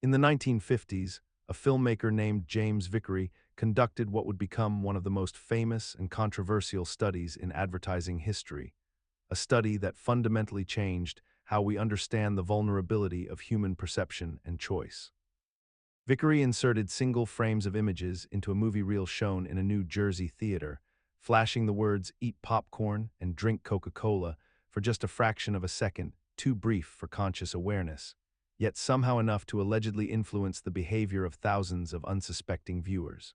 In the 1950s, a filmmaker named James Vickery conducted what would become one of the most famous and controversial studies in advertising history, a study that fundamentally changed how we understand the vulnerability of human perception and choice. Vickery inserted single frames of images into a movie reel shown in a New Jersey theater, flashing the words "eat popcorn" and "drink Coca-Cola" for just a fraction of a second, too brief for conscious awareness, yet somehow enough to allegedly influence the behavior of thousands of unsuspecting viewers.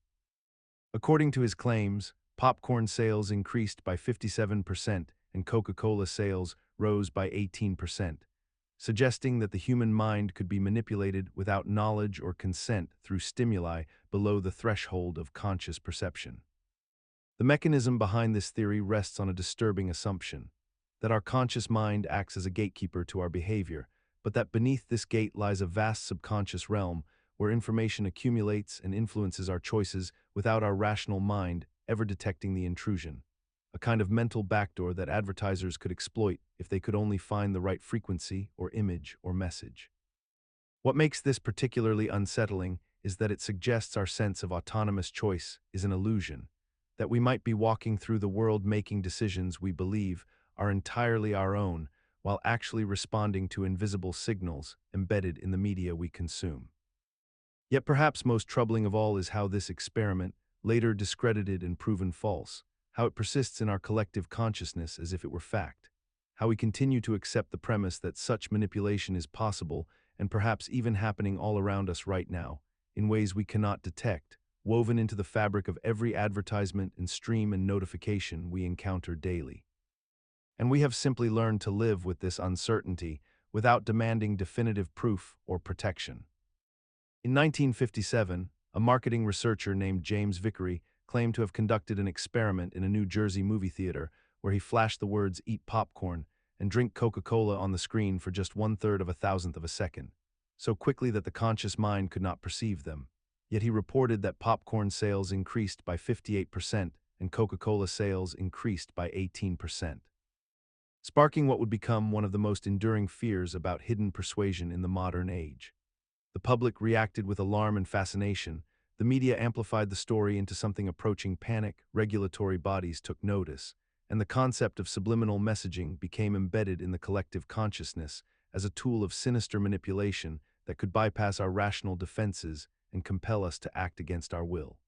According to his claims, popcorn sales increased by 57% and Coca-Cola sales rose by 18%, suggesting that the human mind could be manipulated without knowledge or consent through stimuli below the threshold of conscious perception. The mechanism behind this theory rests on a disturbing assumption, that our conscious mind acts as a gatekeeper to our behavior, but that beneath this gate lies a vast subconscious realm where information accumulates and influences our choices without our rational mind ever detecting the intrusion, a kind of mental backdoor that advertisers could exploit if they could only find the right frequency or image or message. What makes this particularly unsettling is that it suggests our sense of autonomous choice is an illusion, that we might be walking through the world making decisions we believe are entirely our own, while actually responding to invisible signals embedded in the media we consume. Yet perhaps most troubling of all is how this experiment, later discredited and proven false, how it persists in our collective consciousness as if it were fact, how we continue to accept the premise that such manipulation is possible and perhaps even happening all around us right now, in ways we cannot detect, woven into the fabric of every advertisement and stream and notification we encounter daily. And we have simply learned to live with this uncertainty without demanding definitive proof or protection. In 1957, a marketing researcher named James Vickery claimed to have conducted an experiment in a New Jersey movie theater where he flashed the words "eat popcorn" and "drink Coca-Cola" on the screen for just 1/3 of a thousandth of a second, so quickly that the conscious mind could not perceive them. Yet he reported that popcorn sales increased by 58% and Coca-Cola sales increased by 18%. Sparking what would become one of the most enduring fears about hidden persuasion in the modern age. The public reacted with alarm and fascination. The media amplified the story into something approaching panic, regulatory bodies took notice, and the concept of subliminal messaging became embedded in the collective consciousness as a tool of sinister manipulation that could bypass our rational defenses and compel us to act against our will.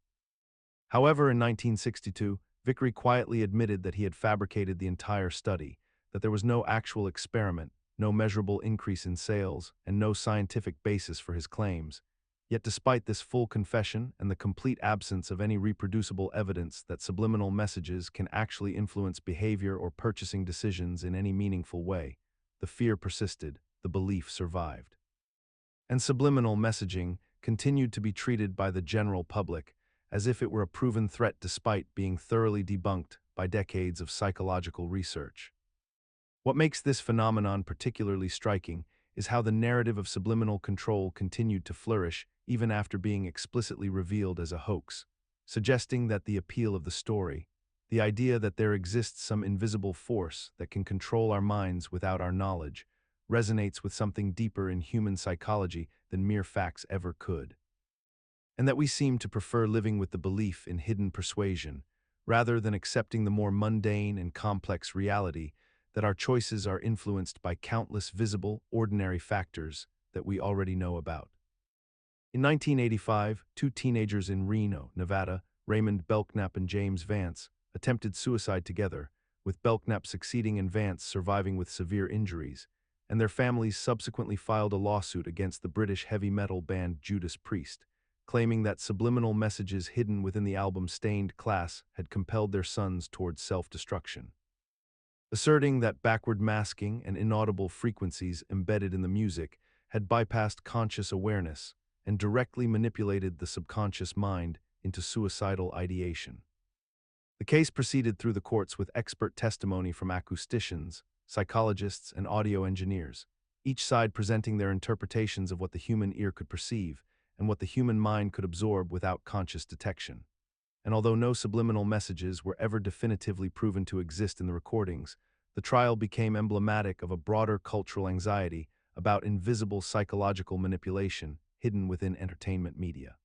However, in 1962, Vickery quietly admitted that he had fabricated the entire study, that there was no actual experiment, no measurable increase in sales, and no scientific basis for his claims. Yet despite this full confession and the complete absence of any reproducible evidence that subliminal messages can actually influence behavior or purchasing decisions in any meaningful way, the fear persisted, the belief survived. And subliminal messaging continued to be treated by the general public as if it were a proven threat despite being thoroughly debunked by decades of psychological research. What makes this phenomenon particularly striking is how the narrative of subliminal control continued to flourish even after being explicitly revealed as a hoax, suggesting that the appeal of the story, the idea that there exists some invisible force that can control our minds without our knowledge, resonates with something deeper in human psychology than mere facts ever could. And that we seem to prefer living with the belief in hidden persuasion, rather than accepting the more mundane and complex reality that our choices are influenced by countless visible, ordinary factors that we already know about. In 1985, two teenagers in Reno, Nevada, Raymond Belknap and James Vance, attempted suicide together, with Belknap succeeding and Vance surviving with severe injuries, and their families subsequently filed a lawsuit against the British heavy metal band Judas Priest, claiming that subliminal messages hidden within the album Stained Class had compelled their sons towards self-destruction. Asserting that backward masking and inaudible frequencies embedded in the music had bypassed conscious awareness and directly manipulated the subconscious mind into suicidal ideation. The case proceeded through the courts with expert testimony from acousticians, psychologists, and audio engineers, each side presenting their interpretations of what the human ear could perceive and what the human mind could absorb without conscious detection. And although no subliminal messages were ever definitively proven to exist in the recordings, the trial became emblematic of a broader cultural anxiety about invisible psychological manipulation hidden within entertainment media.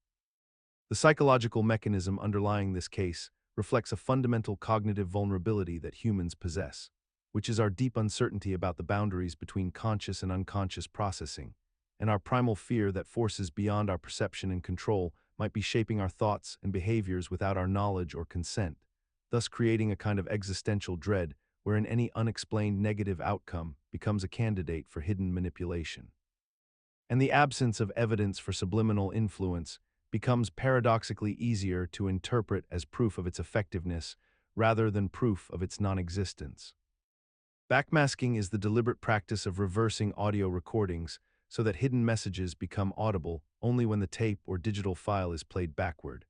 The psychological mechanism underlying this case reflects a fundamental cognitive vulnerability that humans possess, which is our deep uncertainty about the boundaries between conscious and unconscious processing, and our primal fear that forces beyond our perception and control might be shaping our thoughts and behaviors without our knowledge or consent, thus creating a kind of existential dread wherein any unexplained negative outcome becomes a candidate for hidden manipulation. And the absence of evidence for subliminal influence becomes paradoxically easier to interpret as proof of its effectiveness rather than proof of its non-existence. Backmasking is the deliberate practice of reversing audio recordings so that hidden messages become audible only when the tape or digital file is played backward.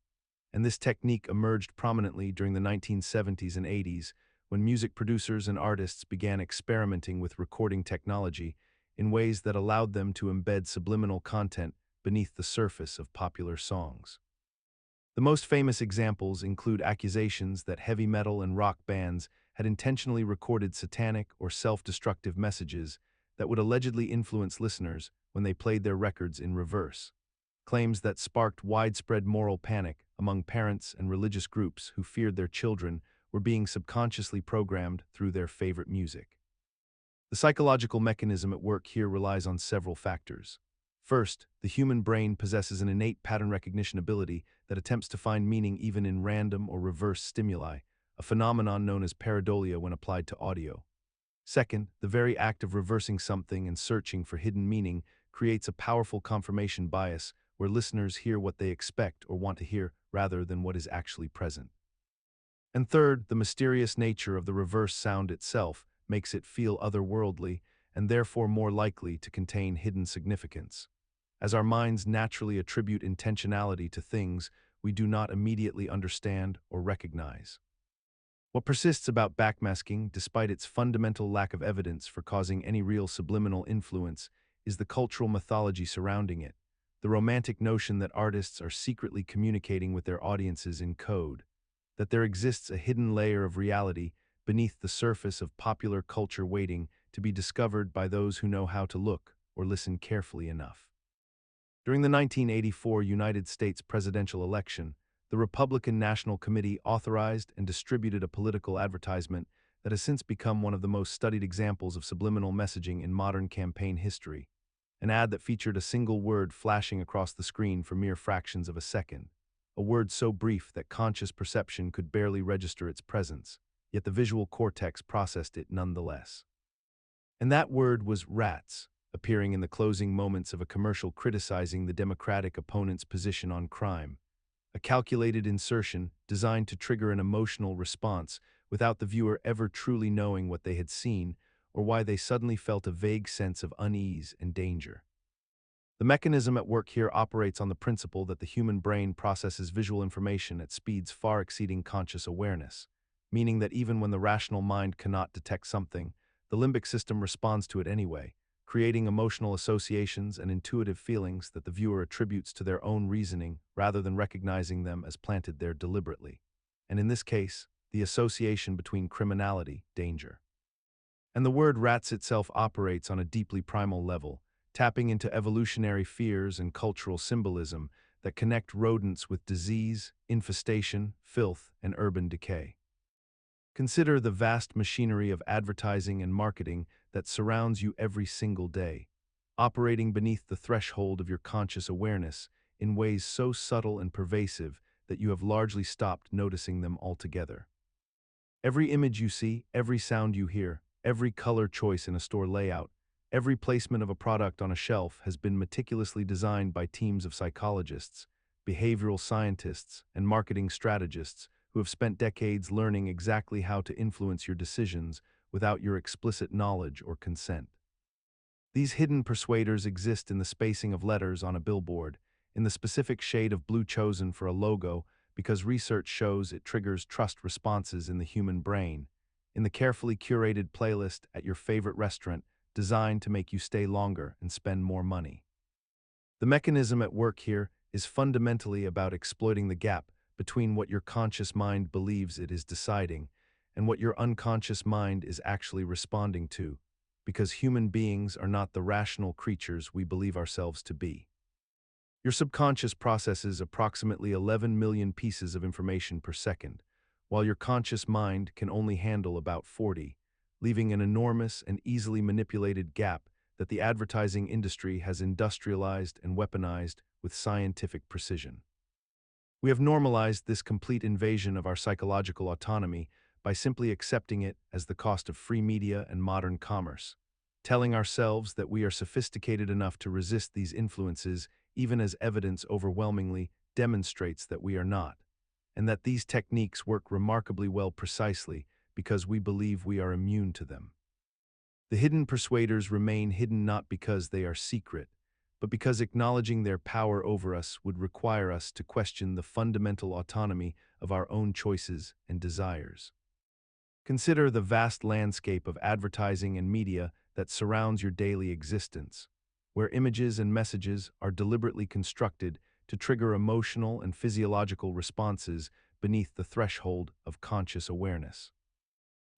And this technique emerged prominently during the 1970s and 80s when music producers and artists began experimenting with recording technology in ways that allowed them to embed subliminal content beneath the surface of popular songs. The most famous examples include accusations that heavy metal and rock bands had intentionally recorded satanic or self-destructive messages that would allegedly influence listeners when they played their records in reverse, claims that sparked widespread moral panic among parents and religious groups who feared their children were being subconsciously programmed through their favorite music. The psychological mechanism at work here relies on several factors. First, the human brain possesses an innate pattern recognition ability that attempts to find meaning even in random or reverse stimuli, a phenomenon known as pareidolia when applied to audio. Second, the very act of reversing something and searching for hidden meaning creates a powerful confirmation bias where listeners hear what they expect or want to hear rather than what is actually present. And third, the mysterious nature of the reverse sound itself makes it feel otherworldly and therefore more likely to contain hidden significance. As our minds naturally attribute intentionality to things we do not immediately understand or recognize. What persists about backmasking, despite its fundamental lack of evidence for causing any real subliminal influence, is the cultural mythology surrounding it, the romantic notion that artists are secretly communicating with their audiences in code, that there exists a hidden layer of reality beneath the surface of popular culture waiting to be discovered by those who know how to look or listen carefully enough. During the 1984 United States presidential election, the Republican National Committee authorized and distributed a political advertisement that has since become one of the most studied examples of subliminal messaging in modern campaign history, an ad that featured a single word flashing across the screen for mere fractions of a second, a word so brief that conscious perception could barely register its presence, yet the visual cortex processed it nonetheless. And that word was rats, appearing in the closing moments of a commercial criticizing the Democratic opponent's position on crime, a calculated insertion designed to trigger an emotional response without the viewer ever truly knowing what they had seen or why they suddenly felt a vague sense of unease and danger. The mechanism at work here operates on the principle that the human brain processes visual information at speeds far exceeding conscious awareness, meaning that even when the rational mind cannot detect something, the limbic system responds to it anyway, creating emotional associations and intuitive feelings that the viewer attributes to their own reasoning rather than recognizing them as planted there deliberately. And in this case, the association between criminality, danger, and the word rats itself operates on a deeply primal level, tapping into evolutionary fears and cultural symbolism that connect rodents with disease, infestation, filth, and urban decay. Consider the vast machinery of advertising and marketing that surrounds you every single day, operating beneath the threshold of your conscious awareness in ways so subtle and pervasive that you have largely stopped noticing them altogether. Every image you see, every sound you hear, every color choice in a store layout, every placement of a product on a shelf has been meticulously designed by teams of psychologists, behavioral scientists, and marketing strategists who have spent decades learning exactly how to influence your decisions without your explicit knowledge or consent. These hidden persuaders exist in the spacing of letters on a billboard, in the specific shade of blue chosen for a logo because research shows it triggers trust responses in the human brain, in the carefully curated playlist at your favorite restaurant designed to make you stay longer and spend more money. The mechanism at work here is fundamentally about exploiting the gap between what your conscious mind believes it is deciding and what your unconscious mind is actually responding to, because human beings are not the rational creatures we believe ourselves to be. Your subconscious processes approximately 11 million pieces of information per second, while your conscious mind can only handle about 40, leaving an enormous and easily manipulated gap that the advertising industry has industrialized and weaponized with scientific precision. We have normalized this complete invasion of our psychological autonomy by simply accepting it as the cost of free media and modern commerce, telling ourselves that we are sophisticated enough to resist these influences even as evidence overwhelmingly demonstrates that we are not, and that these techniques work remarkably well precisely because we believe we are immune to them. The hidden persuaders remain hidden not because they are secret, but because acknowledging their power over us would require us to question the fundamental autonomy of our own choices and desires. Consider the vast landscape of advertising and media that surrounds your daily existence, where images and messages are deliberately constructed to trigger emotional and physiological responses beneath the threshold of conscious awareness.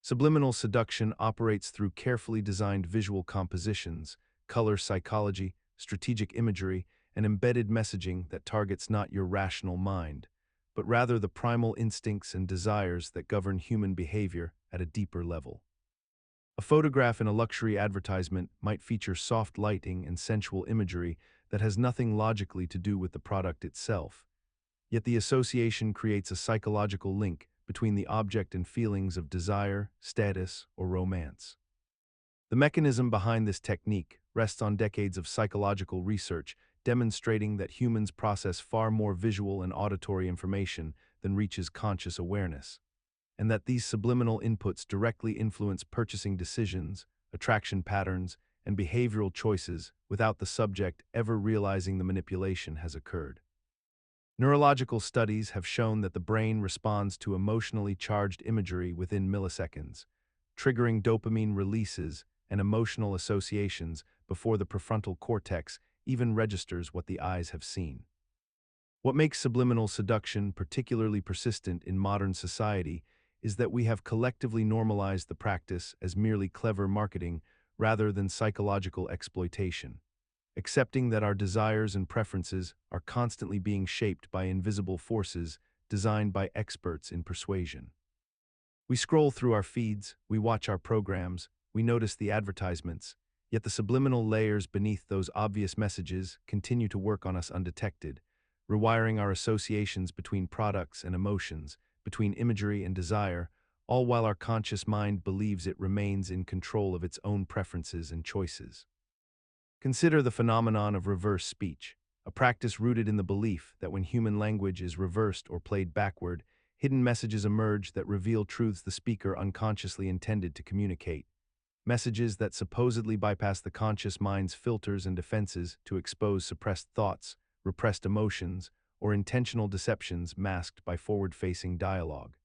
Subliminal seduction operates through carefully designed visual compositions, color psychology, strategic imagery, and embedded messaging that targets not your rational mind, but rather the primal instincts and desires that govern human behavior at a deeper level. A photograph in a luxury advertisement might feature soft lighting and sensual imagery that has nothing logically to do with the product itself, yet the association creates a psychological link between the object and feelings of desire, status, or romance. The mechanism behind this technique rests on decades of psychological research demonstrating that humans process far more visual and auditory information than reaches conscious awareness, and that these subliminal inputs directly influence purchasing decisions, attraction patterns, and behavioral choices without the subject ever realizing the manipulation has occurred. Neurological studies have shown that the brain responds to emotionally charged imagery within milliseconds, triggering dopamine releases and emotional associations before the prefrontal cortex even registers what the eyes have seen. What makes subliminal seduction particularly persistent in modern society is that we have collectively normalized the practice as merely clever marketing rather than psychological exploitation, accepting that our desires and preferences are constantly being shaped by invisible forces designed by experts in persuasion. We scroll through our feeds, we watch our programs, we notice the advertisements, yet the subliminal layers beneath those obvious messages continue to work on us undetected, rewiring our associations between products and emotions, between imagery and desire, all while our conscious mind believes it remains in control of its own preferences and choices. Consider the phenomenon of reverse speech, a practice rooted in the belief that when human language is reversed or played backward, hidden messages emerge that reveal truths the speaker unconsciously intended to communicate. Messages that supposedly bypass the conscious mind's filters and defenses to expose suppressed thoughts, repressed emotions, or intentional deceptions masked by forward-facing dialogue.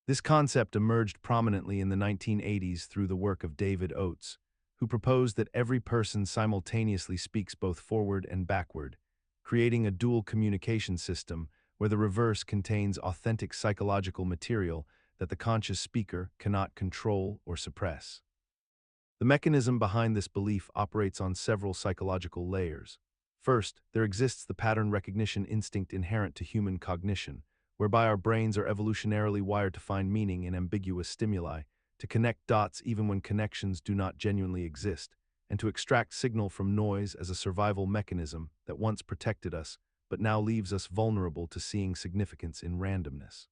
This concept emerged prominently in the 1980s through the work of David Oates, who proposed that every person simultaneously speaks both forward and backward, creating a dual communication system where the reverse contains authentic psychological material that the conscious speaker cannot control or suppress. The mechanism behind this belief operates on several psychological layers. First, there exists the pattern recognition instinct inherent to human cognition, whereby our brains are evolutionarily wired to find meaning in ambiguous stimuli, to connect dots even when connections do not genuinely exist, and to extract signal from noise as a survival mechanism that once protected us, but now leaves us vulnerable to seeing significance in randomness.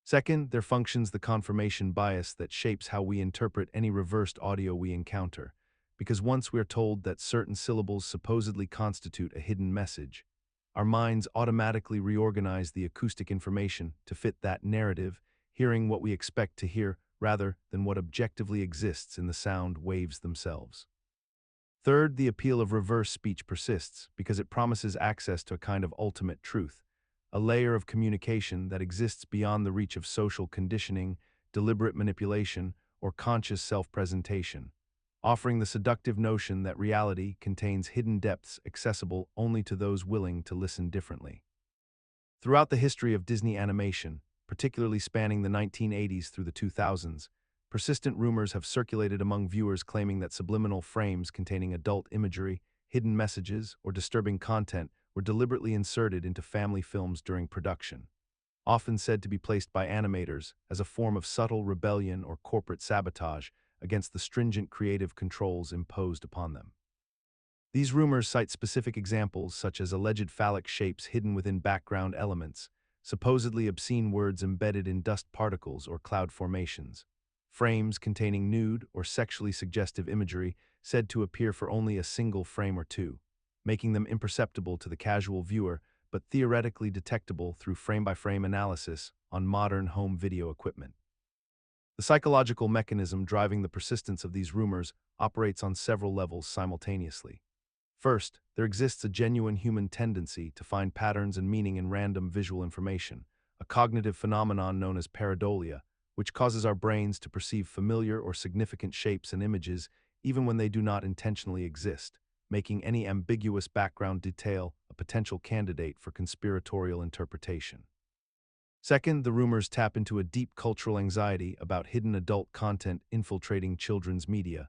Second, there functions the confirmation bias that shapes how we interpret any reversed audio we encounter, because once we are told that certain syllables supposedly constitute a hidden message, our minds automatically reorganize the acoustic information to fit that narrative, hearing what we expect to hear rather than what objectively exists in the sound waves themselves. Third, the appeal of reverse speech persists because it promises access to a kind of ultimate truth, a layer of communication that exists beyond the reach of social conditioning, deliberate manipulation, or conscious self-presentation, offering the seductive notion that reality contains hidden depths accessible only to those willing to listen differently. Throughout the history of Disney animation, particularly spanning the 1980s through the 2000s, persistent rumors have circulated among viewers claiming that subliminal frames containing adult imagery, hidden messages, or disturbing content were deliberately inserted into family films during production, often said to be placed by animators as a form of subtle rebellion or corporate sabotage against the stringent creative controls imposed upon them. These rumors cite specific examples such as alleged phallic shapes hidden within background elements, supposedly obscene words embedded in dust particles or cloud formations, frames containing nude or sexually suggestive imagery said to appear for only a single frame or two, making them imperceptible to the casual viewer but theoretically detectable through frame-by-frame analysis on modern home video equipment. The psychological mechanism driving the persistence of these rumors operates on several levels simultaneously. First, there exists a genuine human tendency to find patterns and meaning in random visual information, a cognitive phenomenon known as pareidolia, which causes our brains to perceive familiar or significant shapes and images even when they do not intentionally exist, making any ambiguous background detail a potential candidate for conspiratorial interpretation. Second, the rumors tap into a deep cultural anxiety about hidden adult content infiltrating children's media,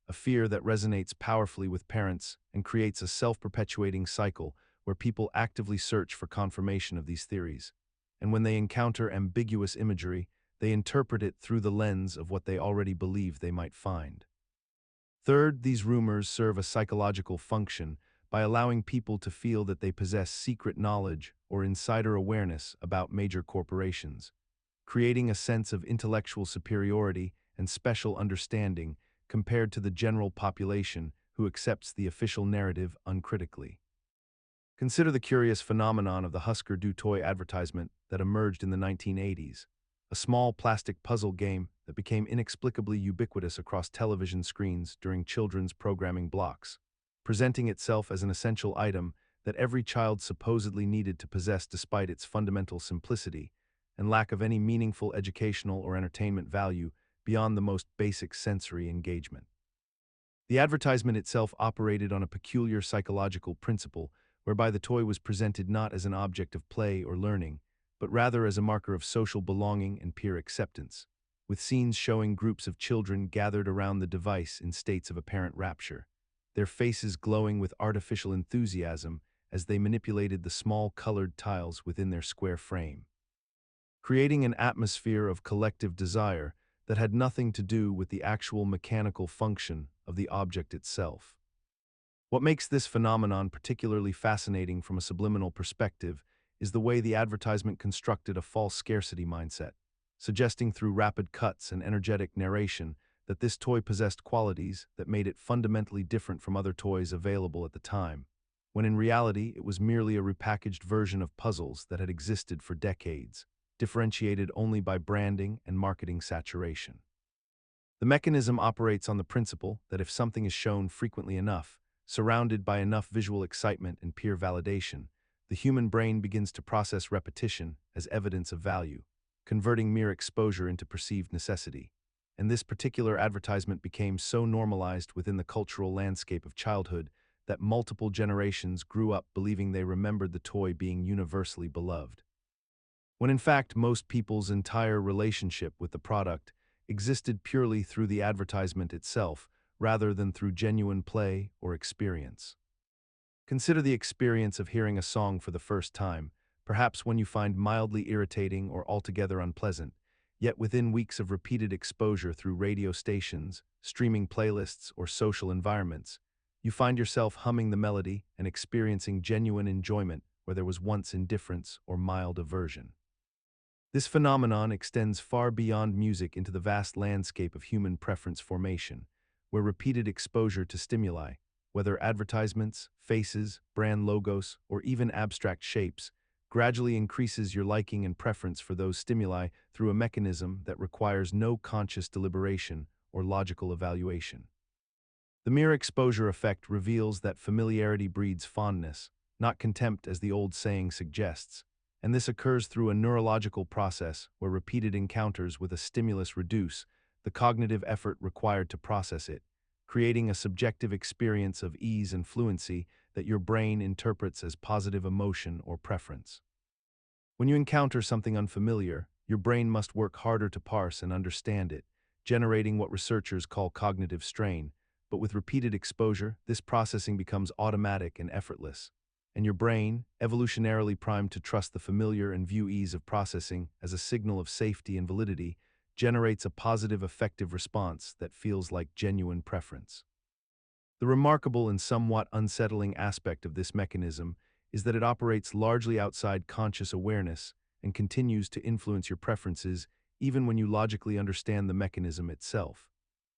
a fear that resonates powerfully with parents and creates a self-perpetuating cycle where people actively search for confirmation of these theories. And when they encounter ambiguous imagery, they interpret it through the lens of what they already believe they might find. Third, these rumors serve a psychological function by allowing people to feel that they possess secret knowledge or insider awareness about major corporations, creating a sense of intellectual superiority and special understanding compared to the general population who accepts the official narrative uncritically. Consider the curious phenomenon of the Husker Du Toy advertisement that emerged in the 1980s, a small plastic puzzle game that became inexplicably ubiquitous across television screens during children's programming blocks, presenting itself as an essential item that every child supposedly needed to possess despite its fundamental simplicity and lack of any meaningful educational or entertainment value beyond the most basic sensory engagement. The advertisement itself operated on a peculiar psychological principle whereby the toy was presented not as an object of play or learning, but rather as a marker of social belonging and peer acceptance, with scenes showing groups of children gathered around the device in states of apparent rapture, their faces glowing with artificial enthusiasm as they manipulated the small colored tiles within their square frame, creating an atmosphere of collective desire that had nothing to do with the actual mechanical function of the object itself. What makes this phenomenon particularly fascinating from a subliminal perspective is the way the advertisement constructed a false scarcity mindset, suggesting through rapid cuts and energetic narration that this toy possessed qualities that made it fundamentally different from other toys available at the time, when in reality it was merely a repackaged version of puzzles that had existed for decades, differentiated only by branding and marketing saturation. The mechanism operates on the principle that if something is shown frequently enough, surrounded by enough visual excitement and peer validation, the human brain begins to process repetition as evidence of value, converting mere exposure into perceived necessity. And this particular advertisement became so normalized within the cultural landscape of childhood that multiple generations grew up believing they remembered the toy being universally beloved, when in fact most people's entire relationship with the product existed purely through the advertisement itself rather than through genuine play or experience. Consider the experience of hearing a song for the first time, perhaps one you find mildly irritating or altogether unpleasant, yet within weeks of repeated exposure through radio stations, streaming playlists, or social environments, you find yourself humming the melody and experiencing genuine enjoyment where there was once indifference or mild aversion. This phenomenon extends far beyond music into the vast landscape of human preference formation, where repeated exposure to stimuli, whether advertisements, faces, brand logos, or even abstract shapes, gradually increases your liking and preference for those stimuli through a mechanism that requires no conscious deliberation or logical evaluation. The mere exposure effect reveals that familiarity breeds fondness, not contempt as the old saying suggests, and this occurs through a neurological process where repeated encounters with a stimulus reduce the cognitive effort required to process it, creating a subjective experience of ease and fluency that your brain interprets as positive emotion or preference. When you encounter something unfamiliar, your brain must work harder to parse and understand it, generating what researchers call cognitive strain, but with repeated exposure, this processing becomes automatic and effortless, and your brain, evolutionarily primed to trust the familiar and view ease of processing as a signal of safety and validity, generates a positive affective response that feels like genuine preference. The remarkable and somewhat unsettling aspect of this mechanism is that it operates largely outside conscious awareness and continues to influence your preferences even when you logically understand the mechanism itself,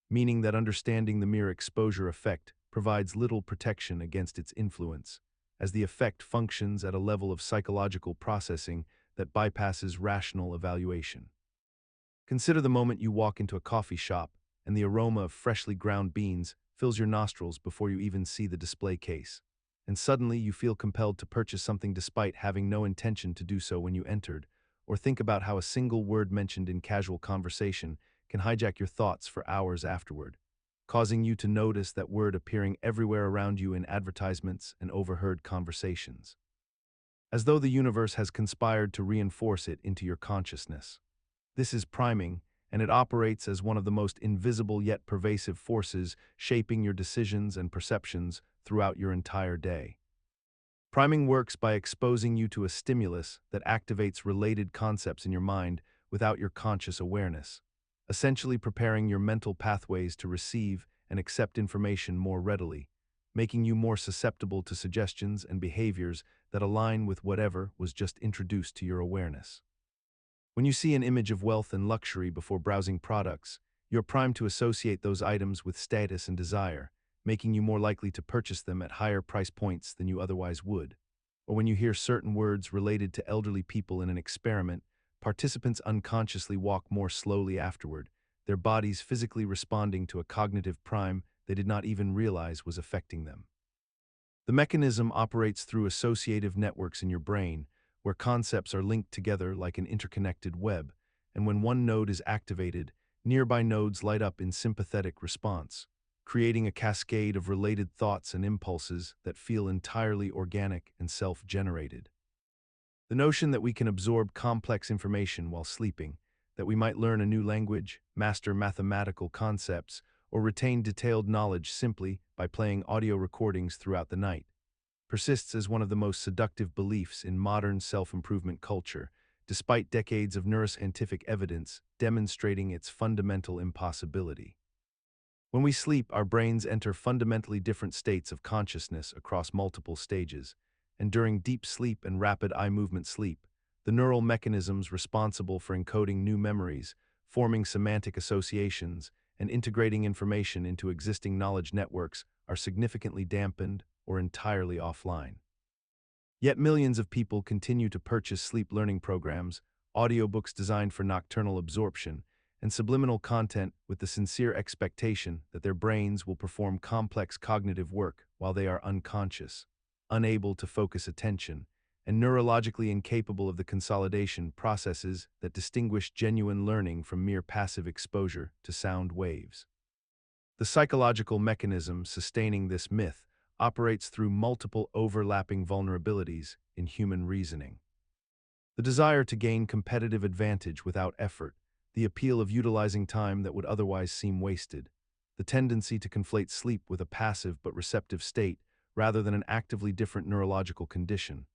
meaning that understanding the mere exposure effect provides little protection against its influence, as the effect functions at a level of psychological processing that bypasses rational evaluation. Consider the moment you walk into a coffee shop and the aroma of freshly ground beans fills your nostrils before you even see the display case, and suddenly you feel compelled to purchase something despite having no intention to do so when you entered, or think about how a single word mentioned in casual conversation can hijack your thoughts for hours afterward, causing you to notice that word appearing everywhere around you in advertisements and overheard conversations, as though the universe has conspired to reinforce it into your consciousness. This is priming, and it operates as one of the most invisible yet pervasive forces shaping your decisions and perceptions throughout your entire day. Priming works by exposing you to a stimulus that activates related concepts in your mind without your conscious awareness, essentially preparing your mental pathways to receive and accept information more readily, making you more susceptible to suggestions and behaviors that align with whatever was just introduced to your awareness. When you see an image of wealth and luxury before browsing products, you're primed to associate those items with status and desire, making you more likely to purchase them at higher price points than you otherwise would. Or when you hear certain words related to elderly people in an experiment, participants unconsciously walk more slowly afterward, their bodies physically responding to a cognitive prime they did not even realize was affecting them. The mechanism operates through associative networks in your brain, where concepts are linked together like an interconnected web, and when one node is activated, nearby nodes light up in sympathetic response, creating a cascade of related thoughts and impulses that feel entirely organic and self-generated. The notion that we can absorb complex information while sleeping, that we might learn a new language, master mathematical concepts, or retain detailed knowledge simply by playing audio recordings throughout the night, persists as one of the most seductive beliefs in modern self-improvement culture, despite decades of neuroscientific evidence demonstrating its fundamental impossibility. When we sleep, our brains enter fundamentally different states of consciousness across multiple stages, and during deep sleep and rapid eye movement sleep, the neural mechanisms responsible for encoding new memories, forming semantic associations, and integrating information into existing knowledge networks are significantly dampened or entirely offline. Yet millions of people continue to purchase sleep learning programs, audiobooks designed for nocturnal absorption, and subliminal content with the sincere expectation that their brains will perform complex cognitive work while they are unconscious, unable to focus attention, and neurologically incapable of the consolidation processes that distinguish genuine learning from mere passive exposure to sound waves. The psychological mechanism sustaining this myth operates through multiple overlapping vulnerabilities in human reasoning. The desire to gain competitive advantage without effort, the appeal of utilizing time that would otherwise seem wasted, the tendency to conflate sleep with a passive but receptive state rather than an actively different neurological condition,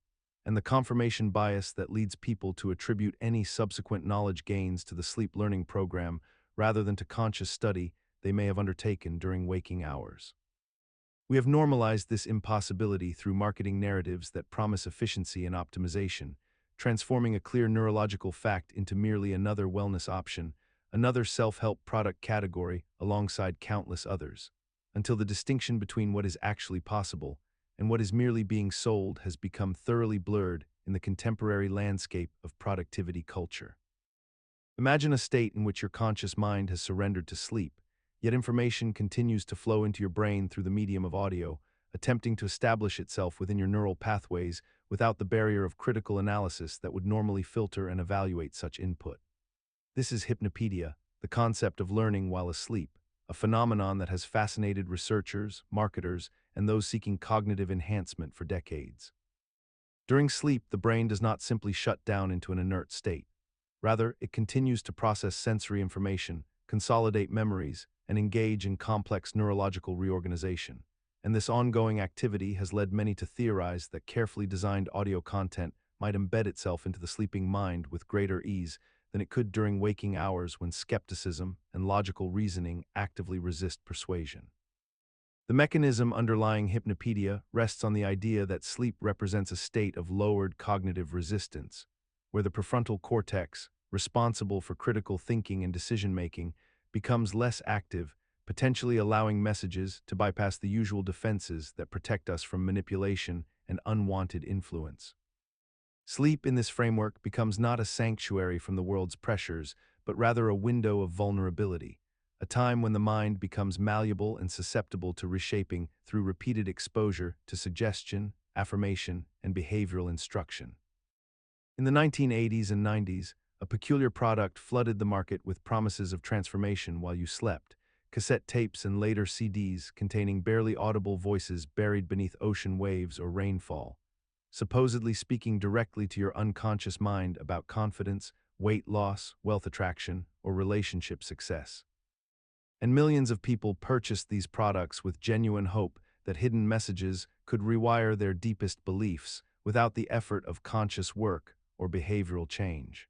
and the confirmation bias that leads people to attribute any subsequent knowledge gains to the sleep learning program rather than to conscious study they may have undertaken during waking hours. We have normalized this impossibility through marketing narratives that promise efficiency and optimization, transforming a clear neurological fact into merely another wellness option, another self-help product category alongside countless others, until the distinction between what is actually possible and what is merely being sold has become thoroughly blurred in the contemporary landscape of productivity culture. Imagine a state in which your conscious mind has surrendered to sleep, yet information continues to flow into your brain through the medium of audio, attempting to establish itself within your neural pathways without the barrier of critical analysis that would normally filter and evaluate such input. This is hypnopedia, the concept of learning while asleep, a phenomenon that has fascinated researchers, marketers, and those seeking cognitive enhancement for decades. During sleep, the brain does not simply shut down into an inert state. Rather, it continues to process sensory information, consolidate memories, and engage in complex neurological reorganization, and this ongoing activity has led many to theorize that carefully designed audio content might embed itself into the sleeping mind with greater ease than it could during waking hours when skepticism and logical reasoning actively resist persuasion. The mechanism underlying hypnopedia rests on the idea that sleep represents a state of lowered cognitive resistance, where the prefrontal cortex, responsible for critical thinking and decision-making, becomes less active, potentially allowing messages to bypass the usual defenses that protect us from manipulation and unwanted influence. Sleep in this framework becomes not a sanctuary from the world's pressures, but rather a window of vulnerability, a time when the mind becomes malleable and susceptible to reshaping through repeated exposure to suggestion, affirmation, and behavioral instruction. In the 1980s and 90s, a peculiar product flooded the market with promises of transformation while you slept: cassette tapes and later CDs containing barely audible voices buried beneath ocean waves or rainfall, supposedly speaking directly to your unconscious mind about confidence, weight loss, wealth attraction, or relationship success. And millions of people purchased these products with genuine hope that hidden messages could rewire their deepest beliefs without the effort of conscious work or behavioral change.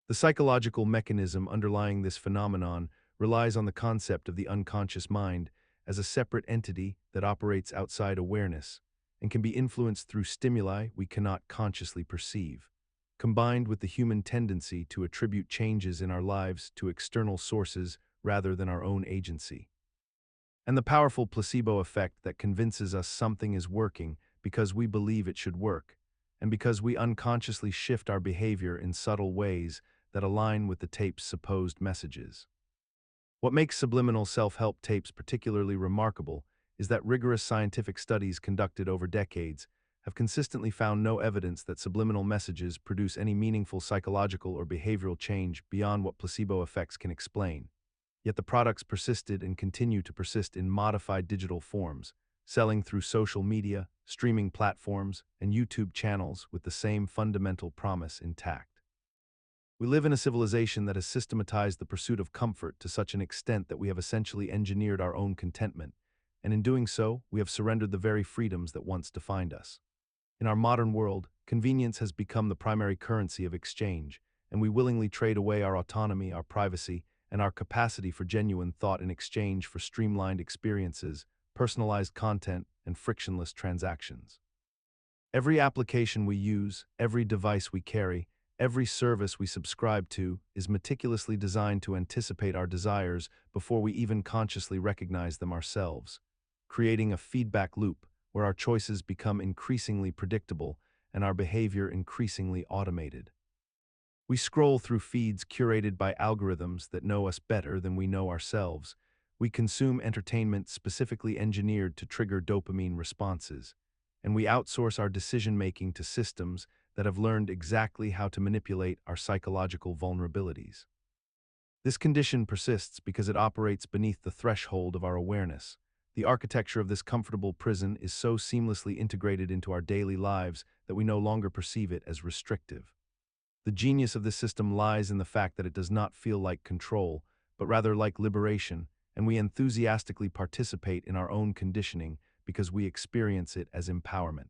The psychological mechanism underlying this phenomenon relies on the concept of the unconscious mind as a separate entity that operates outside awareness and can be influenced through stimuli we cannot consciously perceive, combined with the human tendency to attribute changes in our lives to external sources rather than our own agency. And the powerful placebo effect that convinces us something is working because we believe it should work, and because we unconsciously shift our behavior in subtle ways that align with the tape's supposed messages. What makes subliminal self-help tapes particularly remarkable is that rigorous scientific studies conducted over decades have consistently found no evidence that subliminal messages produce any meaningful psychological or behavioral change beyond what placebo effects can explain. Yet the products persisted and continue to persist in modified digital forms, selling through social media, streaming platforms, and YouTube channels with the same fundamental promise intact. We live in a civilization that has systematized the pursuit of comfort to such an extent that we have essentially engineered our own contentment, and in doing so, we have surrendered the very freedoms that once defined us. In our modern world, convenience has become the primary currency of exchange, and we willingly trade away our autonomy, our privacy, and our capacity for genuine thought in exchange for streamlined experiences, personalized content, and frictionless transactions. Every application we use, every device we carry, every service we subscribe to is meticulously designed to anticipate our desires before we even consciously recognize them ourselves, creating a feedback loop where our choices become increasingly predictable and our behavior increasingly automated. We scroll through feeds curated by algorithms that know us better than we know ourselves. We consume entertainment specifically engineered to trigger dopamine responses, and we outsource our decision-making to systems that have learned exactly how to manipulate our psychological vulnerabilities. This condition persists because it operates beneath the threshold of our awareness. The architecture of this comfortable prison is so seamlessly integrated into our daily lives that we no longer perceive it as restrictive. The genius of this system lies in the fact that it does not feel like control, but rather like liberation, and we enthusiastically participate in our own conditioning because we experience it as empowerment.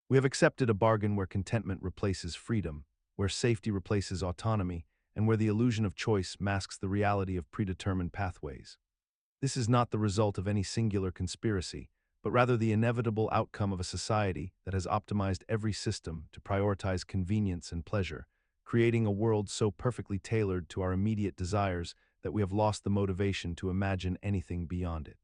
We have accepted a bargain where contentment replaces freedom, where safety replaces autonomy, and where the illusion of choice masks the reality of predetermined pathways. This is not the result of any singular conspiracy, but rather the inevitable outcome of a society that has optimized every system to prioritize convenience and pleasure, creating a world so perfectly tailored to our immediate desires that we have lost the motivation to imagine anything beyond it.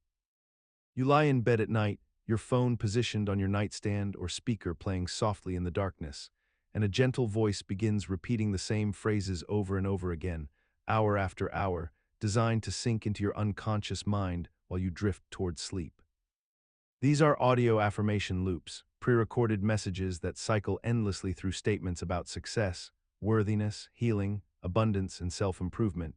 You lie in bed at night, your phone positioned on your nightstand or speaker playing softly in the darkness, and a gentle voice begins repeating the same phrases over and over again, hour after hour, designed to sink into your unconscious mind while you drift toward sleep. These are audio affirmation loops, pre-recorded messages that cycle endlessly through statements about success, worthiness, healing, abundance, and self-improvement,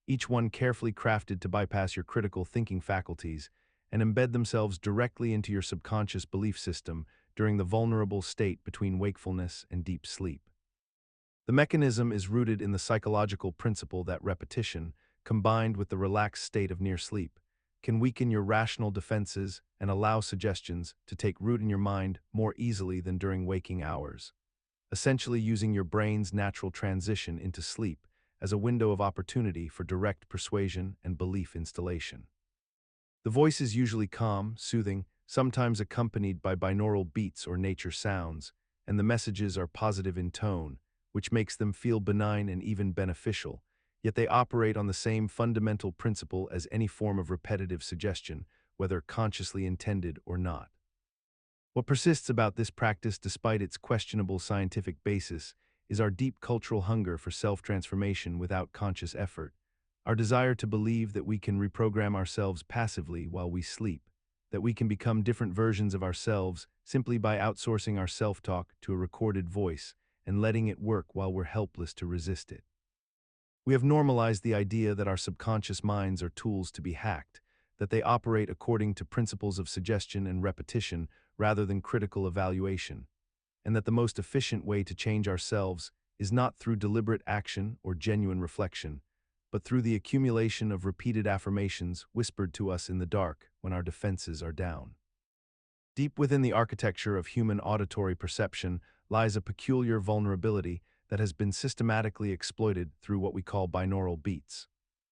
each one carefully crafted to bypass your critical thinking faculties and embed themselves directly into your subconscious belief system during the vulnerable state between wakefulness and deep sleep. The mechanism is rooted in the psychological principle that repetition, combined with the relaxed state of near sleep, can weaken your rational defenses and allow suggestions to take root in your mind more easily than during waking hours, essentially using your brain's natural transition into sleep as a window of opportunity for direct persuasion and belief installation. The voice is usually calm, soothing, sometimes accompanied by binaural beats or nature sounds, and the messages are positive in tone, which makes them feel benign and even beneficial, yet they operate on the same fundamental principle as any form of repetitive suggestion, whether consciously intended or not. What persists about this practice despite its questionable scientific basis is our deep cultural hunger for self-transformation without conscious effort, our desire to believe that we can reprogram ourselves passively while we sleep, that we can become different versions of ourselves simply by outsourcing our self-talk to a recorded voice and letting it work while we're helpless to resist it. We have normalized the idea that our subconscious minds are tools to be hacked, that they operate according to principles of suggestion and repetition rather than critical evaluation, and that the most efficient way to change ourselves is not through deliberate action or genuine reflection, but through the accumulation of repeated affirmations whispered to us in the dark when our defenses are down. Deep within the architecture of human auditory perception lies a peculiar vulnerability that has been systematically exploited through what we call binaural beats,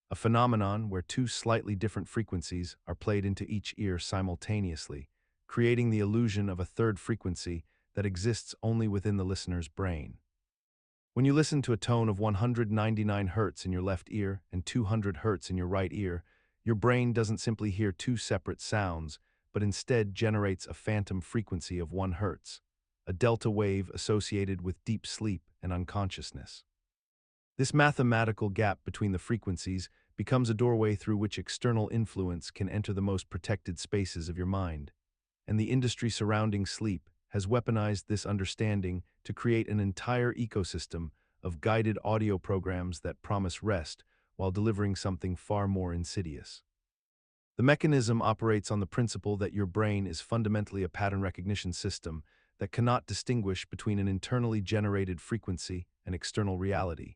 a phenomenon where two slightly different frequencies are played into each ear simultaneously, creating the illusion of a third frequency that exists only within the listener's brain. When you listen to a tone of 199 Hz in your left ear and 200 Hz in your right ear, your brain doesn't simply hear two separate sounds, but instead generates a phantom frequency of 1 Hz, a delta wave associated with deep sleep and unconsciousness. This mathematical gap between the frequencies becomes a doorway through which external influence can enter the most protected spaces of your mind, and the industry surrounding sleep has weaponized this understanding to create an entire ecosystem of guided audio programs that promise rest while delivering something far more insidious. The mechanism operates on the principle that your brain is fundamentally a pattern recognition system that cannot distinguish between an internally generated frequency and external reality,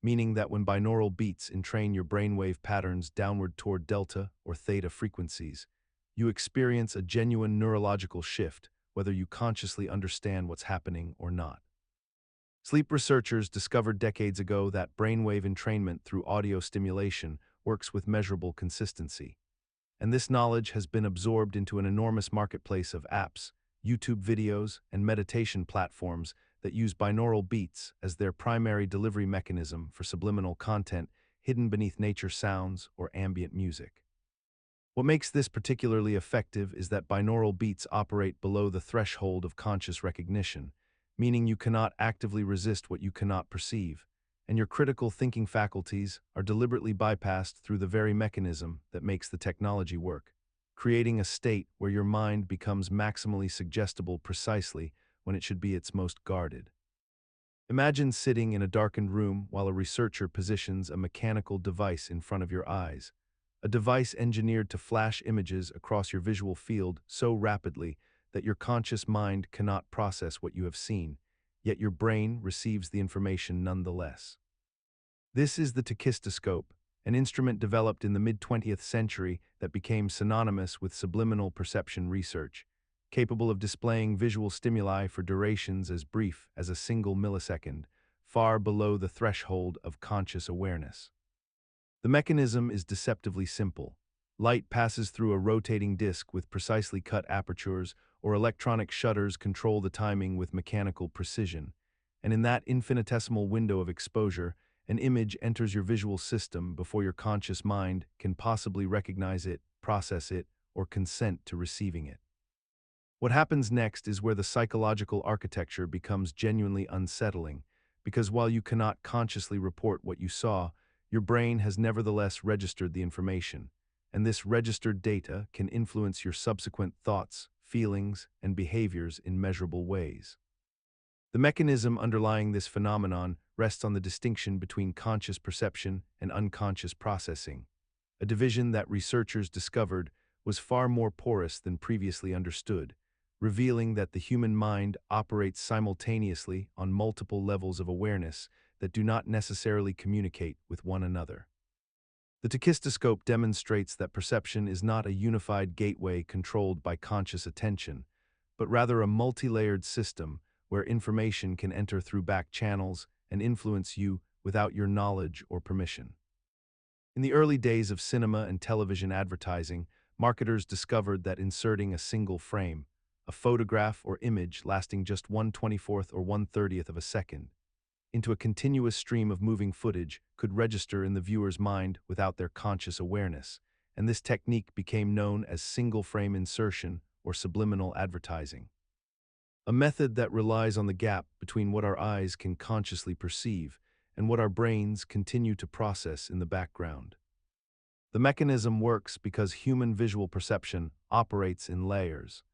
meaning that when binaural beats entrain your brainwave patterns downward toward delta or theta frequencies, you experience a genuine neurological shift, whether you consciously understand what's happening or not. Sleep researchers discovered decades ago that brainwave entrainment through audio stimulation works with measurable consistency, and this knowledge has been absorbed into an enormous marketplace of apps, YouTube videos, and meditation platforms that use binaural beats as their primary delivery mechanism for subliminal content hidden beneath nature sounds or ambient music. What makes this particularly effective is that binaural beats operate below the threshold of conscious recognition, meaning you cannot actively resist what you cannot perceive, and your critical thinking faculties are deliberately bypassed through the very mechanism that makes the technology work, creating a state where your mind becomes maximally suggestible precisely when it should be its most guarded. Imagine sitting in a darkened room while a researcher positions a mechanical device in front of your eyes, a device engineered to flash images across your visual field so rapidly that your conscious mind cannot process what you have seen, yet your brain receives the information nonetheless. This is the tachistoscope, an instrument developed in the mid-20th century that became synonymous with subliminal perception research, capable of displaying visual stimuli for durations as brief as a single millisecond, far below the threshold of conscious awareness. The mechanism is deceptively simple. Light passes through a rotating disc with precisely cut apertures, or electronic shutters control the timing with mechanical precision, and in that infinitesimal window of exposure, an image enters your visual system before your conscious mind can possibly recognize it, process it, or consent to receiving it. What happens next is where the psychological architecture becomes genuinely unsettling, because while you cannot consciously report what you saw, your brain has nevertheless registered the information, and this registered data can influence your subsequent thoughts, feelings, and behaviors in measurable ways. The mechanism underlying this phenomenon rests on the distinction between conscious perception and unconscious processing, a division that researchers discovered was far more porous than previously understood, revealing that the human mind operates simultaneously on multiple levels of awareness that do not necessarily communicate with one another. The tachistoscope demonstrates that perception is not a unified gateway controlled by conscious attention, but rather a multi-layered system where information can enter through back channels and influence you without your knowledge or permission. In the early days of cinema and television advertising, marketers discovered that inserting a single frame, a photograph or image lasting just 1/24th or 1/30th of a second, into a continuous stream of moving footage could register in the viewer's mind without their conscious awareness, and this technique became known as single-frame insertion or subliminal advertising. A method that relies on the gap between what our eyes can consciously perceive and what our brains continue to process in the background. The mechanism works because human visual perception operates in layers.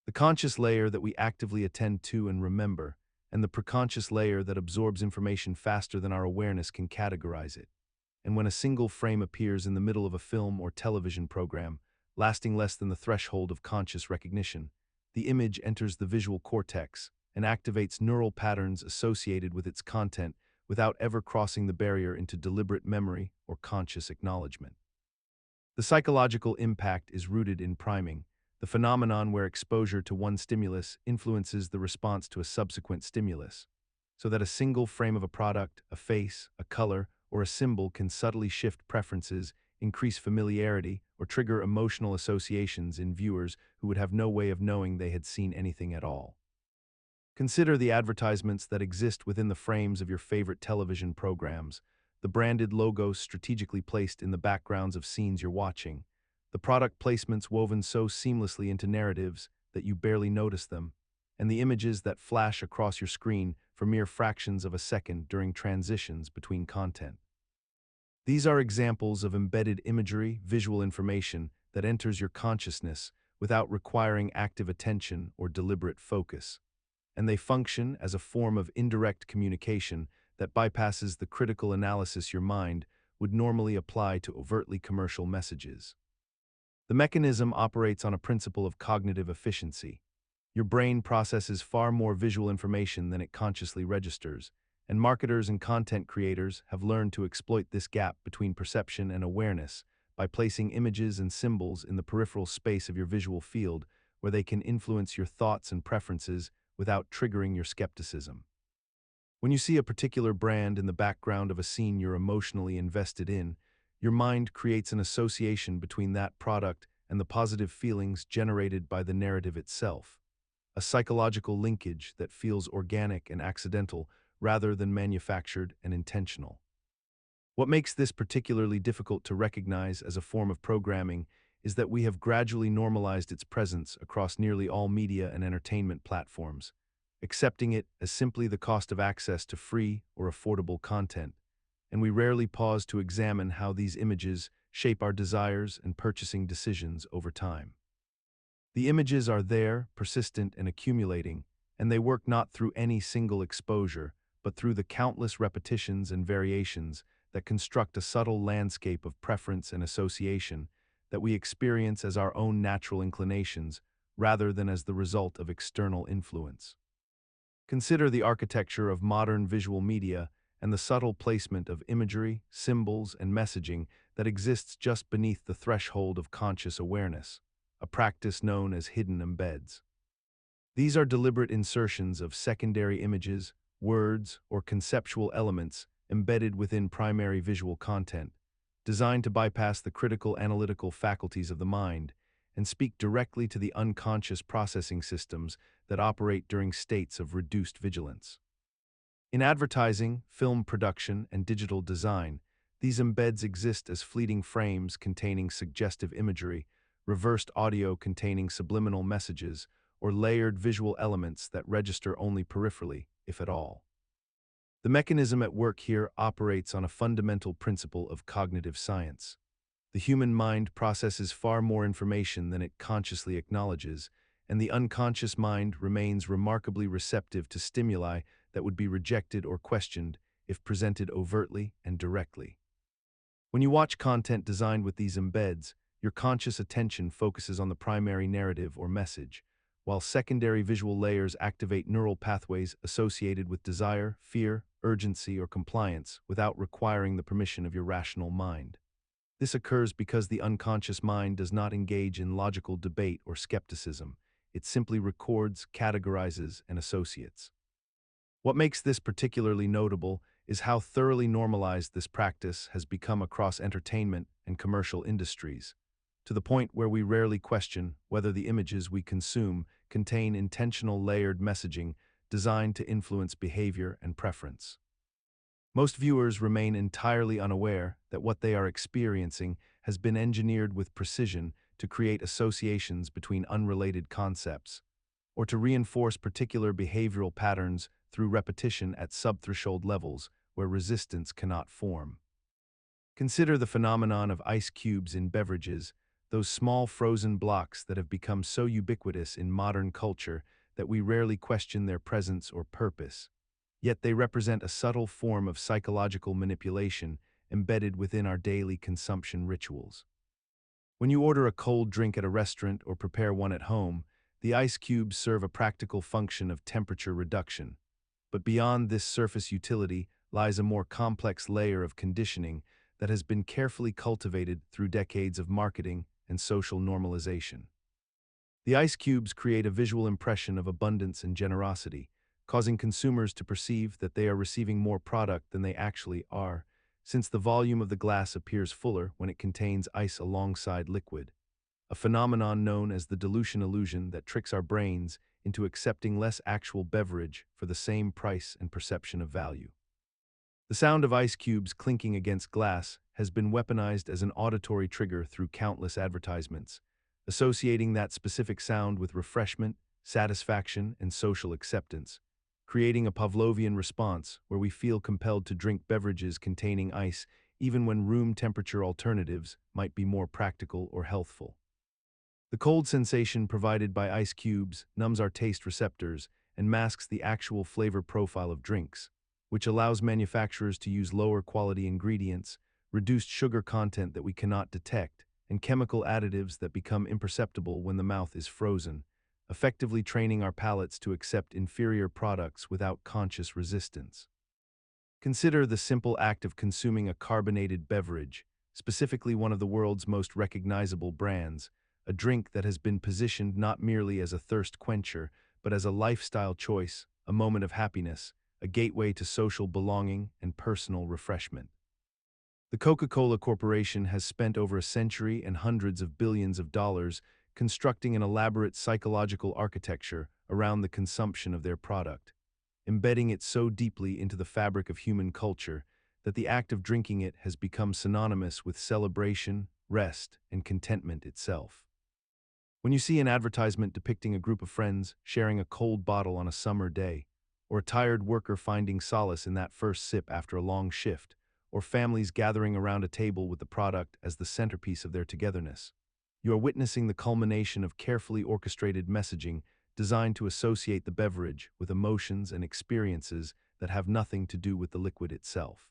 The conscious layer that we actively attend to and remember, and the preconscious layer that absorbs information faster than our awareness can categorize it. And when a single frame appears in the middle of a film or television program, lasting less than the threshold of conscious recognition, the image enters the visual cortex and activates neural patterns associated with its content without ever crossing the barrier into deliberate memory or conscious acknowledgement. The psychological impact is rooted in priming, the phenomenon where exposure to one stimulus influences the response to a subsequent stimulus, so that a single frame of a product, a face, a color, or a symbol can subtly shift preferences, increase familiarity, or trigger emotional associations in viewers who would have no way of knowing they had seen anything at all. Consider the advertisements that exist within the frames of your favorite television programs, the branded logos strategically placed in the backgrounds of scenes you're watching, the product placements woven so seamlessly into narratives that you barely notice them, and the images that flash across your screen for mere fractions of a second during transitions between content. These are examples of embedded imagery, visual information that enters your consciousness without requiring active attention or deliberate focus, and they function as a form of indirect communication that bypasses the critical analysis your mind would normally apply to overtly commercial messages. The mechanism operates on a principle of cognitive efficiency. Your brain processes far more visual information than it consciously registers, and marketers and content creators have learned to exploit this gap between perception and awareness by placing images and symbols in the peripheral space of your visual field where they can influence your thoughts and preferences without triggering your skepticism. When you see a particular brand in the background of a scene you're emotionally invested in, your mind creates an association between that product and the positive feelings generated by the narrative itself, a psychological linkage that feels organic and accidental rather than manufactured and intentional. What makes this particularly difficult to recognize as a form of programming is that we have gradually normalized its presence across nearly all media and entertainment platforms, accepting it as simply the cost of access to free or affordable content, and we rarely pause to examine how these images shape our desires and purchasing decisions over time. The images are there, persistent and accumulating, and they work not through any single exposure, but through the countless repetitions and variations that construct a subtle landscape of preference and association that we experience as our own natural inclinations rather than as the result of external influence. Consider the architecture of modern visual media and the subtle placement of imagery, symbols, and messaging that exists just beneath the threshold of conscious awareness, a practice known as hidden embeds. These are deliberate insertions of secondary images, words, or conceptual elements embedded within primary visual content, designed to bypass the critical analytical faculties of the mind and speak directly to the unconscious processing systems that operate during states of reduced vigilance. In advertising, film production, and digital design, these embeds exist as fleeting frames containing suggestive imagery, reversed audio containing subliminal messages, or layered visual elements that register only peripherally, if at all. The mechanism at work here operates on a fundamental principle of cognitive science. The human mind processes far more information than it consciously acknowledges, and the unconscious mind remains remarkably receptive to stimuli that would be rejected or questioned if presented overtly and directly. When you watch content designed with these embeds, your conscious attention focuses on the primary narrative or message, while secondary visual layers activate neural pathways associated with desire, fear, urgency, or compliance without requiring the permission of your rational mind. This occurs because the unconscious mind does not engage in logical debate or skepticism. It simply records, categorizes, and associates. What makes this particularly notable is how thoroughly normalized this practice has become across entertainment and commercial industries, to the point where we rarely question whether the images we consume contain intentional layered messaging designed to influence behavior and preference. Most viewers remain entirely unaware that what they are experiencing has been engineered with precision to create associations between unrelated concepts, or to reinforce particular behavioral patterns through repetition at subthreshold levels where resistance cannot form. Consider the phenomenon of ice cubes in beverages, those small frozen blocks that have become so ubiquitous in modern culture that we rarely question their presence or purpose. Yet they represent a subtle form of psychological manipulation embedded within our daily consumption rituals. When you order a cold drink at a restaurant or prepare one at home, the ice cubes serve a practical function of temperature reduction. But beyond this surface utility lies a more complex layer of conditioning that has been carefully cultivated through decades of marketing and social normalization. The ice cubes create a visual impression of abundance and generosity, causing consumers to perceive that they are receiving more product than they actually are, since the volume of the glass appears fuller when it contains ice alongside liquid, a phenomenon known as the dilution illusion that tricks our brains into accepting less actual beverage for the same price and perception of value. The sound of ice cubes clinking against glass has been weaponized as an auditory trigger through countless advertisements, associating that specific sound with refreshment, satisfaction, and social acceptance, creating a Pavlovian response where we feel compelled to drink beverages containing ice even when room temperature alternatives might be more practical or healthful. The cold sensation provided by ice cubes numbs our taste receptors and masks the actual flavor profile of drinks, which allows manufacturers to use lower quality ingredients, reduced sugar content that we cannot detect, and chemical additives that become imperceptible when the mouth is frozen, effectively training our palates to accept inferior products without conscious resistance. Consider the simple act of consuming a carbonated beverage, specifically one of the world's most recognizable brands, a drink that has been positioned not merely as a thirst quencher, but as a lifestyle choice, a moment of happiness, a gateway to social belonging and personal refreshment. The Coca-Cola Corporation has spent over a century and hundreds of billions of dollars constructing an elaborate psychological architecture around the consumption of their product, embedding it so deeply into the fabric of human culture that the act of drinking it has become synonymous with celebration, rest, and contentment itself. When you see an advertisement depicting a group of friends sharing a cold bottle on a summer day, or a tired worker finding solace in that first sip after a long shift, or families gathering around a table with the product as the centerpiece of their togetherness, you are witnessing the culmination of carefully orchestrated messaging designed to associate the beverage with emotions and experiences that have nothing to do with the liquid itself.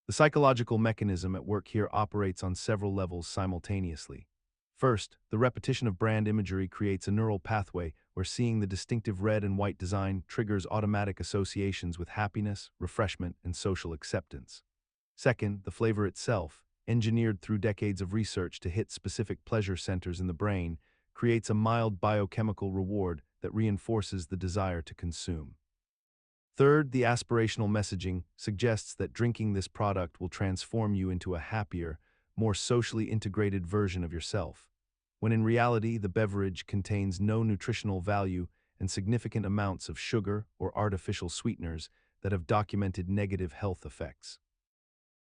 The psychological mechanism at work here operates on several levels simultaneously. First, the repetition of brand imagery creates a neural pathway where seeing the distinctive red and white design triggers automatic associations with happiness, refreshment, and social acceptance. Second, the flavor itself, engineered through decades of research to hit specific pleasure centers in the brain, creates a mild biochemical reward that reinforces the desire to consume. Third, the aspirational messaging suggests that drinking this product will transform you into a happier, more socially integrated version of yourself, when in reality the beverage contains no nutritional value and significant amounts of sugar or artificial sweeteners that have documented negative health effects.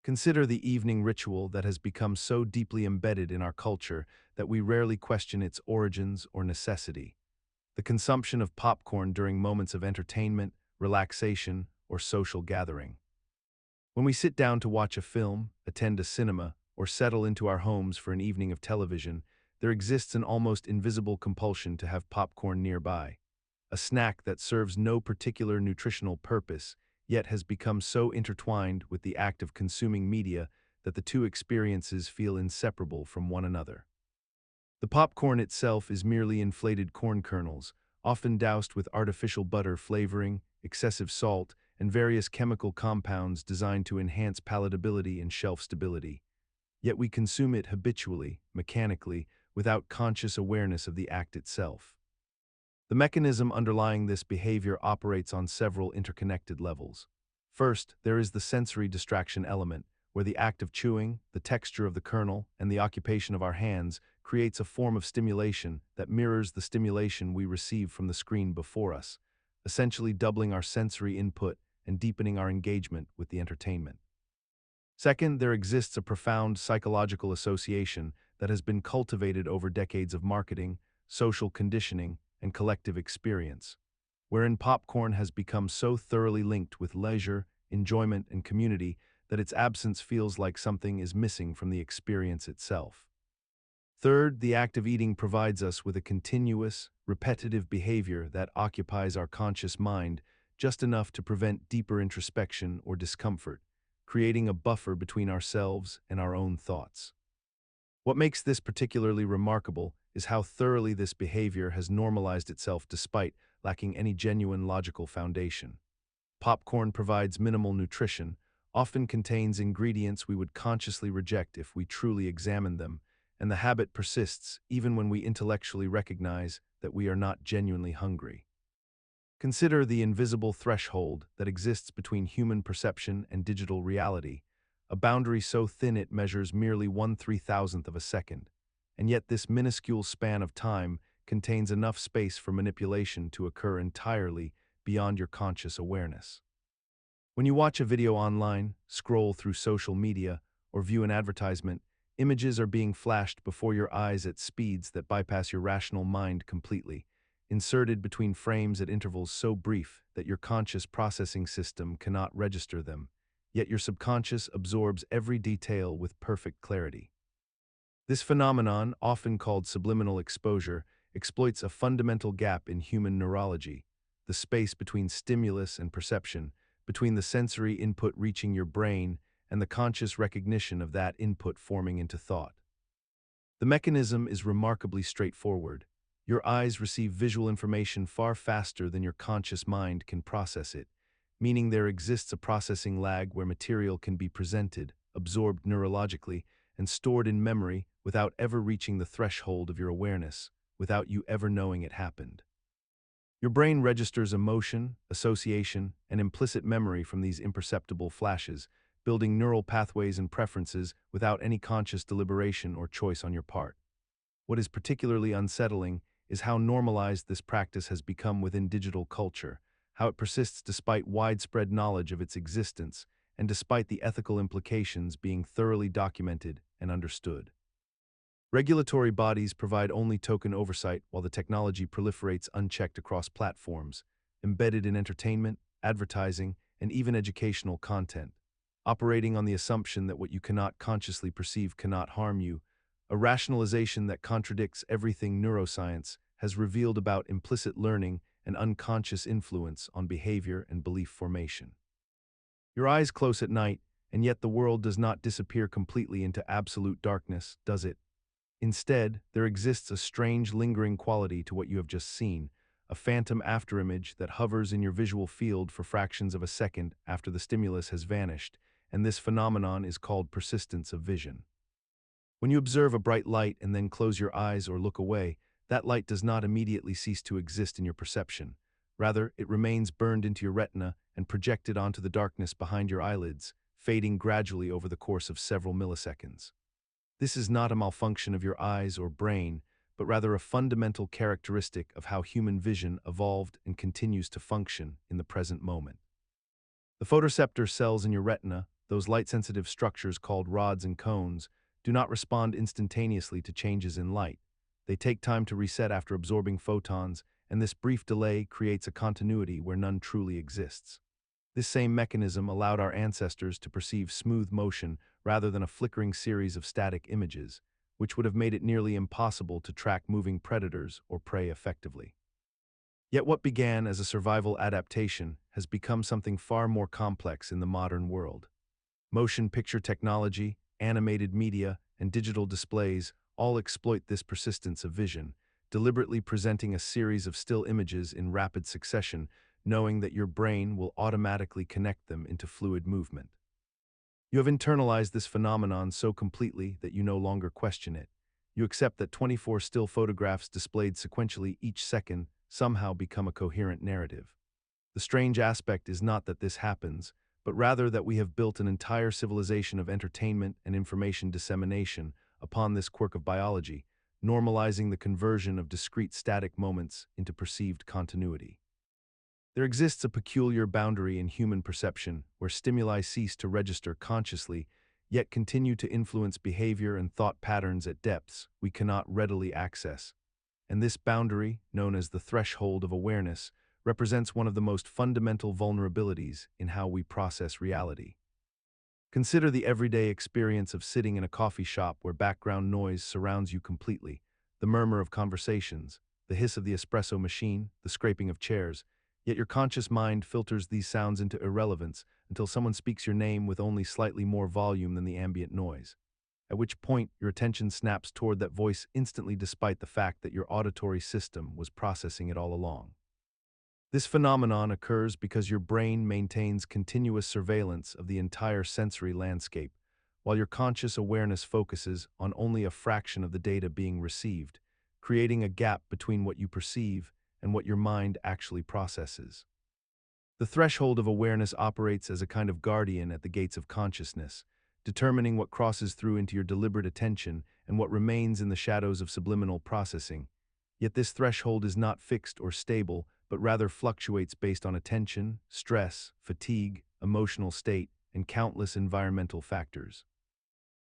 Consider the evening ritual that has become so deeply embedded in our culture that we rarely question its origins or necessity. The consumption of popcorn during moments of entertainment, relaxation, or social gathering. When we sit down to watch a film, attend a cinema, or settle into our homes for an evening of television, there exists an almost invisible compulsion to have popcorn nearby, a snack that serves no particular nutritional purpose, yet has become so intertwined with the act of consuming media that the two experiences feel inseparable from one another. The popcorn itself is merely inflated corn kernels, often doused with artificial butter flavoring, excessive salt, and various chemical compounds designed to enhance palatability and shelf stability. yet we consume it habitually, mechanically, without conscious awareness of the act itself. The mechanism underlying this behavior operates on several interconnected levels. First, there is the sensory distraction element, where the act of chewing, the texture of the kernel, and the occupation of our hands creates a form of stimulation that mirrors the stimulation we receive from the screen before us, essentially doubling our sensory input and deepening our engagement with the entertainment. Second, there exists a profound psychological association that has been cultivated over decades of marketing, social conditioning, and collective experience, wherein popcorn has become so thoroughly linked with leisure, enjoyment, and community that its absence feels like something is missing from the experience itself. Third, the act of eating provides us with a continuous, repetitive behavior that occupies our conscious mind just enough to prevent deeper introspection or discomfort, creating a buffer between ourselves and our own thoughts. What makes this particularly remarkable is how thoroughly this behavior has normalized itself despite lacking any genuine logical foundation. Popcorn provides minimal nutrition, often contains ingredients we would consciously reject if we truly examined them, and the habit persists even when we intellectually recognize that we are not genuinely hungry. Consider the invisible threshold that exists between human perception and digital reality, a boundary so thin it measures merely 1/3000th of a second, and yet this minuscule span of time contains enough space for manipulation to occur entirely beyond your conscious awareness. When you watch a video online, scroll through social media, or view an advertisement, images are being flashed before your eyes at speeds that bypass your rational mind completely, inserted between frames at intervals so brief that your conscious processing system cannot register them, yet your subconscious absorbs every detail with perfect clarity. This phenomenon, often called subliminal exposure, exploits a fundamental gap in human neurology, the space between stimulus and perception, between the sensory input reaching your brain and the conscious recognition of that input forming into thought. The mechanism is remarkably straightforward. Your eyes receive visual information far faster than your conscious mind can process it, meaning there exists a processing lag where material can be presented, absorbed neurologically, and stored in memory without ever reaching the threshold of your awareness, without you ever knowing it happened. Your brain registers emotion, association, and implicit memory from these imperceptible flashes, building neural pathways and preferences without any conscious deliberation or choice on your part. What is particularly unsettling is how normalized this practice has become within digital culture, how it persists despite widespread knowledge of its existence, and despite the ethical implications being thoroughly documented and understood. Regulatory bodies provide only token oversight while the technology proliferates unchecked across platforms, embedded in entertainment, advertising, and even educational content, operating on the assumption that what you cannot consciously perceive cannot harm you, a rationalization that contradicts everything neuroscience has revealed about implicit learning and unconscious influence on behavior and belief formation. Your eyes close at night, and yet the world does not disappear completely into absolute darkness, does it? Instead, there exists a strange lingering quality to what you have just seen, a phantom afterimage that hovers in your visual field for fractions of a second after the stimulus has vanished, and this phenomenon is called persistence of vision. When you observe a bright light and then close your eyes or look away, that light does not immediately cease to exist in your perception. Rather, it remains burned into your retina and projected onto the darkness behind your eyelids, fading gradually over the course of several milliseconds. This is not a malfunction of your eyes or brain, but rather a fundamental characteristic of how human vision evolved and continues to function in the present moment. The photoreceptor cells in your retina, those light-sensitive structures called rods and cones, do not respond instantaneously to changes in light. They take time to reset after absorbing photons, and this brief delay creates a continuity where none truly exists. This same mechanism allowed our ancestors to perceive smooth motion rather than a flickering series of static images, which would have made it nearly impossible to track moving predators or prey effectively. Yet what began as a survival adaptation has become something far more complex in the modern world. Motion picture technology, animated media, and digital displays all exploit this persistence of vision, deliberately presenting a series of still images in rapid succession, knowing that your brain will automatically connect them into fluid movement. You have internalized this phenomenon so completely that you no longer question it. You accept that 24 still photographs displayed sequentially each second somehow become a coherent narrative. The strange aspect is not that this happens, but rather that we have built an entire civilization of entertainment and information dissemination upon this quirk of biology, normalizing the conversion of discrete static moments into perceived continuity. There exists a peculiar boundary in human perception where stimuli cease to register consciously, yet continue to influence behavior and thought patterns at depths we cannot readily access. And this boundary, known as the threshold of awareness, represents one of the most fundamental vulnerabilities in how we process reality. Consider the everyday experience of sitting in a coffee shop where background noise surrounds you completely, the murmur of conversations, the hiss of the espresso machine, the scraping of chairs, yet your conscious mind filters these sounds into irrelevance until someone speaks your name with only slightly more volume than the ambient noise, at which point your attention snaps toward that voice instantly despite the fact that your auditory system was processing it all along. This phenomenon occurs because your brain maintains continuous surveillance of the entire sensory landscape, while your conscious awareness focuses on only a fraction of the data being received, creating a gap between what you perceive and what your mind actually processes. The threshold of awareness operates as a kind of guardian at the gates of consciousness, determining what crosses through into your deliberate attention and what remains in the shadows of subliminal processing. Yet this threshold is not fixed or stable, but rather fluctuates based on attention, stress, fatigue, emotional state, and countless environmental factors.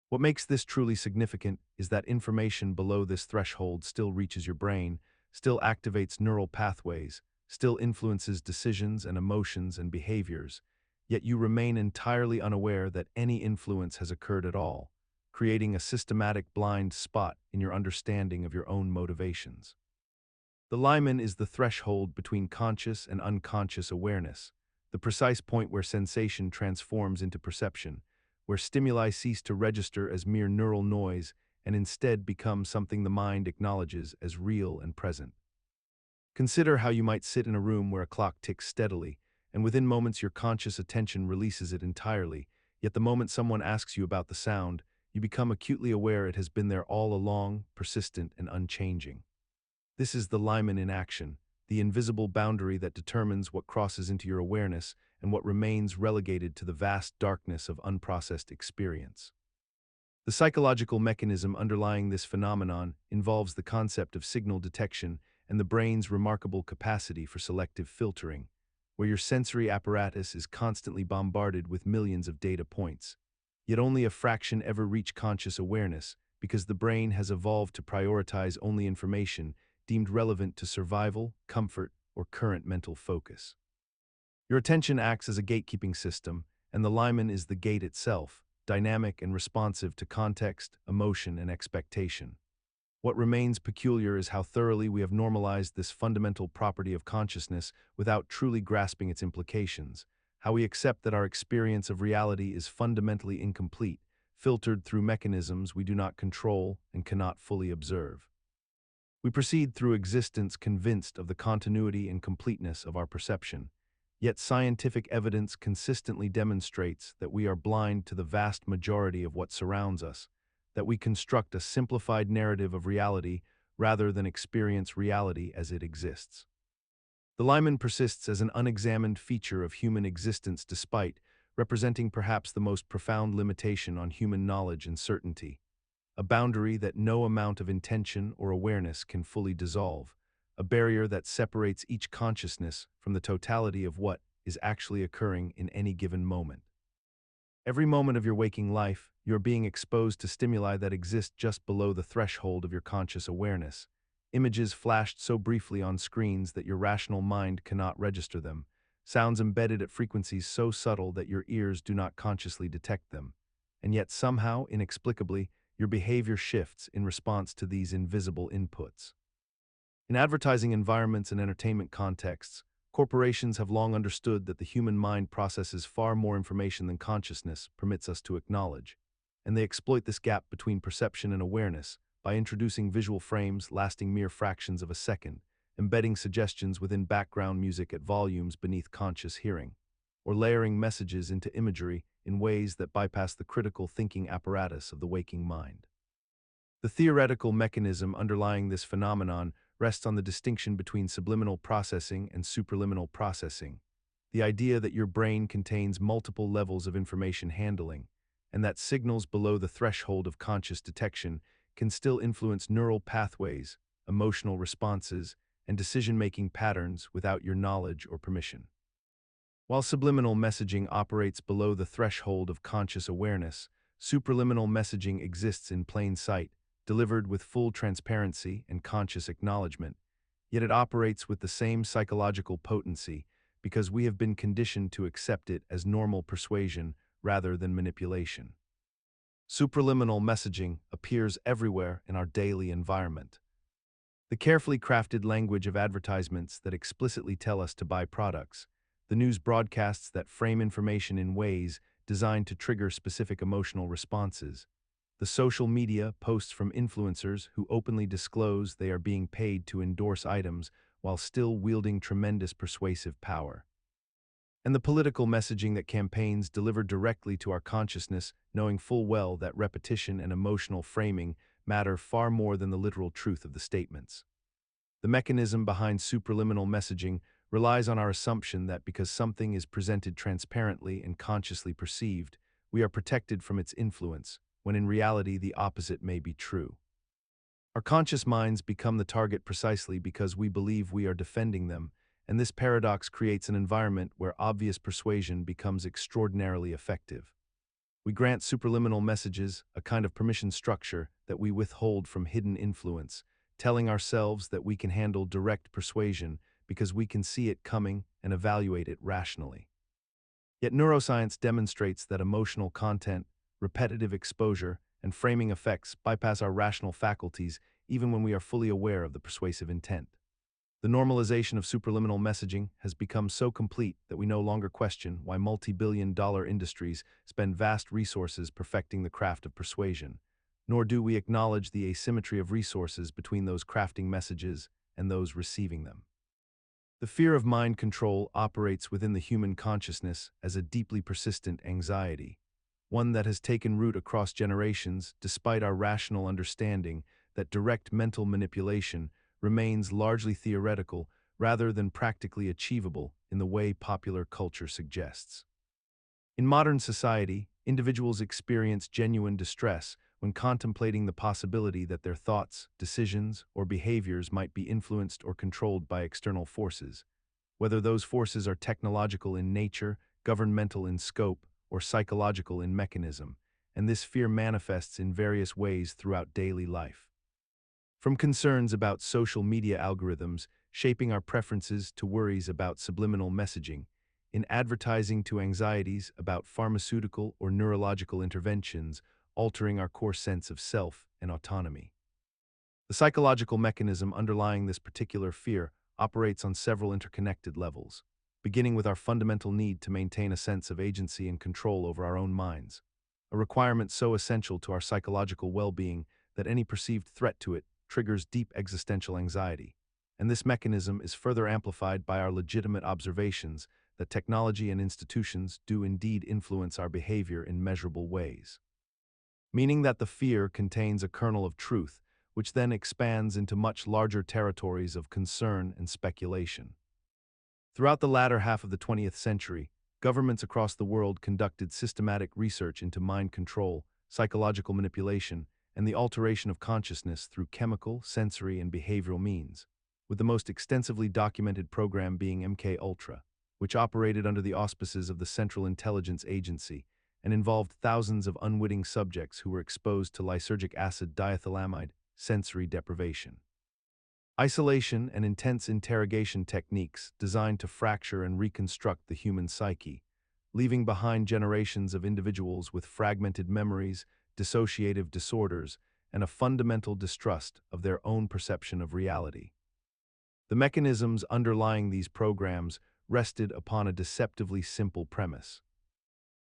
What makes this truly significant is that information below this threshold still reaches your brain, still activates neural pathways, still influences decisions and emotions and behaviors, yet you remain entirely unaware that any influence has occurred at all, creating a systematic blind spot in your understanding of your own motivations. The limen is the threshold between conscious and unconscious awareness, the precise point where sensation transforms into perception, where stimuli cease to register as mere neural noise and instead become something the mind acknowledges as real and present. Consider how you might sit in a room where a clock ticks steadily, and within moments your conscious attention releases it entirely, yet the moment someone asks you about the sound, you become acutely aware it has been there all along, persistent and unchanging. This is the limen in action, the invisible boundary that determines what crosses into your awareness and what remains relegated to the vast darkness of unprocessed experience. The psychological mechanism underlying this phenomenon involves the concept of signal detection and the brain's remarkable capacity for selective filtering, where your sensory apparatus is constantly bombarded with millions of data points. Yet only a fraction ever reach conscious awareness because the brain has evolved to prioritize only information deemed relevant to survival, comfort, or current mental focus. Your attention acts as a gatekeeping system, and the limen is the gate itself, dynamic and responsive to context, emotion, and expectation. What remains peculiar is how thoroughly we have normalized this fundamental property of consciousness without truly grasping its implications, how we accept that our experience of reality is fundamentally incomplete, filtered through mechanisms we do not control and cannot fully observe. We proceed through existence convinced of the continuity and completeness of our perception, yet scientific evidence consistently demonstrates that we are blind to the vast majority of what surrounds us, that we construct a simplified narrative of reality rather than experience reality as it exists. The limen persists as an unexamined feature of human existence despite representing perhaps the most profound limitation on human knowledge and certainty. A boundary that no amount of intention or awareness can fully dissolve, a barrier that separates each consciousness from the totality of what is actually occurring in any given moment. Every moment of your waking life, you are being exposed to stimuli that exist just below the threshold of your conscious awareness, images flashed so briefly on screens that your rational mind cannot register them, sounds embedded at frequencies so subtle that your ears do not consciously detect them, and yet somehow, inexplicably, your behavior shifts in response to these invisible inputs. In advertising environments and entertainment contexts, corporations have long understood that the human mind processes far more information than consciousness permits us to acknowledge, and they exploit this gap between perception and awareness by introducing visual frames lasting mere fractions of a second, embedding suggestions within background music at volumes beneath conscious hearing, or layering messages into imagery in ways that bypass the critical thinking apparatus of the waking mind. The theoretical mechanism underlying this phenomenon rests on the distinction between subliminal processing and supraliminal processing, the idea that your brain contains multiple levels of information handling, and that signals below the threshold of conscious detection can still influence neural pathways, emotional responses, and decision-making patterns without your knowledge or permission. While subliminal messaging operates below the threshold of conscious awareness, supraliminal messaging exists in plain sight, delivered with full transparency and conscious acknowledgement, yet it operates with the same psychological potency because we have been conditioned to accept it as normal persuasion rather than manipulation. Supraliminal messaging appears everywhere in our daily environment. The carefully crafted language of advertisements that explicitly tell us to buy products, the news broadcasts that frame information in ways designed to trigger specific emotional responses, the social media posts from influencers who openly disclose they are being paid to endorse items while still wielding tremendous persuasive power, and the political messaging that campaigns deliver directly to our consciousness, knowing full well that repetition and emotional framing matter far more than the literal truth of the statements. The mechanism behind supraliminal messaging relies on our assumption that because something is presented transparently and consciously perceived, we are protected from its influence, when in reality the opposite may be true. Our conscious minds become the target precisely because we believe we are defending them, and this paradox creates an environment where obvious persuasion becomes extraordinarily effective. We grant supraliminal messages a kind of permission structure that we withhold from hidden influence, telling ourselves that we can handle direct persuasion because we can see it coming and evaluate it rationally. Yet neuroscience demonstrates that emotional content, repetitive exposure, and framing effects bypass our rational faculties even when we are fully aware of the persuasive intent. The normalization of supraliminal messaging has become so complete that we no longer question why multi-billion-dollar industries spend vast resources perfecting the craft of persuasion, nor do we acknowledge the asymmetry of resources between those crafting messages and those receiving them. The fear of mind control operates within the human consciousness as a deeply persistent anxiety, one that has taken root across generations despite our rational understanding that direct mental manipulation remains largely theoretical rather than practically achievable in the way popular culture suggests. In modern society, individuals experience genuine distress when contemplating the possibility that their thoughts, decisions, or behaviors might be influenced or controlled by external forces, whether those forces are technological in nature, governmental in scope, or psychological in mechanism, and this fear manifests in various ways throughout daily life. From concerns about social media algorithms shaping our preferences to worries about subliminal messaging, in advertising to anxieties about pharmaceutical or neurological interventions altering our core sense of self and autonomy. The psychological mechanism underlying this particular fear operates on several interconnected levels, beginning with our fundamental need to maintain a sense of agency and control over our own minds, a requirement so essential to our psychological well-being that any perceived threat to it triggers deep existential anxiety, and this mechanism is further amplified by our legitimate observations that technology and institutions do indeed influence our behavior in measurable ways. Meaning that the fear contains a kernel of truth, which then expands into much larger territories of concern and speculation. Throughout the latter half of the 20th century, governments across the world conducted systematic research into mind control, psychological manipulation, and the alteration of consciousness through chemical, sensory, and behavioral means, with the most extensively documented program being MKUltra, which operated under the auspices of the Central Intelligence Agency and involved thousands of unwitting subjects who were exposed to lysergic acid diethylamide sensory deprivation. Isolation and intense interrogation techniques designed to fracture and reconstruct the human psyche, leaving behind generations of individuals with fragmented memories, dissociative disorders, and a fundamental distrust of their own perception of reality. The mechanisms underlying these programs rested upon a deceptively simple premise: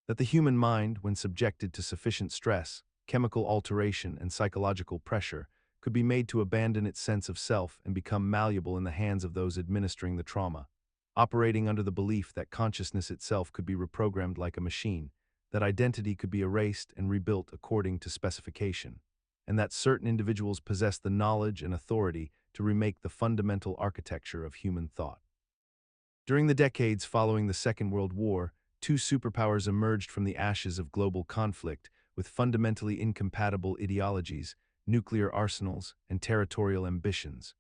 that the human mind, when subjected to sufficient stress, chemical alteration, and psychological pressure, could be made to abandon its sense of self and become malleable in the hands of those administering the trauma. Operating under the belief that consciousness itself could be reprogrammed like a machine, that identity could be erased and rebuilt according to specification, and that certain individuals possess the knowledge and authority to remake the fundamental architecture of human thought. During the decades following the Second World War, two superpowers emerged from the ashes of global conflict with fundamentally incompatible ideologies, nuclear arsenals, and territorial ambitions,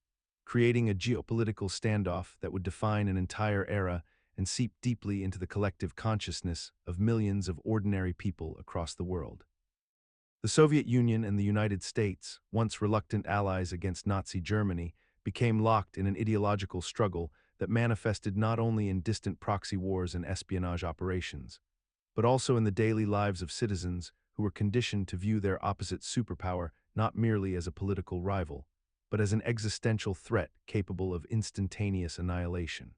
creating a geopolitical standoff that would define an entire era and seep deeply into the collective consciousness of millions of ordinary people across the world. The Soviet Union and the United States, once reluctant allies against Nazi Germany, became locked in an ideological struggle that manifested not only in distant proxy wars and espionage operations, but also in the daily lives of citizens who were conditioned to view their opposite superpower not merely as a political rival, but as an existential threat capable of instantaneous annihilation.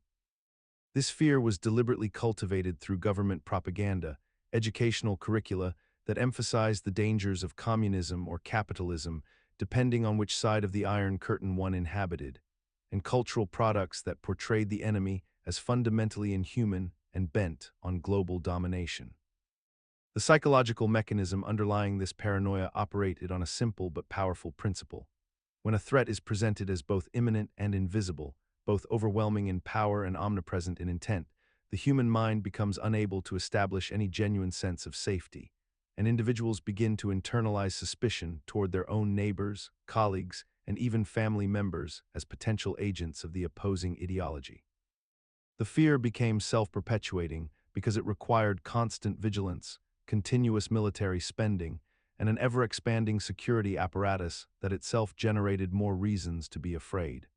This fear was deliberately cultivated through government propaganda, educational curricula that emphasized the dangers of communism or capitalism, depending on which side of the Iron Curtain one inhabited, and cultural products that portrayed the enemy as fundamentally inhuman and bent on global domination. The psychological mechanism underlying this paranoia operated on a simple but powerful principle. When a threat is presented as both imminent and invisible, both overwhelming in power and omnipresent in intent, the human mind becomes unable to establish any genuine sense of safety, and individuals begin to internalize suspicion toward their own neighbors, colleagues, and even family members as potential agents of the opposing ideology. The fear became self-perpetuating because it required constant vigilance, continuous military spending, and an ever-expanding security apparatus that itself generated more reasons to be afraid.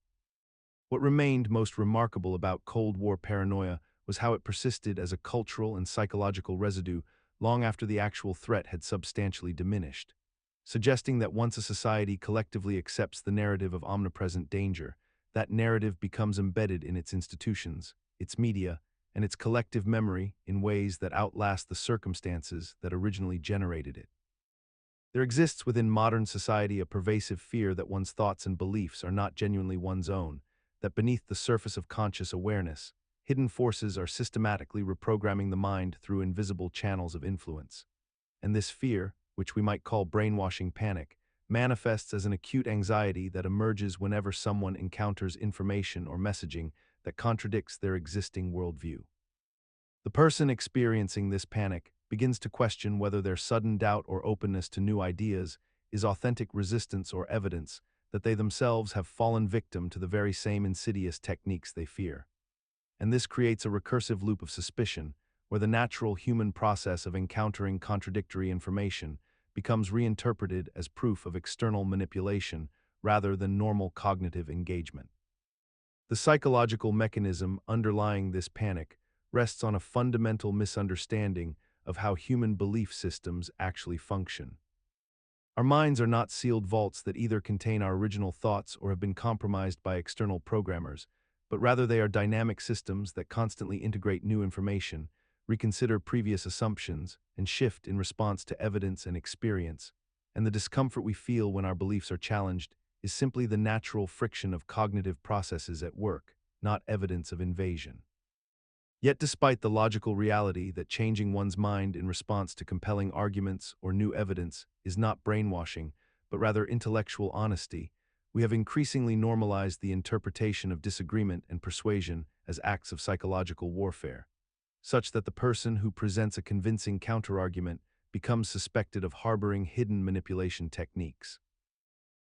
What remained most remarkable about Cold War paranoia was how it persisted as a cultural and psychological residue long after the actual threat had substantially diminished, suggesting that once a society collectively accepts the narrative of omnipresent danger, that narrative becomes embedded in its institutions, its media, and its collective memory in ways that outlast the circumstances that originally generated it. There exists within modern society a pervasive fear that one's thoughts and beliefs are not genuinely one's own, that beneath the surface of conscious awareness, hidden forces are systematically reprogramming the mind through invisible channels of influence. And this fear, which we might call brainwashing panic, manifests as an acute anxiety that emerges whenever someone encounters information or messaging that contradicts their existing worldview. The person experiencing this panic begins to question whether their sudden doubt or openness to new ideas is authentic resistance or evidence that they themselves have fallen victim to the very same insidious techniques they fear. And this creates a recursive loop of suspicion, where the natural human process of encountering contradictory information becomes reinterpreted as proof of external manipulation rather than normal cognitive engagement. The psychological mechanism underlying this panic rests on a fundamental misunderstanding of how human belief systems actually function. Our minds are not sealed vaults that either contain our original thoughts or have been compromised by external programmers, but rather they are dynamic systems that constantly integrate new information, reconsider previous assumptions, and shift in response to evidence and experience. And the discomfort we feel when our beliefs are challenged is simply the natural friction of cognitive processes at work, not evidence of invasion. Yet despite the logical reality that changing one's mind in response to compelling arguments or new evidence is not brainwashing, but rather intellectual honesty, we have increasingly normalized the interpretation of disagreement and persuasion as acts of psychological warfare, such that the person who presents a convincing counterargument becomes suspected of harboring hidden manipulation techniques.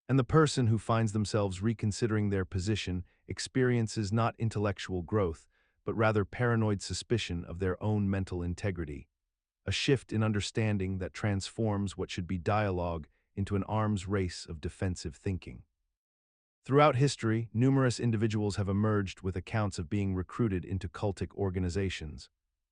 And the person who finds themselves reconsidering their position experiences not intellectual growth, but rather paranoid suspicion of their own mental integrity, a shift in understanding that transforms what should be dialogue into an arms race of defensive thinking. Throughout history, numerous individuals have emerged with accounts of being recruited into cultic organizations,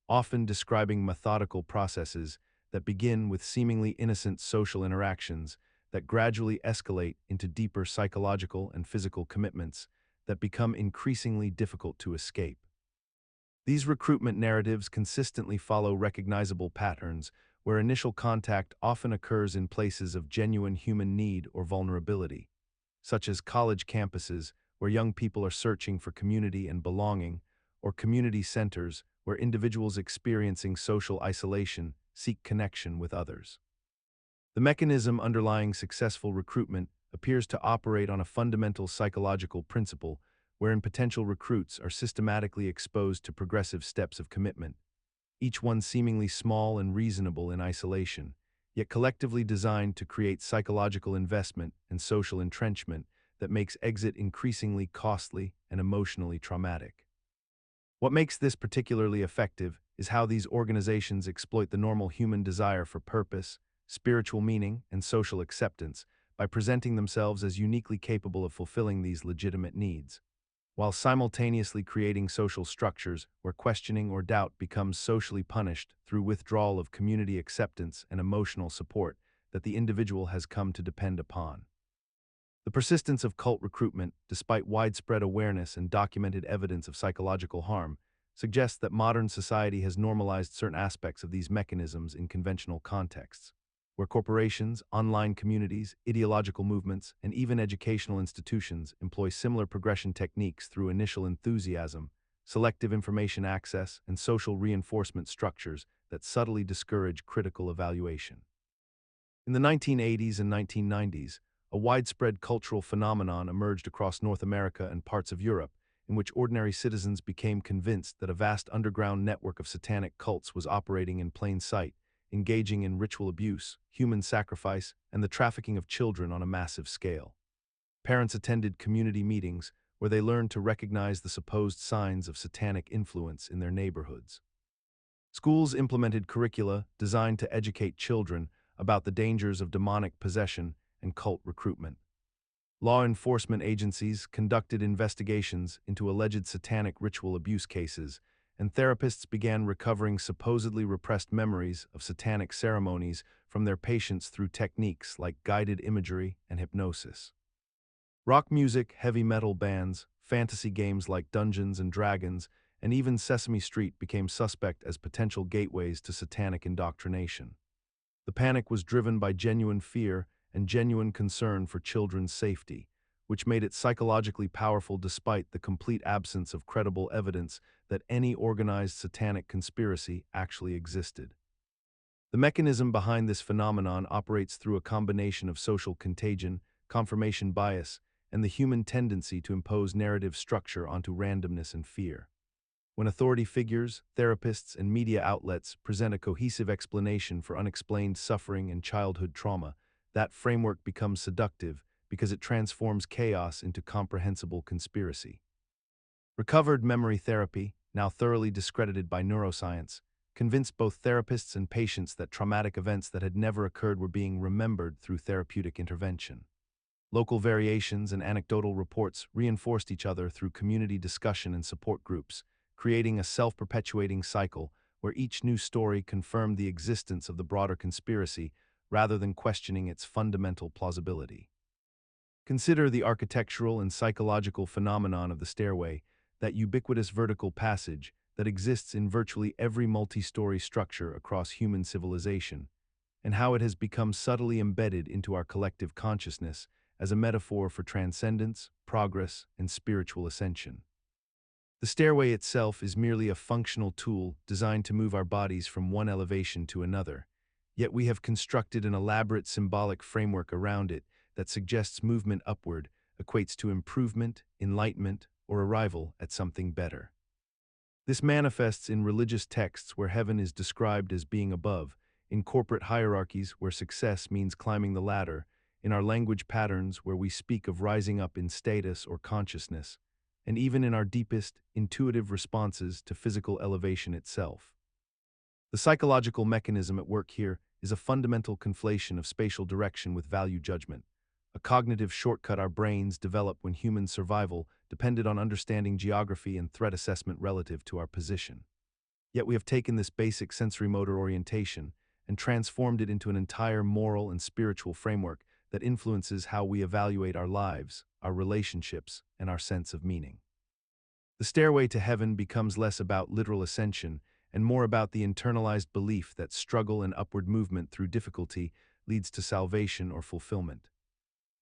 often describing methodical processes that begin with seemingly innocent social interactions that gradually escalate into deeper psychological and physical commitments that become increasingly difficult to escape. These recruitment narratives consistently follow recognizable patterns where initial contact often occurs in places of genuine human need or vulnerability, such as college campuses where young people are searching for community and belonging, or community centers where individuals experiencing social isolation seek connection with others. The mechanism underlying successful recruitment appears to operate on a fundamental psychological principle wherein potential recruits are systematically exposed to progressive steps of commitment, each one seemingly small and reasonable in isolation, yet collectively designed to create psychological investment and social entrenchment that makes exit increasingly costly and emotionally traumatic. What makes this particularly effective is how these organizations exploit the normal human desire for purpose, spiritual meaning, and social acceptance by presenting themselves as uniquely capable of fulfilling these legitimate needs, while simultaneously creating social structures where questioning or doubt becomes socially punished through withdrawal of community acceptance and emotional support that the individual has come to depend upon. The persistence of cult recruitment, despite widespread awareness and documented evidence of psychological harm, suggests that modern society has normalized certain aspects of these mechanisms in conventional contexts, where corporations, online communities, ideological movements, and even educational institutions employ similar progression techniques through initial enthusiasm, selective information access, and social reinforcement structures that subtly discourage critical evaluation. In the 1980s and 1990s, a widespread cultural phenomenon emerged across North America and parts of Europe, in which ordinary citizens became convinced that a vast underground network of satanic cults was operating in plain sight, engaging in ritual abuse, human sacrifice, and the trafficking of children on a massive scale. Parents attended community meetings where they learned to recognize the supposed signs of satanic influence in their neighborhoods. Schools implemented curricula designed to educate children about the dangers of demonic possession and cult recruitment. Law enforcement agencies conducted investigations into alleged satanic ritual abuse cases, and therapists began recovering supposedly repressed memories of satanic ceremonies from their patients through techniques like guided imagery and hypnosis. Rock music, heavy metal bands, fantasy games like Dungeons and Dragons, and even Sesame Street became suspect as potential gateways to satanic indoctrination. The panic was driven by genuine fear and genuine concern for children's safety, which made it psychologically powerful despite the complete absence of credible evidence that any organized satanic conspiracy actually existed. The mechanism behind this phenomenon operates through a combination of social contagion, confirmation bias, and the human tendency to impose narrative structure onto randomness and fear. When authority figures, therapists, and media outlets present a cohesive explanation for unexplained suffering and childhood trauma, that framework becomes seductive because it transforms chaos into comprehensible conspiracy. Recovered memory therapy, now thoroughly discredited by neuroscience, convinced both therapists and patients that traumatic events that had never occurred were being remembered through therapeutic intervention. Local variations and anecdotal reports reinforced each other through community discussion and support groups, creating a self-perpetuating cycle where each new story confirmed the existence of the broader conspiracy rather than questioning its fundamental plausibility. Consider the architectural and psychological phenomenon of the stairway, that ubiquitous vertical passage that exists in virtually every multi-story structure across human civilization, and how it has become subtly embedded into our collective consciousness as a metaphor for transcendence, progress, and spiritual ascension. The stairway itself is merely a functional tool designed to move our bodies from one elevation to another, yet we have constructed an elaborate symbolic framework around it that suggests movement upward equates to improvement, enlightenment, or arrival at something better. This manifests in religious texts where heaven is described as being above, in corporate hierarchies where success means climbing the ladder, in our language patterns where we speak of rising up in status or consciousness, and even in our deepest, intuitive responses to physical elevation itself. The psychological mechanism at work here is a fundamental conflation of spatial direction with value judgment, a cognitive shortcut our brains developed when human survival depended on understanding geography and threat assessment relative to our position. Yet we have taken this basic sensory-motor orientation and transformed it into an entire moral and spiritual framework that influences how we evaluate our lives, our relationships, and our sense of meaning. The stairway to heaven becomes less about literal ascension and more about the internalized belief that struggle and upward movement through difficulty leads to salvation or fulfillment.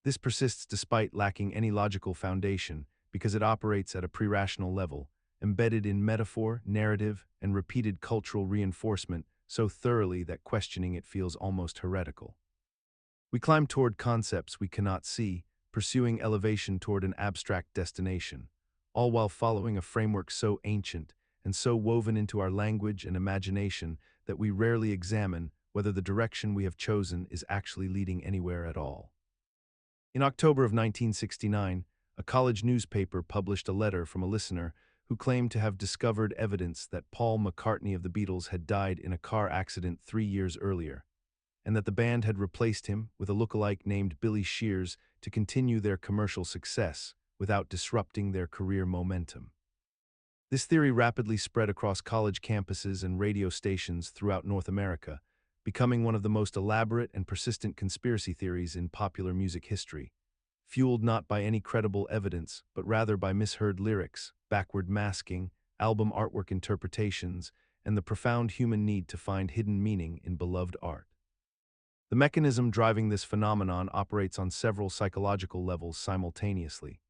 This persists despite lacking any logical foundation because it operates at a pre-rational level, embedded in metaphor, narrative, and repeated cultural reinforcement so thoroughly that questioning it feels almost heretical. We climb toward concepts we cannot see, pursuing elevation toward an abstract destination, all while following a framework so ancient and so woven into our language and imagination that we rarely examine whether the direction we have chosen is actually leading anywhere at all. In October of 1969, a college newspaper published a letter from a listener who claimed to have discovered evidence that Paul McCartney of the Beatles had died in a car accident 3 years earlier, and that the band had replaced him with a lookalike named Billy Shears to continue their commercial success without disrupting their career momentum. This theory rapidly spread across college campuses and radio stations throughout North America, becoming one of the most elaborate and persistent conspiracy theories in popular music history, fueled not by any credible evidence, but rather by misheard lyrics, backward masking, album artwork interpretations, and the profound human need to find hidden meaning in beloved art. The mechanism driving this phenomenon operates on several psychological levels simultaneously.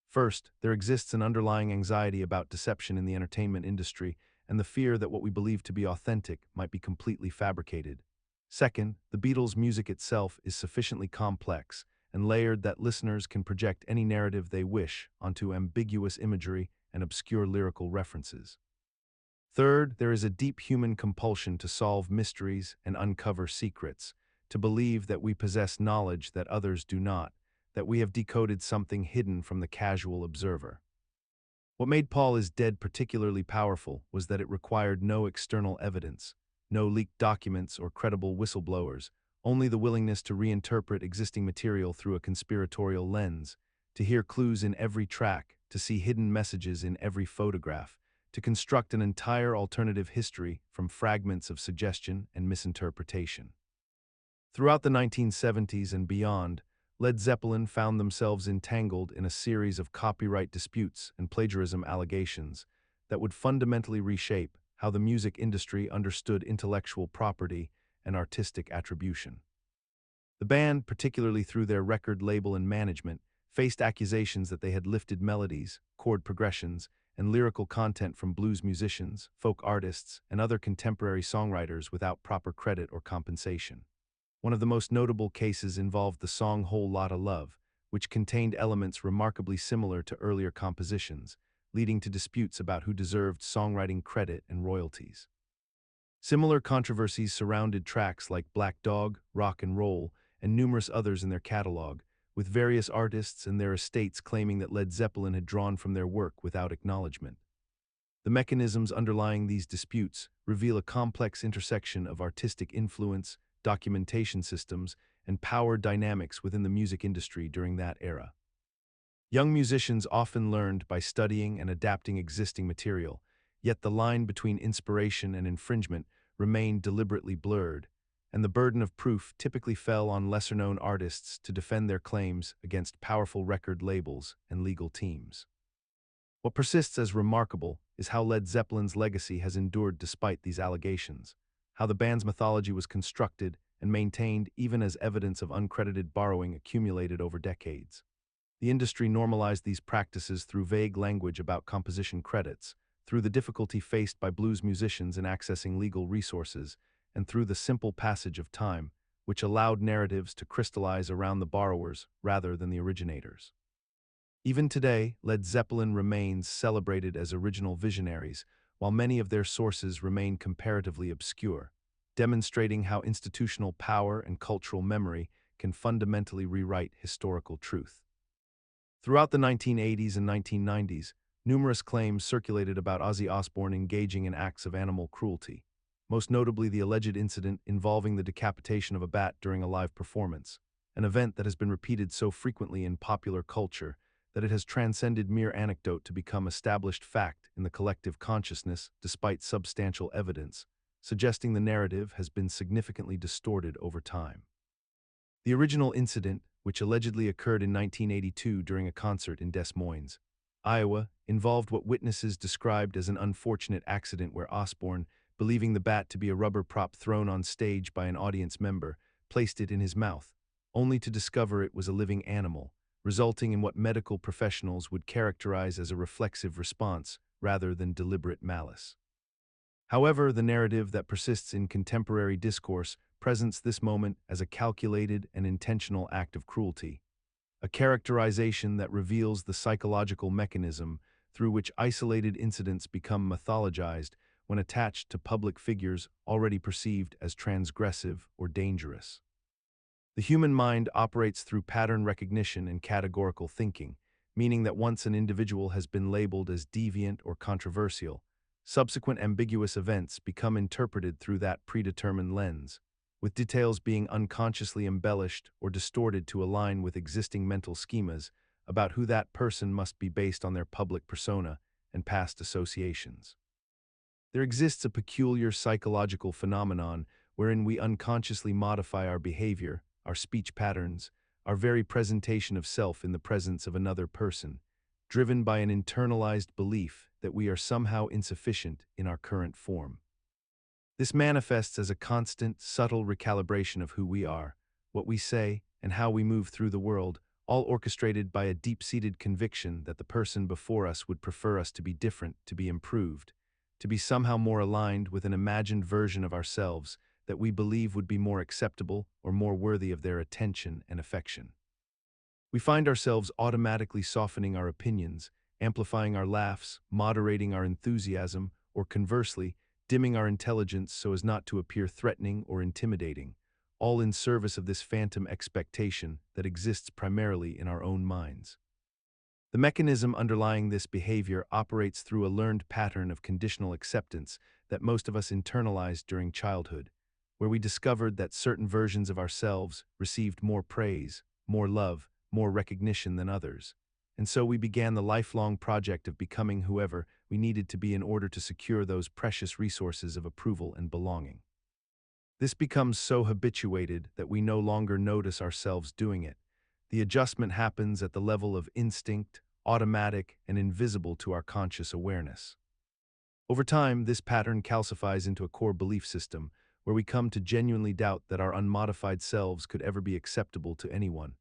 First, there exists an underlying anxiety about deception in the entertainment industry and the fear that what we believe to be authentic might be completely fabricated. Second, the Beatles' music itself is sufficiently complex and layered that listeners can project any narrative they wish onto ambiguous imagery and obscure lyrical references. Third, there is a deep human compulsion to solve mysteries and uncover secrets, to believe that we possess knowledge that others do not, that we have decoded something hidden from the casual observer. What made Paul is Dead particularly powerful was that it required no external evidence, no leaked documents or credible whistleblowers, only the willingness to reinterpret existing material through a conspiratorial lens, to hear clues in every track, to see hidden messages in every photograph, to construct an entire alternative history from fragments of suggestion and misinterpretation. Throughout the 1970s and beyond, Led Zeppelin found themselves entangled in a series of copyright disputes and plagiarism allegations that would fundamentally reshape how the music industry understood intellectual property and artistic attribution. The band, particularly through their record label and management, faced accusations that they had lifted melodies, chord progressions, and lyrical content from blues musicians, folk artists, and other contemporary songwriters without proper credit or compensation. One of the most notable cases involved the song Whole Lotta Love, which contained elements remarkably similar to earlier compositions, leading to disputes about who deserved songwriting credit and royalties. Similar controversies surrounded tracks like Black Dog, Rock and Roll, and numerous others in their catalog, with various artists and their estates claiming that Led Zeppelin had drawn from their work without acknowledgement. The mechanisms underlying these disputes reveal a complex intersection of artistic influence, documentation systems, and power dynamics within the music industry during that era. Young musicians often learned by studying and adapting existing material, yet the line between inspiration and infringement remained deliberately blurred, and the burden of proof typically fell on lesser-known artists to defend their claims against powerful record labels and legal teams. What persists as remarkable is how Led Zeppelin's legacy has endured despite these allegations, how the band's mythology was constructed and maintained even as evidence of uncredited borrowing accumulated over decades. The industry normalized these practices through vague language about composition credits, through the difficulty faced by blues musicians in accessing legal resources, and through the simple passage of time, which allowed narratives to crystallize around the borrowers rather than the originators. Even today, Led Zeppelin remains celebrated as original visionaries, while many of their sources remain comparatively obscure, demonstrating how institutional power and cultural memory can fundamentally rewrite historical truth. Throughout the 1980s and 1990s, numerous claims circulated about Ozzy Osbourne engaging in acts of animal cruelty, most notably the alleged incident involving the decapitation of a bat during a live performance, an event that has been repeated so frequently in popular culture that it has transcended mere anecdote to become established fact in the collective consciousness despite substantial evidence, suggesting the narrative has been significantly distorted over time. The original incident, which allegedly occurred in 1982 during a concert in Des Moines, Iowa, involved what witnesses described as an unfortunate accident where Osbourne, believing the bat to be a rubber prop thrown on stage by an audience member, placed it in his mouth, only to discover it was a living animal, resulting in what medical professionals would characterize as a reflexive response rather than deliberate malice. However, the narrative that persists in contemporary discourse presents this moment as a calculated and intentional act of cruelty, a characterization that reveals the psychological mechanism through which isolated incidents become mythologized when attached to public figures already perceived as transgressive or dangerous. The human mind operates through pattern recognition and categorical thinking, meaning that once an individual has been labeled as deviant or controversial, subsequent ambiguous events become interpreted through that predetermined lens, with details being unconsciously embellished or distorted to align with existing mental schemas about who that person must be based on their public persona and past associations. There exists a peculiar psychological phenomenon wherein we unconsciously modify our behavior, our speech patterns, our very presentation of self in the presence of another person, driven by an internalized belief that we are somehow insufficient in our current form. This manifests as a constant, subtle recalibration of who we are, what we say, and how we move through the world, all orchestrated by a deep-seated conviction that the person before us would prefer us to be different, to be improved, to be somehow more aligned with an imagined version of ourselves that we believe would be more acceptable or more worthy of their attention and affection. We find ourselves automatically softening our opinions, amplifying our laughs, moderating our enthusiasm, or conversely, dimming our intelligence so as not to appear threatening or intimidating, all in service of this phantom expectation that exists primarily in our own minds. The mechanism underlying this behavior operates through a learned pattern of conditional acceptance that most of us internalized during childhood, where we discovered that certain versions of ourselves received more praise, more love, more recognition than others. And so we began the lifelong project of becoming whoever we needed to be in order to secure those precious resources of approval and belonging. This becomes so habituated that we no longer notice ourselves doing it. The adjustment happens at the level of instinct, automatic, and invisible to our conscious awareness. Over time, this pattern calcifies into a core belief system where we come to genuinely doubt that our unmodified selves could ever be acceptable to anyone.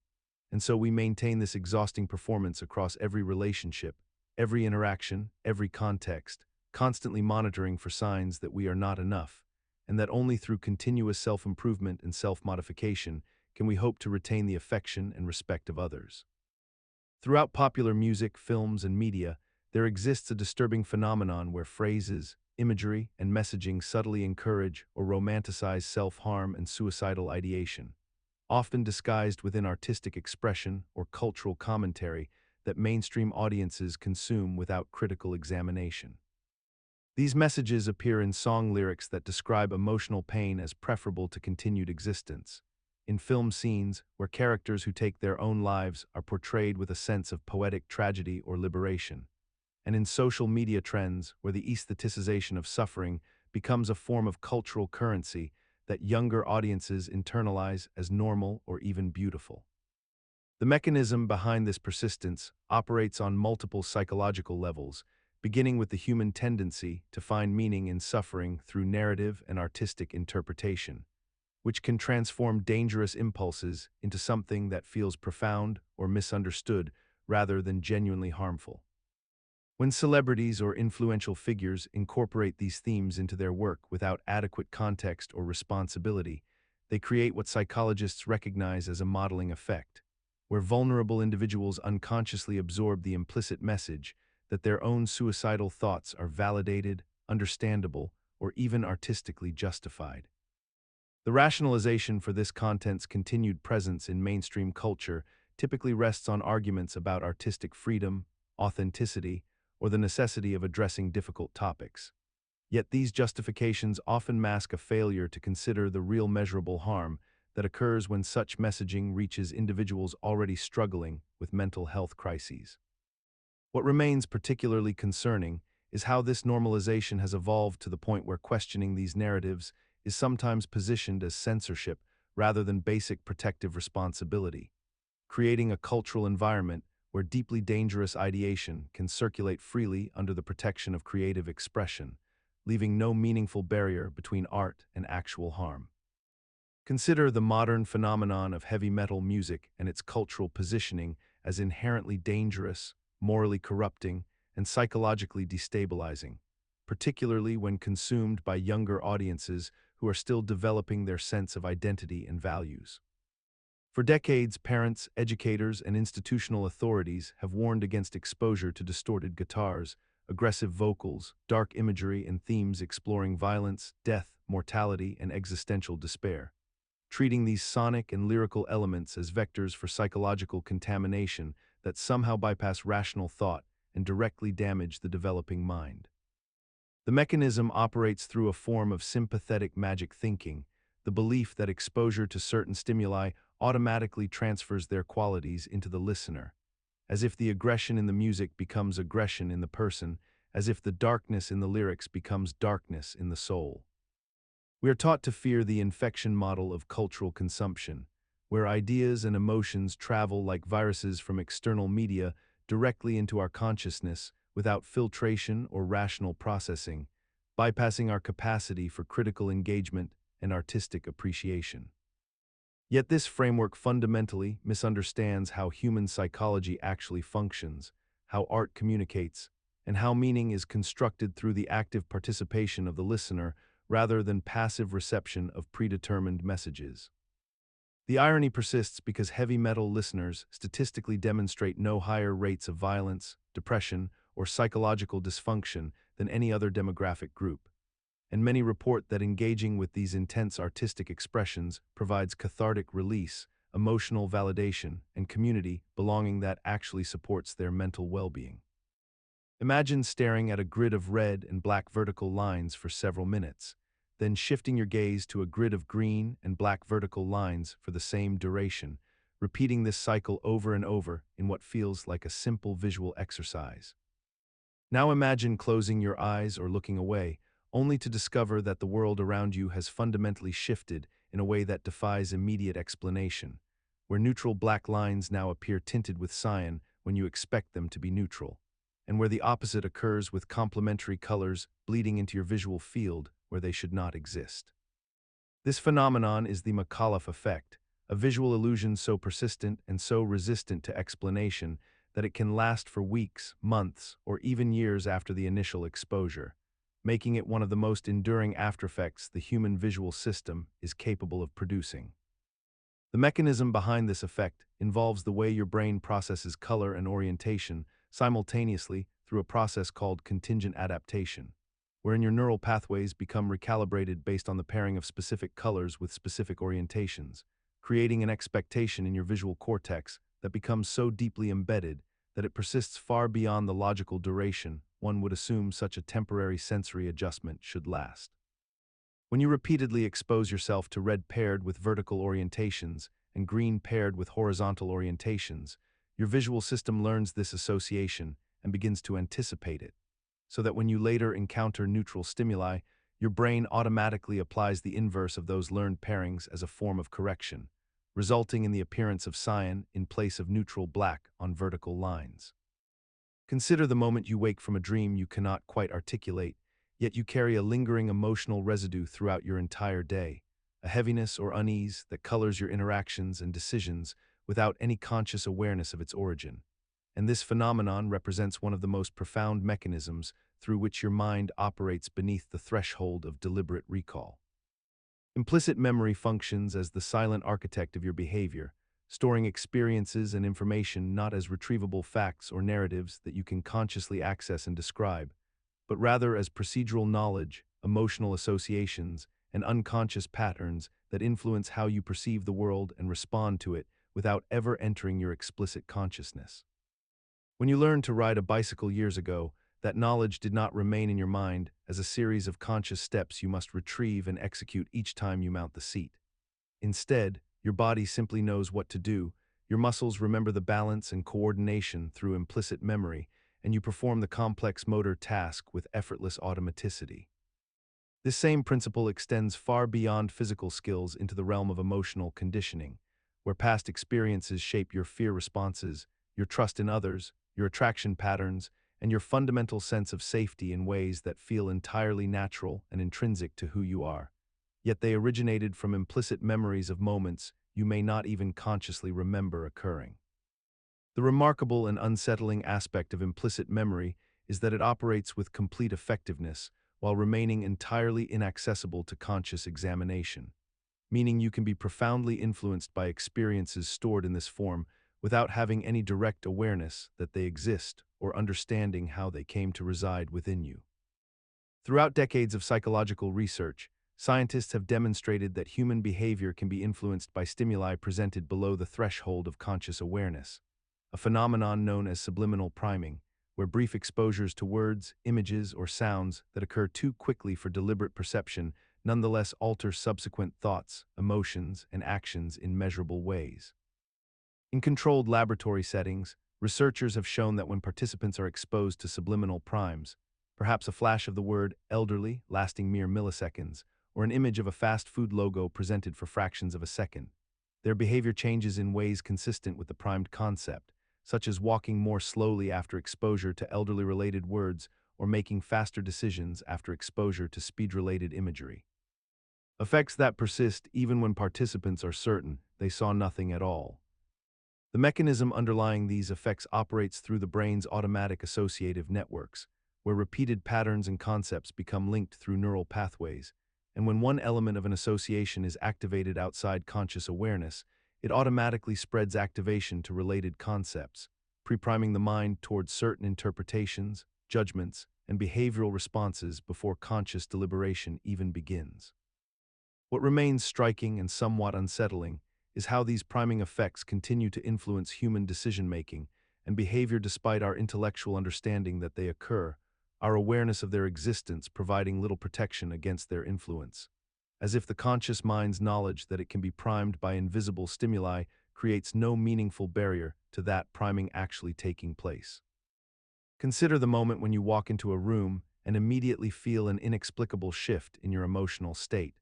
And so we maintain this exhausting performance across every relationship, every interaction, every context, constantly monitoring for signs that we are not enough, and that only through continuous self-improvement and self-modification can we hope to retain the affection and respect of others. Throughout popular music, films, and media, there exists a disturbing phenomenon where phrases, imagery, and messaging subtly encourage or romanticize self-harm and suicidal ideation, often disguised within artistic expression or cultural commentary that mainstream audiences consume without critical examination. These messages appear in song lyrics that describe emotional pain as preferable to continued existence, in film scenes where characters who take their own lives are portrayed with a sense of poetic tragedy or liberation, and in social media trends where the aestheticization of suffering becomes a form of cultural currency that younger audiences internalize as normal or even beautiful. The mechanism behind this persistence operates on multiple psychological levels, beginning with the human tendency to find meaning in suffering through narrative and artistic interpretation, which can transform dangerous impulses into something that feels profound or misunderstood rather than genuinely harmful. When celebrities or influential figures incorporate these themes into their work without adequate context or responsibility, they create what psychologists recognize as a modeling effect, where vulnerable individuals unconsciously absorb the implicit message that their own suicidal thoughts are validated, understandable, or even artistically justified. The rationalization for this content's continued presence in mainstream culture typically rests on arguments about artistic freedom, authenticity, or the necessity of addressing difficult topics. Yet these justifications often mask a failure to consider the real measurable harm that occurs when such messaging reaches individuals already struggling with mental health crises. What remains particularly concerning is how this normalization has evolved to the point where questioning these narratives is sometimes positioned as censorship rather than basic protective responsibility, creating a cultural environment where deeply dangerous ideation can circulate freely under the protection of creative expression, leaving no meaningful barrier between art and actual harm. Consider the modern phenomenon of heavy metal music and its cultural positioning as inherently dangerous, morally corrupting, and psychologically destabilizing, particularly when consumed by younger audiences who are still developing their sense of identity and values. For decades, parents, educators, and institutional authorities have warned against exposure to distorted guitars, aggressive vocals, dark imagery, and themes exploring violence, death, mortality, and existential despair, treating these sonic and lyrical elements as vectors for psychological contamination that somehow bypass rational thought and directly damage the developing mind. The mechanism operates through a form of sympathetic magic thinking, the belief that exposure to certain stimuli automatically transfers their qualities into the listener, as if the aggression in the music becomes aggression in the person, as if the darkness in the lyrics becomes darkness in the soul. We are taught to fear the infection model of cultural consumption, where ideas and emotions travel like viruses from external media directly into our consciousness without filtration or rational processing, bypassing our capacity for critical engagement and artistic appreciation. Yet this framework fundamentally misunderstands how human psychology actually functions, how art communicates, and how meaning is constructed through the active participation of the listener rather than passive reception of predetermined messages. The irony persists because heavy metal listeners statistically demonstrate no higher rates of violence, depression, or psychological dysfunction than any other demographic group, and many report that engaging with these intense artistic expressions provides cathartic release, emotional validation, and community belonging that actually supports their mental well-being. Imagine staring at a grid of red and black vertical lines for several minutes, then shifting your gaze to a grid of green and black vertical lines for the same duration, repeating this cycle over and over in what feels like a simple visual exercise. Now imagine closing your eyes or looking away, only to discover that the world around you has fundamentally shifted in a way that defies immediate explanation, where neutral black lines now appear tinted with cyan when you expect them to be neutral, and where the opposite occurs with complementary colors bleeding into your visual field where they should not exist. This phenomenon is the McCollough Effect, a visual illusion so persistent and so resistant to explanation that it can last for weeks, months, or even years after the initial exposure, making it one of the most enduring aftereffects the human visual system is capable of producing. The mechanism behind this effect involves the way your brain processes color and orientation simultaneously through a process called contingent adaptation, wherein your neural pathways become recalibrated based on the pairing of specific colors with specific orientations, creating an expectation in your visual cortex that becomes so deeply embedded that it persists far beyond the logical duration one would assume such a temporary sensory adjustment should last. When you repeatedly expose yourself to red paired with vertical orientations and green paired with horizontal orientations, your visual system learns this association and begins to anticipate it, so that when you later encounter neutral stimuli, your brain automatically applies the inverse of those learned pairings as a form of correction, resulting in the appearance of cyan in place of neutral black on vertical lines. Consider the moment you wake from a dream you cannot quite articulate, yet you carry a lingering emotional residue throughout your entire day, a heaviness or unease that colors your interactions and decisions without any conscious awareness of its origin. And this phenomenon represents one of the most profound mechanisms through which your mind operates beneath the threshold of deliberate recall. Implicit memory functions as the silent architect of your behavior, storing experiences and information not as retrievable facts or narratives that you can consciously access and describe, but rather as procedural knowledge, emotional associations, and unconscious patterns that influence how you perceive the world and respond to it without ever entering your explicit consciousness. When you learned to ride a bicycle years ago, that knowledge did not remain in your mind as a series of conscious steps you must retrieve and execute each time you mount the seat. Instead, your body simply knows what to do, your muscles remember the balance and coordination through implicit memory, and you perform the complex motor task with effortless automaticity. This same principle extends far beyond physical skills into the realm of emotional conditioning, where past experiences shape your fear responses, your trust in others, your attraction patterns, and your fundamental sense of safety in ways that feel entirely natural and intrinsic to who you are. Yet they originated from implicit memories of moments you may not even consciously remember occurring. The remarkable and unsettling aspect of implicit memory is that it operates with complete effectiveness while remaining entirely inaccessible to conscious examination, meaning you can be profoundly influenced by experiences stored in this form without having any direct awareness that they exist or understanding how they came to reside within you. Throughout decades of psychological research, scientists have demonstrated that human behavior can be influenced by stimuli presented below the threshold of conscious awareness, a phenomenon known as subliminal priming, where brief exposures to words, images, or sounds that occur too quickly for deliberate perception nonetheless alter subsequent thoughts, emotions, and actions in measurable ways. In controlled laboratory settings, researchers have shown that when participants are exposed to subliminal primes, perhaps a flash of the word elderly lasting mere milliseconds, or an image of a fast food logo presented for fractions of a second, their behavior changes in ways consistent with the primed concept, such as walking more slowly after exposure to elderly-related words or making faster decisions after exposure to speed-related imagery. Effects that persist even when participants are certain they saw nothing at all. The mechanism underlying these effects operates through the brain's automatic associative networks, where repeated patterns and concepts become linked through neural pathways, and when one element of an association is activated outside conscious awareness, it automatically spreads activation to related concepts, pre-priming the mind towards certain interpretations, judgments, and behavioral responses before conscious deliberation even begins. What remains striking and somewhat unsettling is how these priming effects continue to influence human decision-making and behavior despite our intellectual understanding that they occur, our awareness of their existence providing little protection against their influence, as if the conscious mind's knowledge that it can be primed by invisible stimuli creates no meaningful barrier to that priming actually taking place. Consider the moment when you walk into a room and immediately feel an inexplicable shift in your emotional state,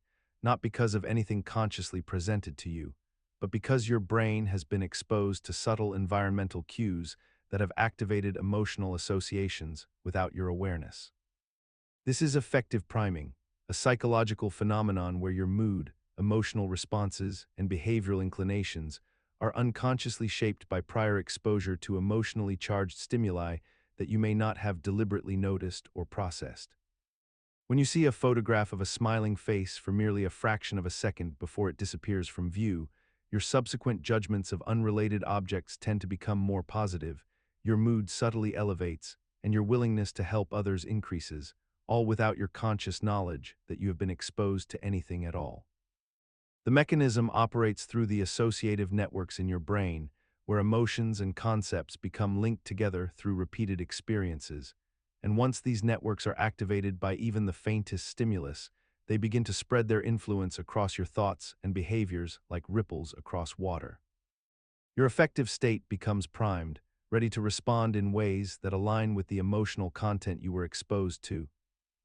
not because of anything consciously presented to you, but because your brain has been exposed to subtle environmental cues that have activated emotional associations without your awareness. This is affective priming, a psychological phenomenon where your mood, emotional responses, and behavioral inclinations are unconsciously shaped by prior exposure to emotionally charged stimuli that you may not have deliberately noticed or processed. When you see a photograph of a smiling face for merely a fraction of a second before it disappears from view, your subsequent judgments of unrelated objects tend to become more positive, your mood subtly elevates, and your willingness to help others increases, all without your conscious knowledge that you have been exposed to anything at all. The mechanism operates through the associative networks in your brain, where emotions and concepts become linked together through repeated experiences, and once these networks are activated by even the faintest stimulus, they begin to spread their influence across your thoughts and behaviors like ripples across water. Your affective state becomes primed, ready to respond in ways that align with the emotional content you were exposed to.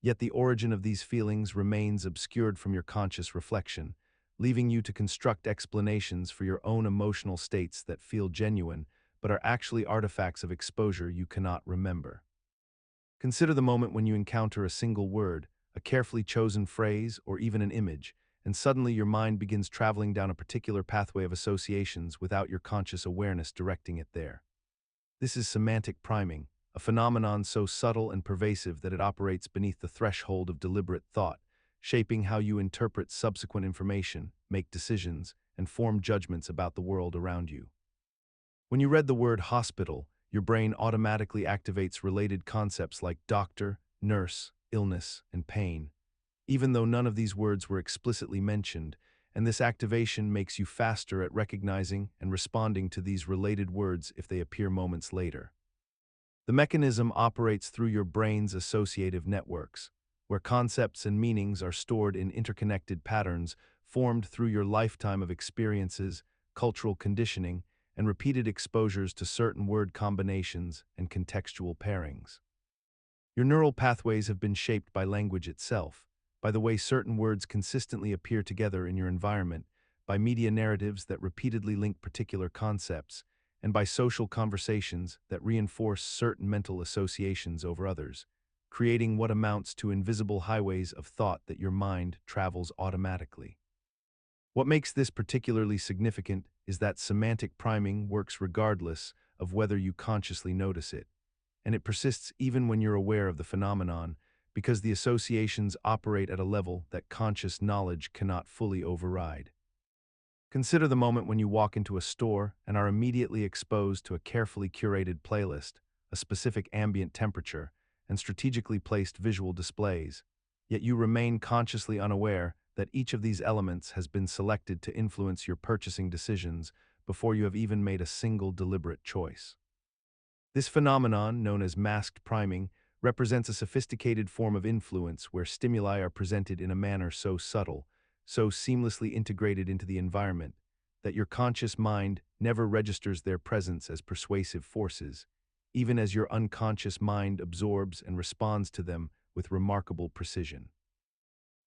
Yet the origin of these feelings remains obscured from your conscious reflection, leaving you to construct explanations for your own emotional states that feel genuine but are actually artifacts of exposure you cannot remember. Consider the moment when you encounter a single word, a carefully chosen phrase, or even an image, and suddenly your mind begins traveling down a particular pathway of associations without your conscious awareness directing it there. This is semantic priming, a phenomenon so subtle and pervasive that it operates beneath the threshold of deliberate thought, shaping how you interpret subsequent information, make decisions, and form judgments about the world around you. When you read the word hospital, your brain automatically activates related concepts like doctor, nurse, illness, and pain, even though none of these words were explicitly mentioned, and this activation makes you faster at recognizing and responding to these related words if they appear moments later. The mechanism operates through your brain's associative networks, where concepts and meanings are stored in interconnected patterns formed through your lifetime of experiences, cultural conditioning, and repeated exposures to certain word combinations and contextual pairings. Your neural pathways have been shaped by language itself, by the way certain words consistently appear together in your environment, by media narratives that repeatedly link particular concepts, and by social conversations that reinforce certain mental associations over others, creating what amounts to invisible highways of thought that your mind travels automatically. What makes this particularly significant is that semantic priming works regardless of whether you consciously notice it. and it persists even when you're aware of the phenomenon, because the associations operate at a level that conscious knowledge cannot fully override. Consider the moment when you walk into a store and are immediately exposed to a carefully curated playlist, a specific ambient temperature, and strategically placed visual displays, yet you remain consciously unaware that each of these elements has been selected to influence your purchasing decisions before you have even made a single deliberate choice. This phenomenon, known as masked priming, represents a sophisticated form of influence where stimuli are presented in a manner so subtle, so seamlessly integrated into the environment, that your conscious mind never registers their presence as persuasive forces, even as your unconscious mind absorbs and responds to them with remarkable precision.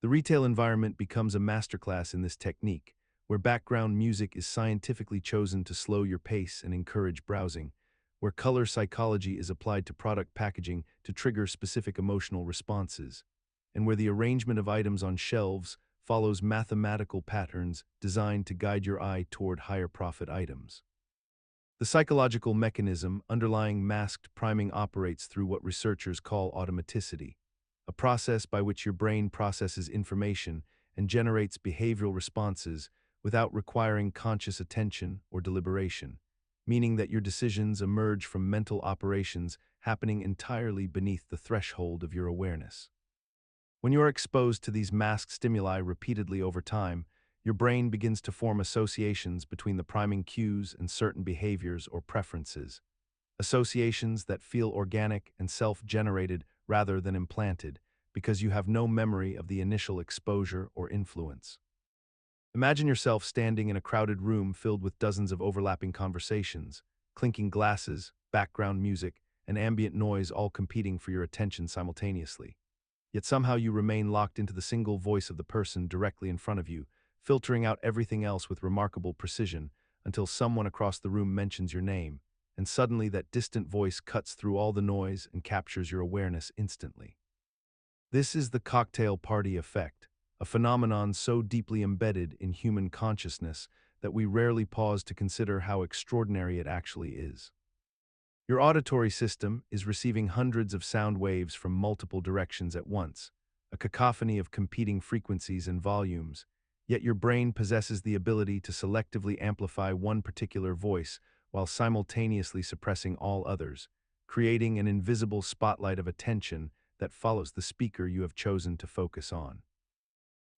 The retail environment becomes a masterclass in this technique, where background music is scientifically chosen to slow your pace and encourage browsing, where color psychology is applied to product packaging to trigger specific emotional responses, and where the arrangement of items on shelves follows mathematical patterns designed to guide your eye toward higher profit items. The psychological mechanism underlying masked priming operates through what researchers call automaticity, a process by which your brain processes information and generates behavioral responses without requiring conscious attention or deliberation, meaning that your decisions emerge from mental operations happening entirely beneath the threshold of your awareness. When you are exposed to these masked stimuli repeatedly over time, your brain begins to form associations between the priming cues and certain behaviors or preferences, associations that feel organic and self-generated rather than implanted, because you have no memory of the initial exposure or influence. Imagine yourself standing in a crowded room filled with dozens of overlapping conversations, clinking glasses, background music, and ambient noise all competing for your attention simultaneously. Yet somehow you remain locked into the single voice of the person directly in front of you, filtering out everything else with remarkable precision until someone across the room mentions your name, and suddenly that distant voice cuts through all the noise and captures your awareness instantly. This is the cocktail party effect, a phenomenon so deeply embedded in human consciousness that we rarely pause to consider how extraordinary it actually is. Your auditory system is receiving hundreds of sound waves from multiple directions at once, a cacophony of competing frequencies and volumes, yet your brain possesses the ability to selectively amplify one particular voice while simultaneously suppressing all others, creating an invisible spotlight of attention that follows the speaker you have chosen to focus on.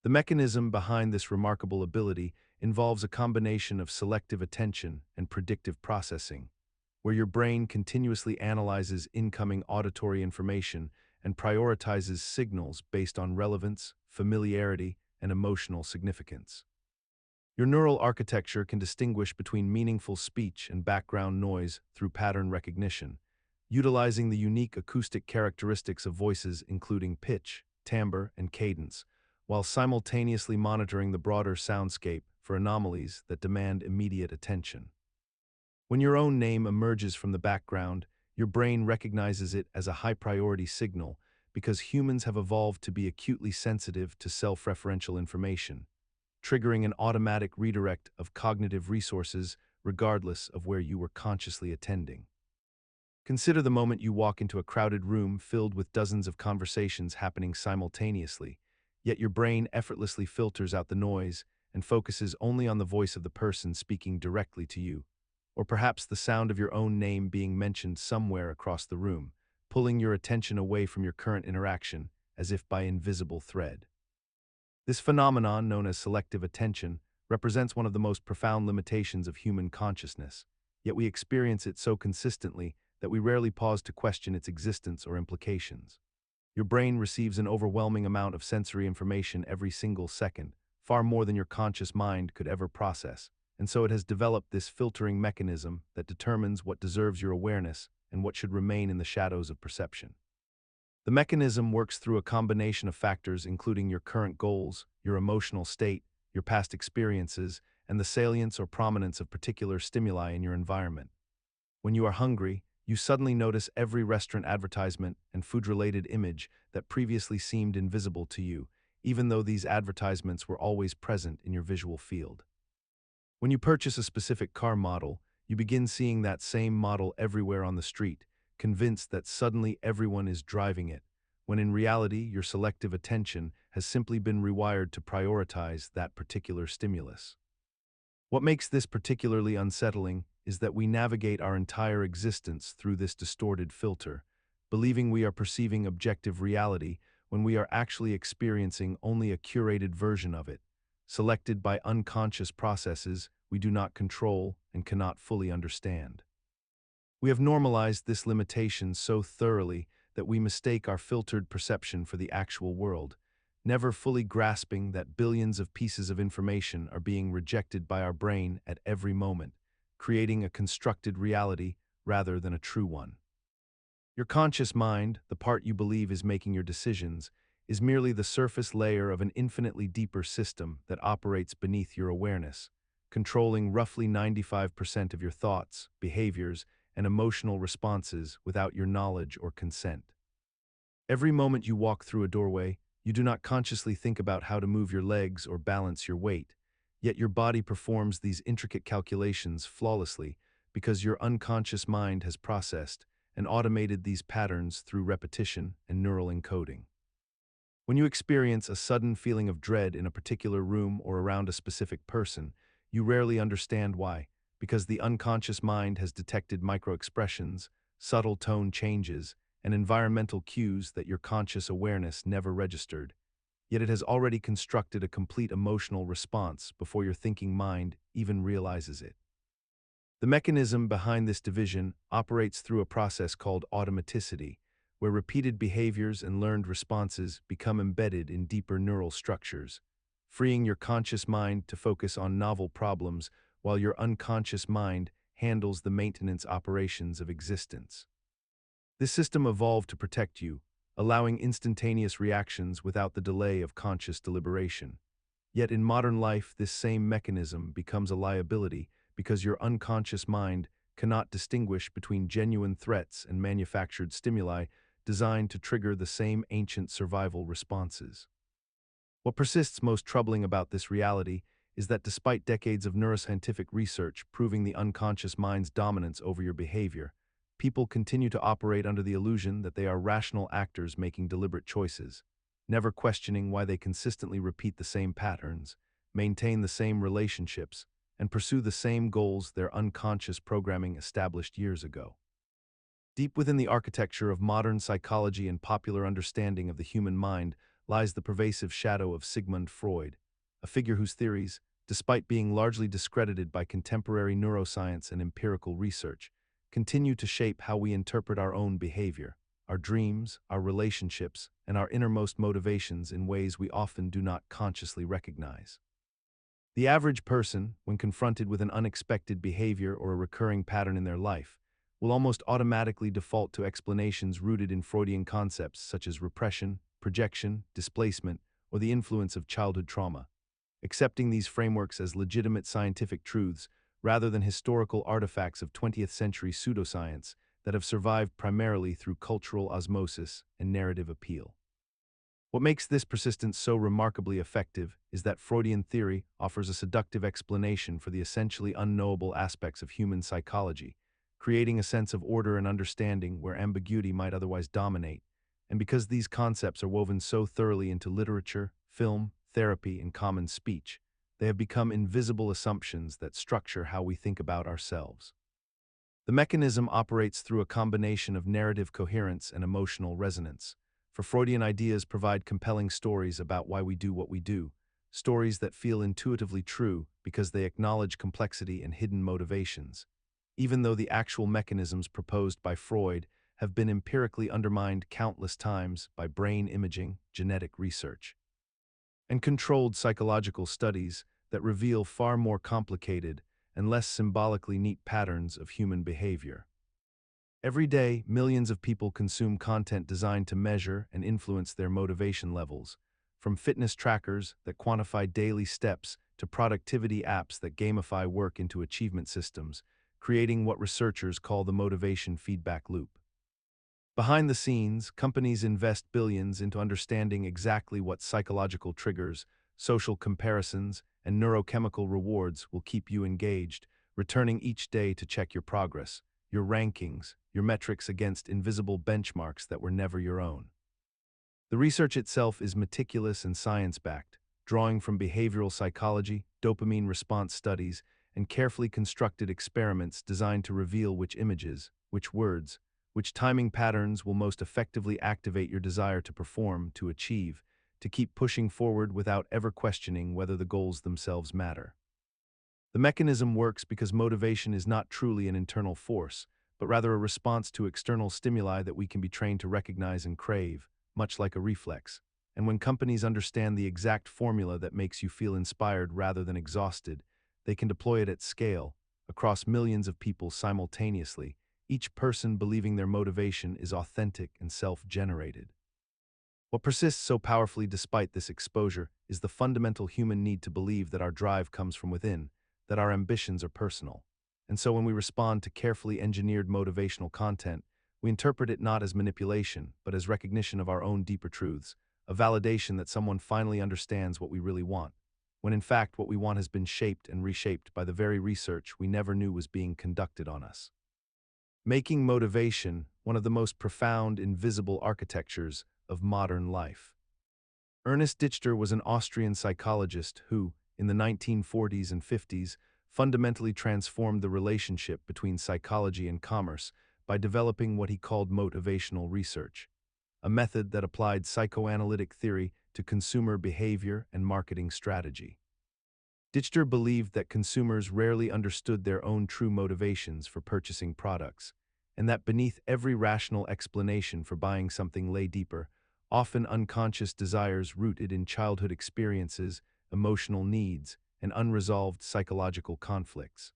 The mechanism behind this remarkable ability involves a combination of selective attention and predictive processing, where your brain continuously analyzes incoming auditory information and prioritizes signals based on relevance, familiarity, and emotional significance. Your neural architecture can distinguish between meaningful speech and background noise through pattern recognition, utilizing the unique acoustic characteristics of voices including pitch, timbre, and cadence, while simultaneously monitoring the broader soundscape for anomalies that demand immediate attention. When your own name emerges from the background, your brain recognizes it as a high-priority signal because humans have evolved to be acutely sensitive to self-referential information, triggering an automatic redirect of cognitive resources regardless of where you were consciously attending. Consider the moment you walk into a crowded room filled with dozens of conversations happening simultaneously, yet your brain effortlessly filters out the noise and focuses only on the voice of the person speaking directly to you, or perhaps the sound of your own name being mentioned somewhere across the room, pulling your attention away from your current interaction as if by invisible thread. This phenomenon, known as selective attention, represents one of the most profound limitations of human consciousness, yet we experience it so consistently that we rarely pause to question its existence or implications. Your brain receives an overwhelming amount of sensory information every single second, far more than your conscious mind could ever process, and so it has developed this filtering mechanism that determines what deserves your awareness and what should remain in the shadows of perception. The mechanism works through a combination of factors including your current goals, your emotional state, your past experiences, and the salience or prominence of particular stimuli in your environment. When you are hungry, you suddenly notice every restaurant advertisement and food-related image that previously seemed invisible to you, even though these advertisements were always present in your visual field. When you purchase a specific car model, you begin seeing that same model everywhere on the street, convinced that suddenly everyone is driving it, when in reality your selective attention has simply been rewired to prioritize that particular stimulus. What makes this particularly unsettling is that we navigate our entire existence through this distorted filter, believing we are perceiving objective reality when we are actually experiencing only a curated version of it, selected by unconscious processes we do not control and cannot fully understand. We have normalized this limitation so thoroughly that we mistake our filtered perception for the actual world, never fully grasping that billions of pieces of information are being rejected by our brain at every moment, creating a constructed reality rather than a true one. Your conscious mind, the part you believe is making your decisions, is merely the surface layer of an infinitely deeper system that operates beneath your awareness, controlling roughly 95% of your thoughts, behaviors, and emotional responses without your knowledge or consent. Every moment you walk through a doorway, you do not consciously think about how to move your legs or balance your weight, yet your body performs these intricate calculations flawlessly because your unconscious mind has processed and automated these patterns through repetition and neural encoding. When you experience a sudden feeling of dread in a particular room or around a specific person, you rarely understand why, because the unconscious mind has detected microexpressions, subtle tone changes, and environmental cues that your conscious awareness never registered. Yet it has already constructed a complete emotional response before your thinking mind even realizes it. The mechanism behind this division operates through a process called automaticity, where repeated behaviors and learned responses become embedded in deeper neural structures, freeing your conscious mind to focus on novel problems while your unconscious mind handles the maintenance operations of existence. This system evolved to protect you, allowing instantaneous reactions without the delay of conscious deliberation. Yet in modern life, this same mechanism becomes a liability because your unconscious mind cannot distinguish between genuine threats and manufactured stimuli designed to trigger the same ancient survival responses. What persists most troubling about this reality is that despite decades of neuroscientific research proving the unconscious mind's dominance over your behavior, people continue to operate under the illusion that they are rational actors making deliberate choices, never questioning why they consistently repeat the same patterns, maintain the same relationships, and pursue the same goals their unconscious programming established years ago. Deep within the architecture of modern psychology and popular understanding of the human mind lies the pervasive shadow of Sigmund Freud, a figure whose theories, despite being largely discredited by contemporary neuroscience and empirical research, continue to shape how we interpret our own behavior, our dreams, our relationships, and our innermost motivations in ways we often do not consciously recognize. The average person, when confronted with an unexpected behavior or a recurring pattern in their life, will almost automatically default to explanations rooted in Freudian concepts such as repression, projection, displacement, or the influence of childhood trauma, accepting these frameworks as legitimate scientific truths rather than historical artifacts of 20th century pseudoscience that have survived primarily through cultural osmosis and narrative appeal. What makes this persistence so remarkably effective is that Freudian theory offers a seductive explanation for the essentially unknowable aspects of human psychology, creating a sense of order and understanding where ambiguity might otherwise dominate. And because these concepts are woven so thoroughly into literature, film, therapy, and common speech, they have become invisible assumptions that structure how we think about ourselves. The mechanism operates through a combination of narrative coherence and emotional resonance. For Freudian ideas provide compelling stories about why we do what we do, stories that feel intuitively true because they acknowledge complexity and hidden motivations, even though the actual mechanisms proposed by Freud have been empirically undermined countless times by brain imaging, genetic research, and controlled psychological studies that reveal far more complicated and less symbolically neat patterns of human behavior. Every day, millions of people consume content designed to measure and influence their motivation levels, from fitness trackers that quantify daily steps to productivity apps that gamify work into achievement systems, creating what researchers call the motivation feedback loop. Behind the scenes, companies invest billions into understanding exactly what psychological triggers, social comparisons, and neurochemical rewards will keep you engaged, returning each day to check your progress, your rankings, your metrics against invisible benchmarks that were never your own. The research itself is meticulous and science-backed, drawing from behavioral psychology, dopamine response studies, and carefully constructed experiments designed to reveal which images, which words, which timing patterns will most effectively activate your desire to perform, to achieve, to keep pushing forward without ever questioning whether the goals themselves matter. The mechanism works because motivation is not truly an internal force, but rather a response to external stimuli that we can be trained to recognize and crave, much like a reflex. And when companies understand the exact formula that makes you feel inspired rather than exhausted, they can deploy it at scale, across millions of people simultaneously, each person believing their motivation is authentic and self-generated. What persists so powerfully despite this exposure is the fundamental human need to believe that our drive comes from within, that our ambitions are personal. And so when we respond to carefully engineered motivational content, we interpret it not as manipulation, but as recognition of our own deeper truths, a validation that someone finally understands what we really want, when in fact what we want has been shaped and reshaped by the very research we never knew was being conducted on us. Making motivation one of the most profound, invisible architectures of modern life. Ernest Dichter was an Austrian psychologist who, in the 1940s and 50s, fundamentally transformed the relationship between psychology and commerce by developing what he called motivational research, a method that applied psychoanalytic theory to consumer behavior and marketing strategy. Dichter believed that consumers rarely understood their own true motivations for purchasing products, and that beneath every rational explanation for buying something lay deeper, often unconscious desires rooted in childhood experiences, emotional needs, and unresolved psychological conflicts.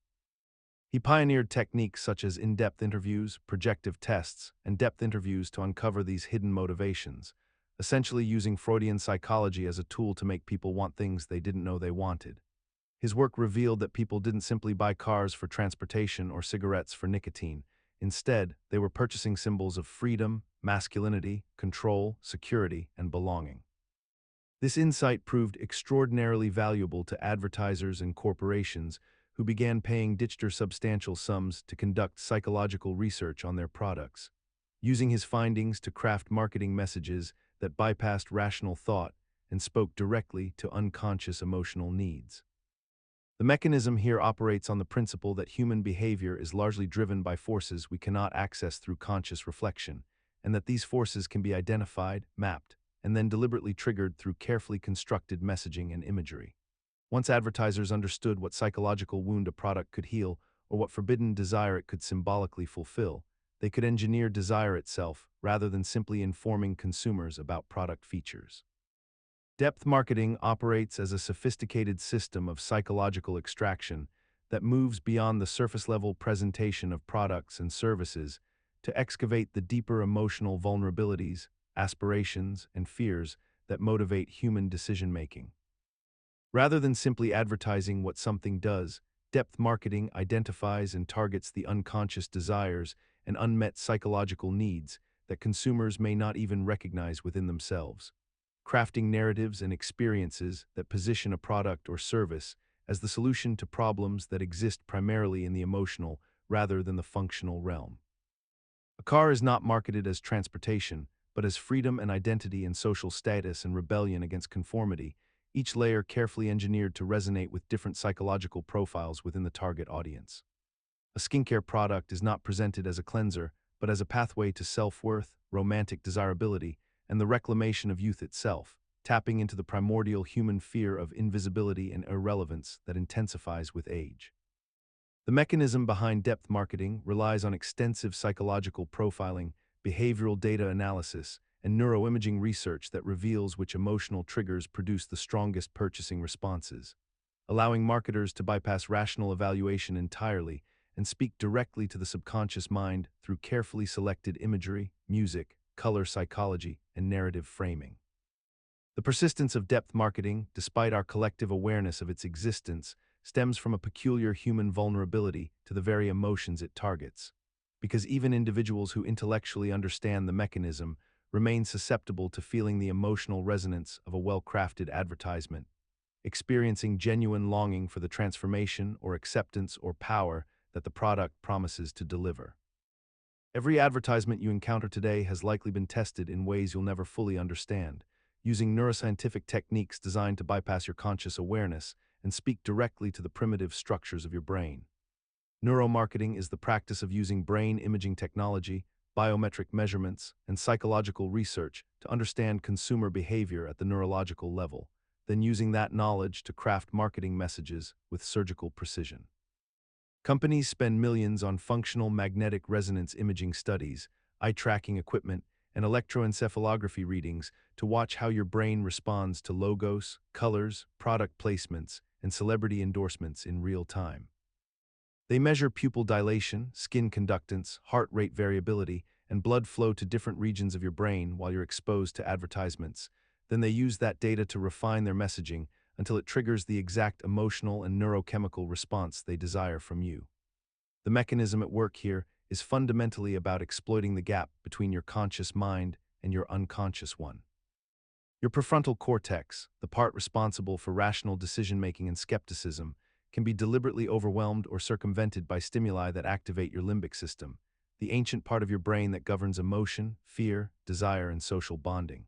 He pioneered techniques such as in-depth interviews, projective tests, and depth interviews to uncover these hidden motivations, essentially using Freudian psychology as a tool to make people want things they didn't know they wanted. His work revealed that people didn't simply buy cars for transportation or cigarettes for nicotine. Instead, they were purchasing symbols of freedom, masculinity, control, security, and belonging. This insight proved extraordinarily valuable to advertisers and corporations who began paying Dichter substantial sums to conduct psychological research on their products, using his findings to craft marketing messages that bypassed rational thought and spoke directly to unconscious emotional needs. The mechanism here operates on the principle that human behavior is largely driven by forces we cannot access through conscious reflection, and that these forces can be identified, mapped, and then deliberately triggered through carefully constructed messaging and imagery. Once advertisers understood what psychological wound a product could heal or what forbidden desire it could symbolically fulfill, they could engineer desire itself rather than simply informing consumers about product features. Depth marketing operates as a sophisticated system of psychological extraction that moves beyond the surface-level presentation of products and services to excavate the deeper emotional vulnerabilities, aspirations, and fears that motivate human decision-making. Rather than simply advertising what something does, depth marketing identifies and targets the unconscious desires and unmet psychological needs that consumers may not even recognize within themselves, crafting narratives and experiences that position a product or service as the solution to problems that exist primarily in the emotional rather than the functional realm. A car is not marketed as transportation, but as freedom and identity and social status and rebellion against conformity, each layer carefully engineered to resonate with different psychological profiles within the target audience. A skincare product is not presented as a cleanser, but as a pathway to self-worth, romantic desirability, and the reclamation of youth itself, tapping into the primordial human fear of invisibility and irrelevance that intensifies with age. The mechanism behind depth marketing relies on extensive psychological profiling, behavioral data analysis, and neuroimaging research that reveals which emotional triggers produce the strongest purchasing responses, allowing marketers to bypass rational evaluation entirely and speak directly to the subconscious mind through carefully selected imagery, music, color psychology, and narrative framing. The persistence of depth marketing, despite our collective awareness of its existence, stems from a peculiar human vulnerability to the very emotions it targets, because even individuals who intellectually understand the mechanism remain susceptible to feeling the emotional resonance of a well-crafted advertisement, experiencing genuine longing for the transformation or acceptance or power that the product promises to deliver. Every advertisement you encounter today has likely been tested in ways you'll never fully understand, using neuroscientific techniques designed to bypass your conscious awareness and speak directly to the primitive structures of your brain. Neuromarketing is the practice of using brain imaging technology, biometric measurements, and psychological research to understand consumer behavior at the neurological level, then using that knowledge to craft marketing messages with surgical precision. Companies spend millions on functional magnetic resonance imaging studies, eye tracking equipment, and electroencephalography readings to watch how your brain responds to logos, colors, product placements, and celebrity endorsements in real time. They measure pupil dilation, skin conductance, heart rate variability, and blood flow to different regions of your brain while you're exposed to advertisements. Then they use that data to refine their messaging until it triggers the exact emotional and neurochemical response they desire from you. The mechanism at work here is fundamentally about exploiting the gap between your conscious mind and your unconscious one. Your prefrontal cortex, the part responsible for rational decision-making and skepticism, can be deliberately overwhelmed or circumvented by stimuli that activate your limbic system, the ancient part of your brain that governs emotion, fear, desire, and social bonding.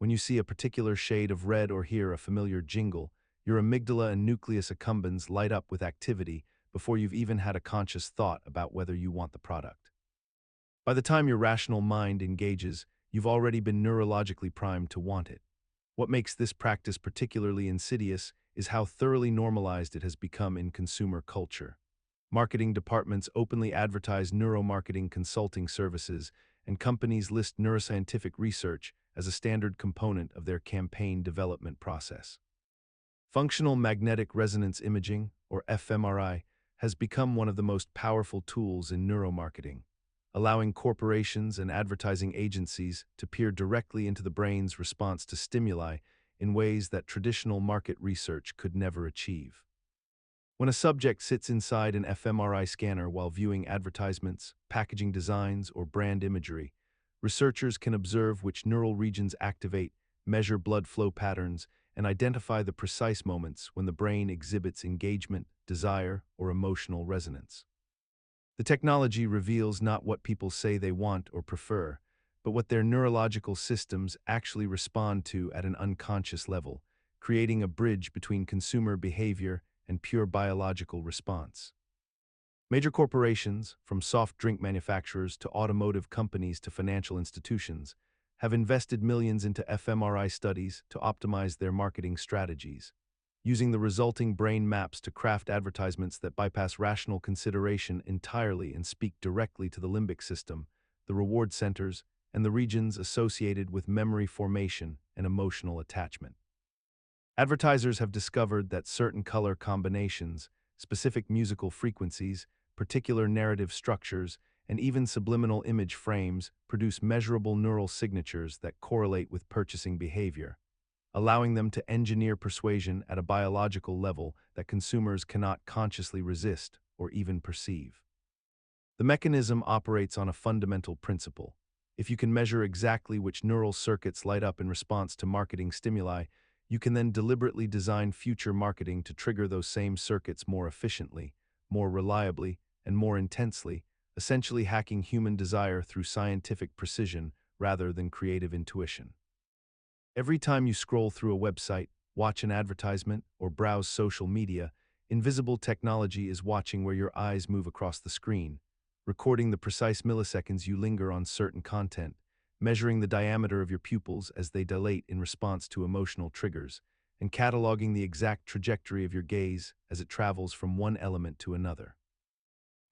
When you see a particular shade of red or hear a familiar jingle, your amygdala and nucleus accumbens light up with activity before you've even had a conscious thought about whether you want the product. By the time your rational mind engages, you've already been neurologically primed to want it. What makes this practice particularly insidious is how thoroughly normalized it has become in consumer culture. Marketing departments openly advertise neuromarketing consulting services, and companies list neuroscientific research as a standard component of their campaign development process. Functional magnetic resonance imaging, or fMRI, has become one of the most powerful tools in neuromarketing, allowing corporations and advertising agencies to peer directly into the brain's response to stimuli in ways that traditional market research could never achieve. When a subject sits inside an fMRI scanner while viewing advertisements, packaging designs, or brand imagery, researchers can observe which neural regions activate, measure blood flow patterns, and identify the precise moments when the brain exhibits engagement, desire, or emotional resonance. The technology reveals not what people say they want or prefer, but what their neurological systems actually respond to at an unconscious level, creating a bridge between consumer behavior and pure biological response. Major corporations, from soft drink manufacturers to automotive companies to financial institutions, have invested millions into fMRI studies to optimize their marketing strategies, using the resulting brain maps to craft advertisements that bypass rational consideration entirely and speak directly to the limbic system, the reward centers, and the regions associated with memory formation and emotional attachment. Advertisers have discovered that certain color combinations, specific musical frequencies, particular narrative structures, and even subliminal image frames produce measurable neural signatures that correlate with purchasing behavior, allowing them to engineer persuasion at a biological level that consumers cannot consciously resist or even perceive. The mechanism operates on a fundamental principle. If you can measure exactly which neural circuits light up in response to marketing stimuli, you can then deliberately design future marketing to trigger those same circuits more efficiently, more reliably, and more intensely, essentially hacking human desire through scientific precision rather than creative intuition. Every time you scroll through a website, watch an advertisement, or browse social media, invisible technology is watching where your eyes move across the screen, recording the precise milliseconds you linger on certain content, measuring the diameter of your pupils as they dilate in response to emotional triggers, and cataloging the exact trajectory of your gaze as it travels from one element to another.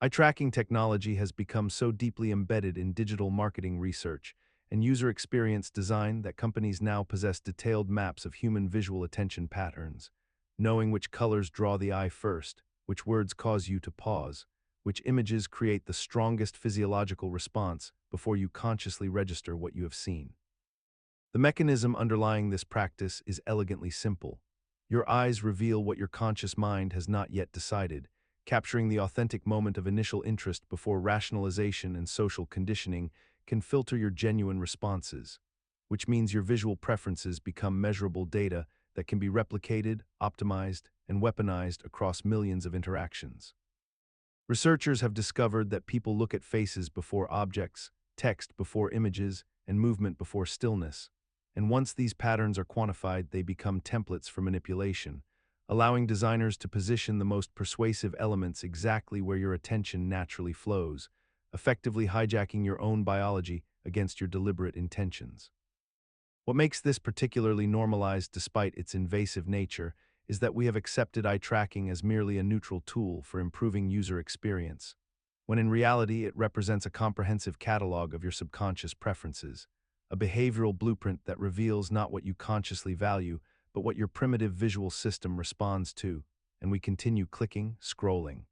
Eye tracking technology has become so deeply embedded in digital marketing research and user experience design that companies now possess detailed maps of human visual attention patterns, knowing which colors draw the eye first, which words cause you to pause, which images create the strongest physiological response before you consciously register what you have seen. The mechanism underlying this practice is elegantly simple. Your eyes reveal what your conscious mind has not yet decided, capturing the authentic moment of initial interest before rationalization and social conditioning can filter your genuine responses, which means your visual preferences become measurable data that can be replicated, optimized, and weaponized across millions of interactions. Researchers have discovered that people look at faces before objects, text before images, and movement before stillness. And once these patterns are quantified, they become templates for manipulation, allowing designers to position the most persuasive elements exactly where your attention naturally flows, effectively hijacking your own biology against your deliberate intentions. What makes this particularly normalized despite its invasive nature is that we have accepted eye tracking as merely a neutral tool for improving user experience, when in reality it represents a comprehensive catalog of your subconscious preferences, a behavioral blueprint that reveals not what you consciously value, but what your primitive visual system responds to, and we continue clicking, scrolling,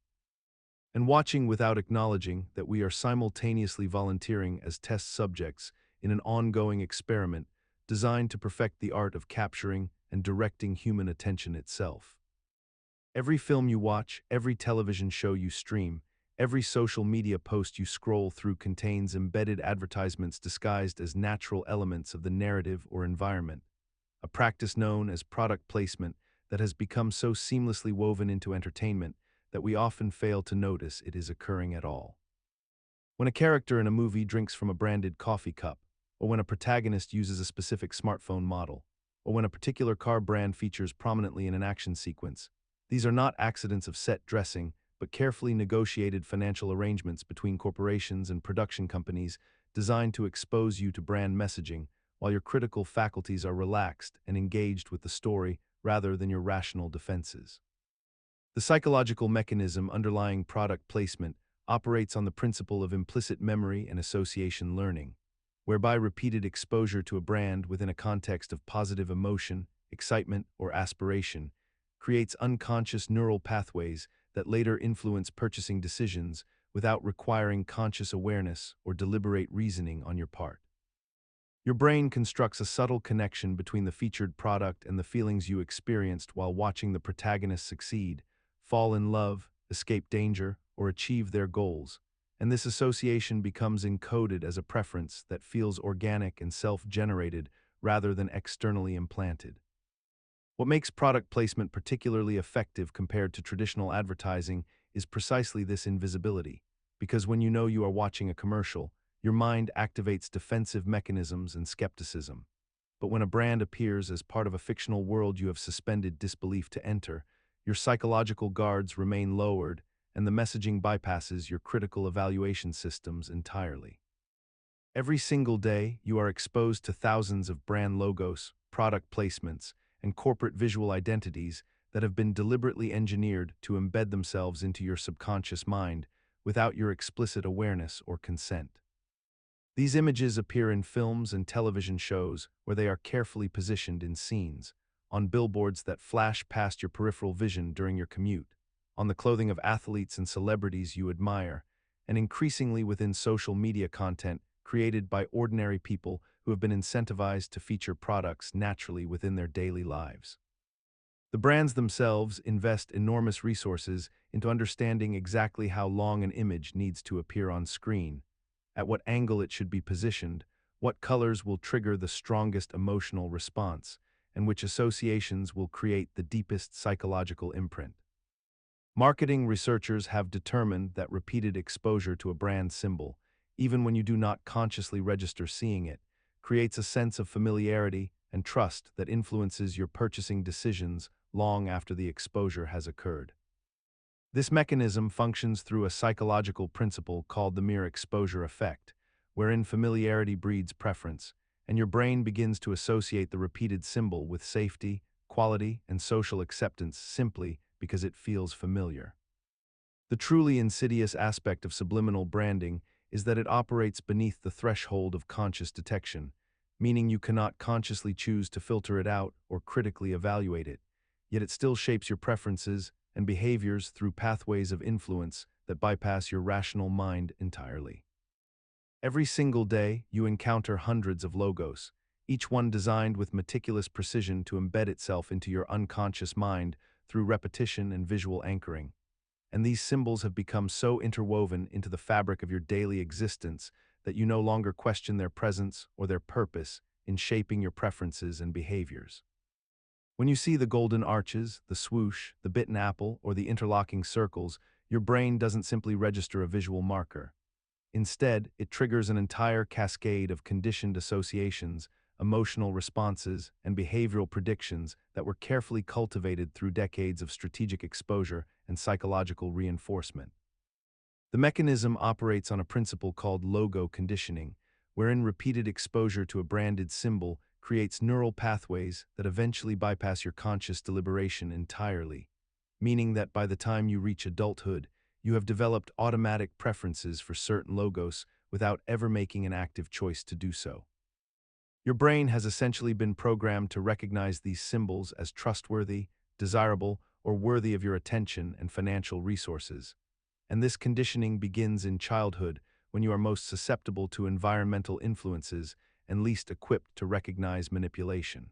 and watching without acknowledging that we are simultaneously volunteering as test subjects in an ongoing experiment designed to perfect the art of capturing and directing human attention itself. Every film you watch, every television show you stream, every social media post you scroll through contains embedded advertisements disguised as natural elements of the narrative or environment, a practice known as product placement that has become so seamlessly woven into entertainment that we often fail to notice it is occurring at all. When a character in a movie drinks from a branded coffee cup, or when a protagonist uses a specific smartphone model, or when a particular car brand features prominently in an action sequence, these are not accidents of set dressing, but carefully negotiated financial arrangements between corporations and production companies designed to expose you to brand messaging while your critical faculties are relaxed and engaged with the story rather than your rational defenses. The psychological mechanism underlying product placement operates on the principle of implicit memory and association learning, whereby repeated exposure to a brand within a context of positive emotion, excitement, or aspiration creates unconscious neural pathways that later influence purchasing decisions without requiring conscious awareness or deliberate reasoning on your part. Your brain constructs a subtle connection between the featured product and the feelings you experienced while watching the protagonist succeed, fall in love, escape danger, or achieve their goals, and this association becomes encoded as a preference that feels organic and self-generated rather than externally implanted. What makes product placement particularly effective compared to traditional advertising is precisely this invisibility, because when you know you are watching a commercial, your mind activates defensive mechanisms and skepticism. But when a brand appears as part of a fictional world you have suspended disbelief to enter, your psychological guards remain lowered and the messaging bypasses your critical evaluation systems entirely. Every single day, you are exposed to thousands of brand logos, product placements, and corporate visual identities that have been deliberately engineered to embed themselves into your subconscious mind without your explicit awareness or consent. These images appear in films and television shows where they are carefully positioned in scenes, on billboards that flash past your peripheral vision during your commute, on the clothing of athletes and celebrities you admire, and increasingly within social media content created by ordinary people who have been incentivized to feature products naturally within their daily lives. The brands themselves invest enormous resources into understanding exactly how long an image needs to appear on screen, at what angle it should be positioned, what colors will trigger the strongest emotional response, and which associations will create the deepest psychological imprint. Marketing researchers have determined that repeated exposure to a brand symbol, even when you do not consciously register seeing it, creates a sense of familiarity and trust that influences your purchasing decisions long after the exposure has occurred. This mechanism functions through a psychological principle called the mere exposure effect, wherein familiarity breeds preference, and your brain begins to associate the repeated symbol with safety, quality, and social acceptance simply because it feels familiar. The truly insidious aspect of subliminal branding is that it operates beneath the threshold of conscious detection, meaning you cannot consciously choose to filter it out or critically evaluate it, yet it still shapes your preferences and behaviors through pathways of influence that bypass your rational mind entirely. Every single day, you encounter hundreds of logos, each one designed with meticulous precision to embed itself into your unconscious mind through repetition and visual anchoring. And these symbols have become so interwoven into the fabric of your daily existence that you no longer question their presence or their purpose in shaping your preferences and behaviors. When you see the golden arches, the swoosh, the bitten apple, or the interlocking circles, your brain doesn't simply register a visual marker. Instead, it triggers an entire cascade of conditioned associations, emotional responses, and behavioral predictions that were carefully cultivated through decades of strategic exposure and psychological reinforcement. The mechanism operates on a principle called logo conditioning, wherein repeated exposure to a branded symbol creates neural pathways that eventually bypass your conscious deliberation entirely, meaning that by the time you reach adulthood, you have developed automatic preferences for certain logos without ever making an active choice to do so. Your brain has essentially been programmed to recognize these symbols as trustworthy, desirable, or worthy of your attention and financial resources. And this conditioning begins in childhood when you are most susceptible to environmental influences and least equipped to recognize manipulation.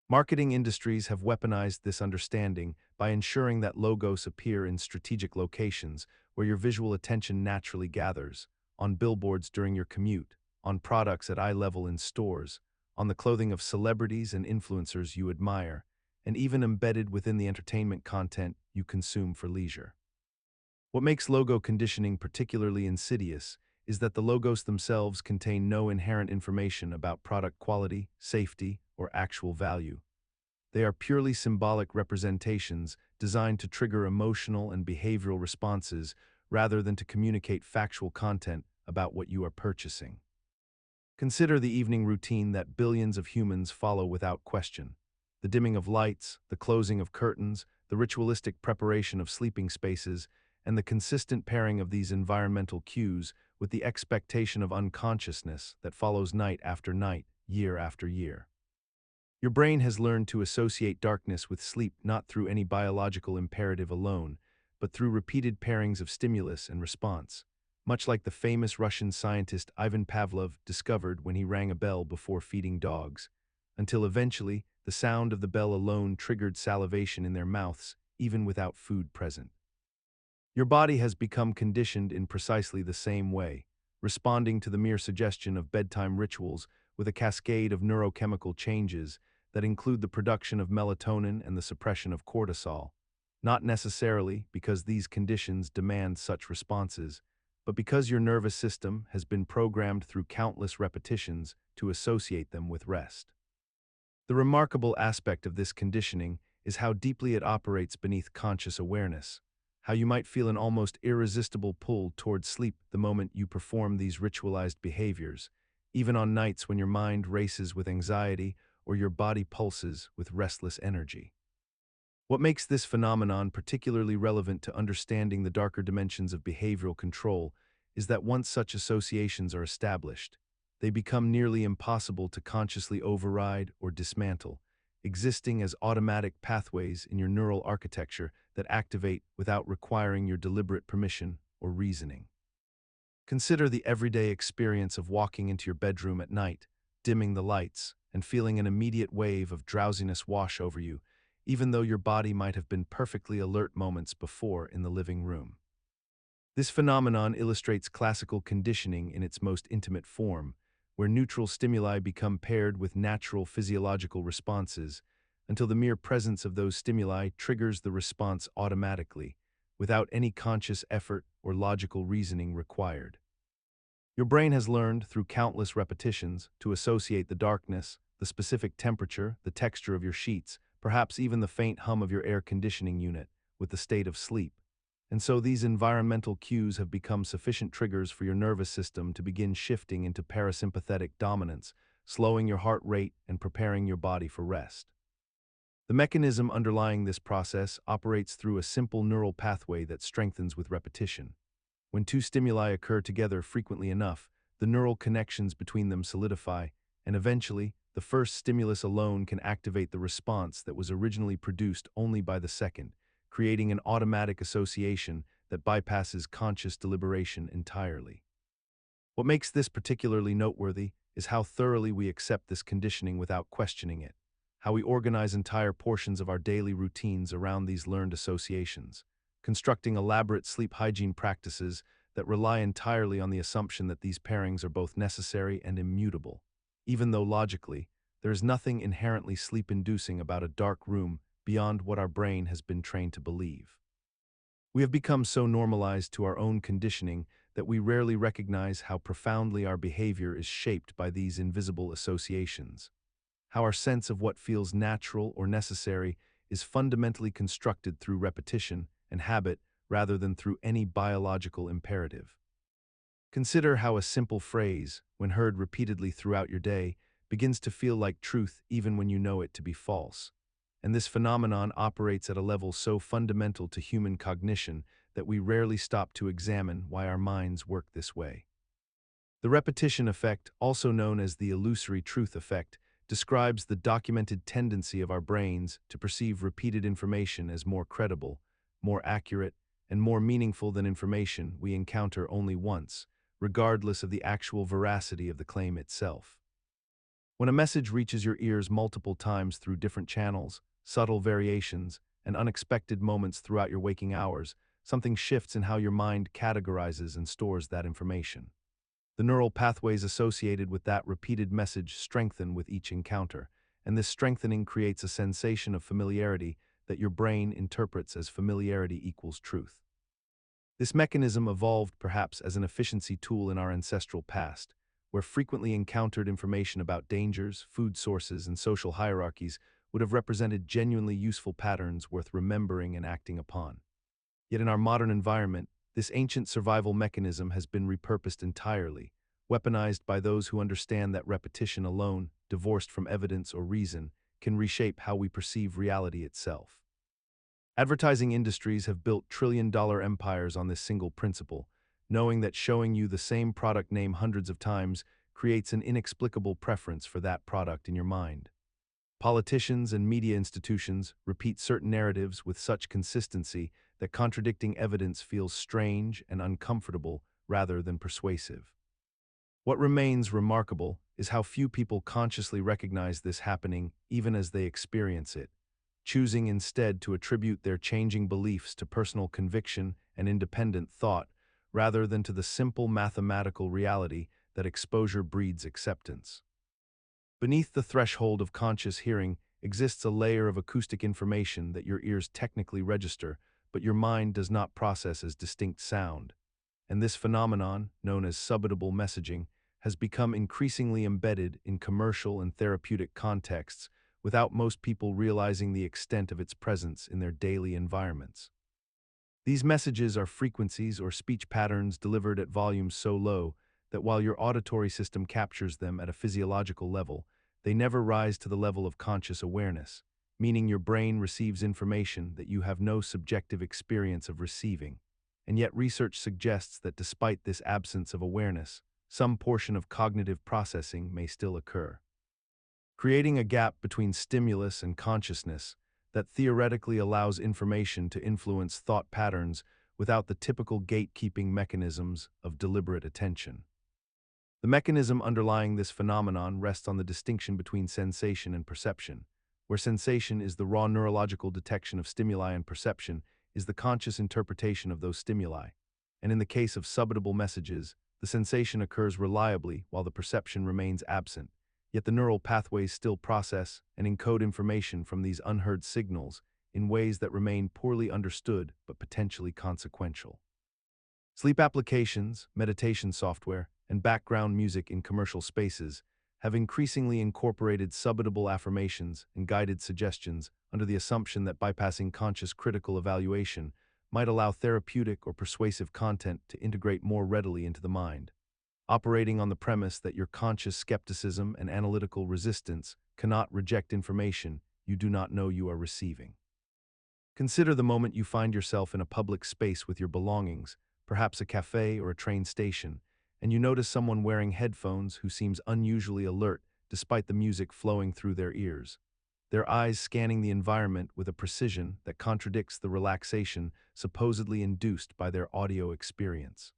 Marketing industries have weaponized this understanding by ensuring that logos appear in strategic locations where your visual attention naturally gathers, on billboards during your commute, on products at eye level in stores, on the clothing of celebrities and influencers you admire, and even embedded within the entertainment content you consume for leisure. What makes logo conditioning particularly insidious is that the logos themselves contain no inherent information about product quality, safety, or actual value. They are purely symbolic representations designed to trigger emotional and behavioral responses rather than to communicate factual content about what you are purchasing. Consider the evening routine that billions of humans follow without question. The dimming of lights, the closing of curtains, the ritualistic preparation of sleeping spaces, and the consistent pairing of these environmental cues with the expectation of unconsciousness that follows night after night, year after year. Your brain has learned to associate darkness with sleep not through any biological imperative alone, but through repeated pairings of stimulus and response, much like the famous Russian scientist Ivan Pavlov discovered when he rang a bell before feeding dogs, until eventually the sound of the bell alone triggered salivation in their mouths, even without food present. Your body has become conditioned in precisely the same way, responding to the mere suggestion of bedtime rituals with a cascade of neurochemical changes that include the production of melatonin and the suppression of cortisol, not necessarily because these conditions demand such responses, but because your nervous system has been programmed through countless repetitions to associate them with rest. The remarkable aspect of this conditioning is how deeply it operates beneath conscious awareness, how you might feel an almost irresistible pull toward sleep the moment you perform these ritualized behaviors, even on nights when your mind races with anxiety or your body pulses with restless energy. What makes this phenomenon particularly relevant to understanding the darker dimensions of behavioral control is that once such associations are established, they become nearly impossible to consciously override or dismantle, existing as automatic pathways in your neural architecture that activate without requiring your deliberate permission or reasoning. Consider the everyday experience of walking into your bedroom at night, dimming the lights, and feeling an immediate wave of drowsiness wash over you, even though your body might have been perfectly alert moments before in the living room. This phenomenon illustrates classical conditioning in its most intimate form, where neutral stimuli become paired with natural physiological responses, until the mere presence of those stimuli triggers the response automatically, without any conscious effort or logical reasoning required. Your brain has learned, through countless repetitions, to associate the darkness, the specific temperature, the texture of your sheets, perhaps even the faint hum of your air conditioning unit, with the state of sleep. And so these environmental cues have become sufficient triggers for your nervous system to begin shifting into parasympathetic dominance, slowing your heart rate and preparing your body for rest. The mechanism underlying this process operates through a simple neural pathway that strengthens with repetition. When two stimuli occur together frequently enough, the neural connections between them solidify, and eventually, the first stimulus alone can activate the response that was originally produced only by the second, creating an automatic association that bypasses conscious deliberation entirely. What makes this particularly noteworthy is how thoroughly we accept this conditioning without questioning it, how we organize entire portions of our daily routines around these learned associations, constructing elaborate sleep hygiene practices that rely entirely on the assumption that these pairings are both necessary and immutable, even though logically, there is nothing inherently sleep-inducing about a dark room beyond what our brain has been trained to believe. We have become so normalized to our own conditioning that we rarely recognize how profoundly our behavior is shaped by these invisible associations. How our sense of what feels natural or necessary is fundamentally constructed through repetition and habit rather than through any biological imperative. Consider how a simple phrase, when heard repeatedly throughout your day, begins to feel like truth even when you know it to be false. And this phenomenon operates at a level so fundamental to human cognition that we rarely stop to examine why our minds work this way. The repetition effect, also known as the illusory truth effect, describes the documented tendency of our brains to perceive repeated information as more credible, more accurate, and more meaningful than information we encounter only once, regardless of the actual veracity of the claim itself. When a message reaches your ears multiple times through different channels, subtle variations, and unexpected moments throughout your waking hours, something shifts in how your mind categorizes and stores that information. The neural pathways associated with that repeated message strengthen with each encounter, and this strengthening creates a sensation of familiarity that your brain interprets as familiarity equals truth. This mechanism evolved perhaps as an efficiency tool in our ancestral past, where frequently encountered information about dangers, food sources, and social hierarchies would have represented genuinely useful patterns worth remembering and acting upon. Yet in our modern environment, this ancient survival mechanism has been repurposed entirely, weaponized by those who understand that repetition alone, divorced from evidence or reason, can reshape how we perceive reality itself. Advertising industries have built trillion-dollar empires on this single principle, knowing that showing you the same product name hundreds of times creates an inexplicable preference for that product in your mind. Politicians and media institutions repeat certain narratives with such consistency that contradicting evidence feels strange and uncomfortable rather than persuasive. What remains remarkable is how few people consciously recognize this happening even as they experience it, choosing instead to attribute their changing beliefs to personal conviction and independent thought rather than to the simple mathematical reality that exposure breeds acceptance. Beneath the threshold of conscious hearing exists a layer of acoustic information that your ears technically register, but your mind does not process as distinct sound. And this phenomenon, known as Subaudible Messaging, has become increasingly embedded in commercial and therapeutic contexts without most people realizing the extent of its presence in their daily environments. These messages are frequencies or speech patterns delivered at volumes so low that while your auditory system captures them at a physiological level, they never rise to the level of conscious awareness, meaning your brain receives information that you have no subjective experience of receiving. And yet research suggests that despite this absence of awareness, some portion of cognitive processing may still occur, creating a gap between stimulus and consciousness that theoretically allows information to influence thought patterns without the typical gatekeeping mechanisms of deliberate attention. The mechanism underlying this phenomenon rests on the distinction between sensation and perception, where sensation is the raw neurological detection of stimuli and perception is the conscious interpretation of those stimuli. And in the case of subaudible messages, the sensation occurs reliably while the perception remains absent, yet the neural pathways still process and encode information from these unheard signals in ways that remain poorly understood but potentially consequential. Sleep applications, meditation software, and background music in commercial spaces have increasingly incorporated subaudible affirmations and guided suggestions under the assumption that bypassing conscious critical evaluation might allow therapeutic or persuasive content to integrate more readily into the mind, operating on the premise that your conscious skepticism and analytical resistance cannot reject information you do not know you are receiving. Consider the moment you find yourself in a public space with your belongings, perhaps a cafe or a train station, and you notice someone wearing headphones who seems unusually alert despite the music flowing through their ears, their eyes scanning the environment with a precision that contradicts the relaxation supposedly induced by their audio experience.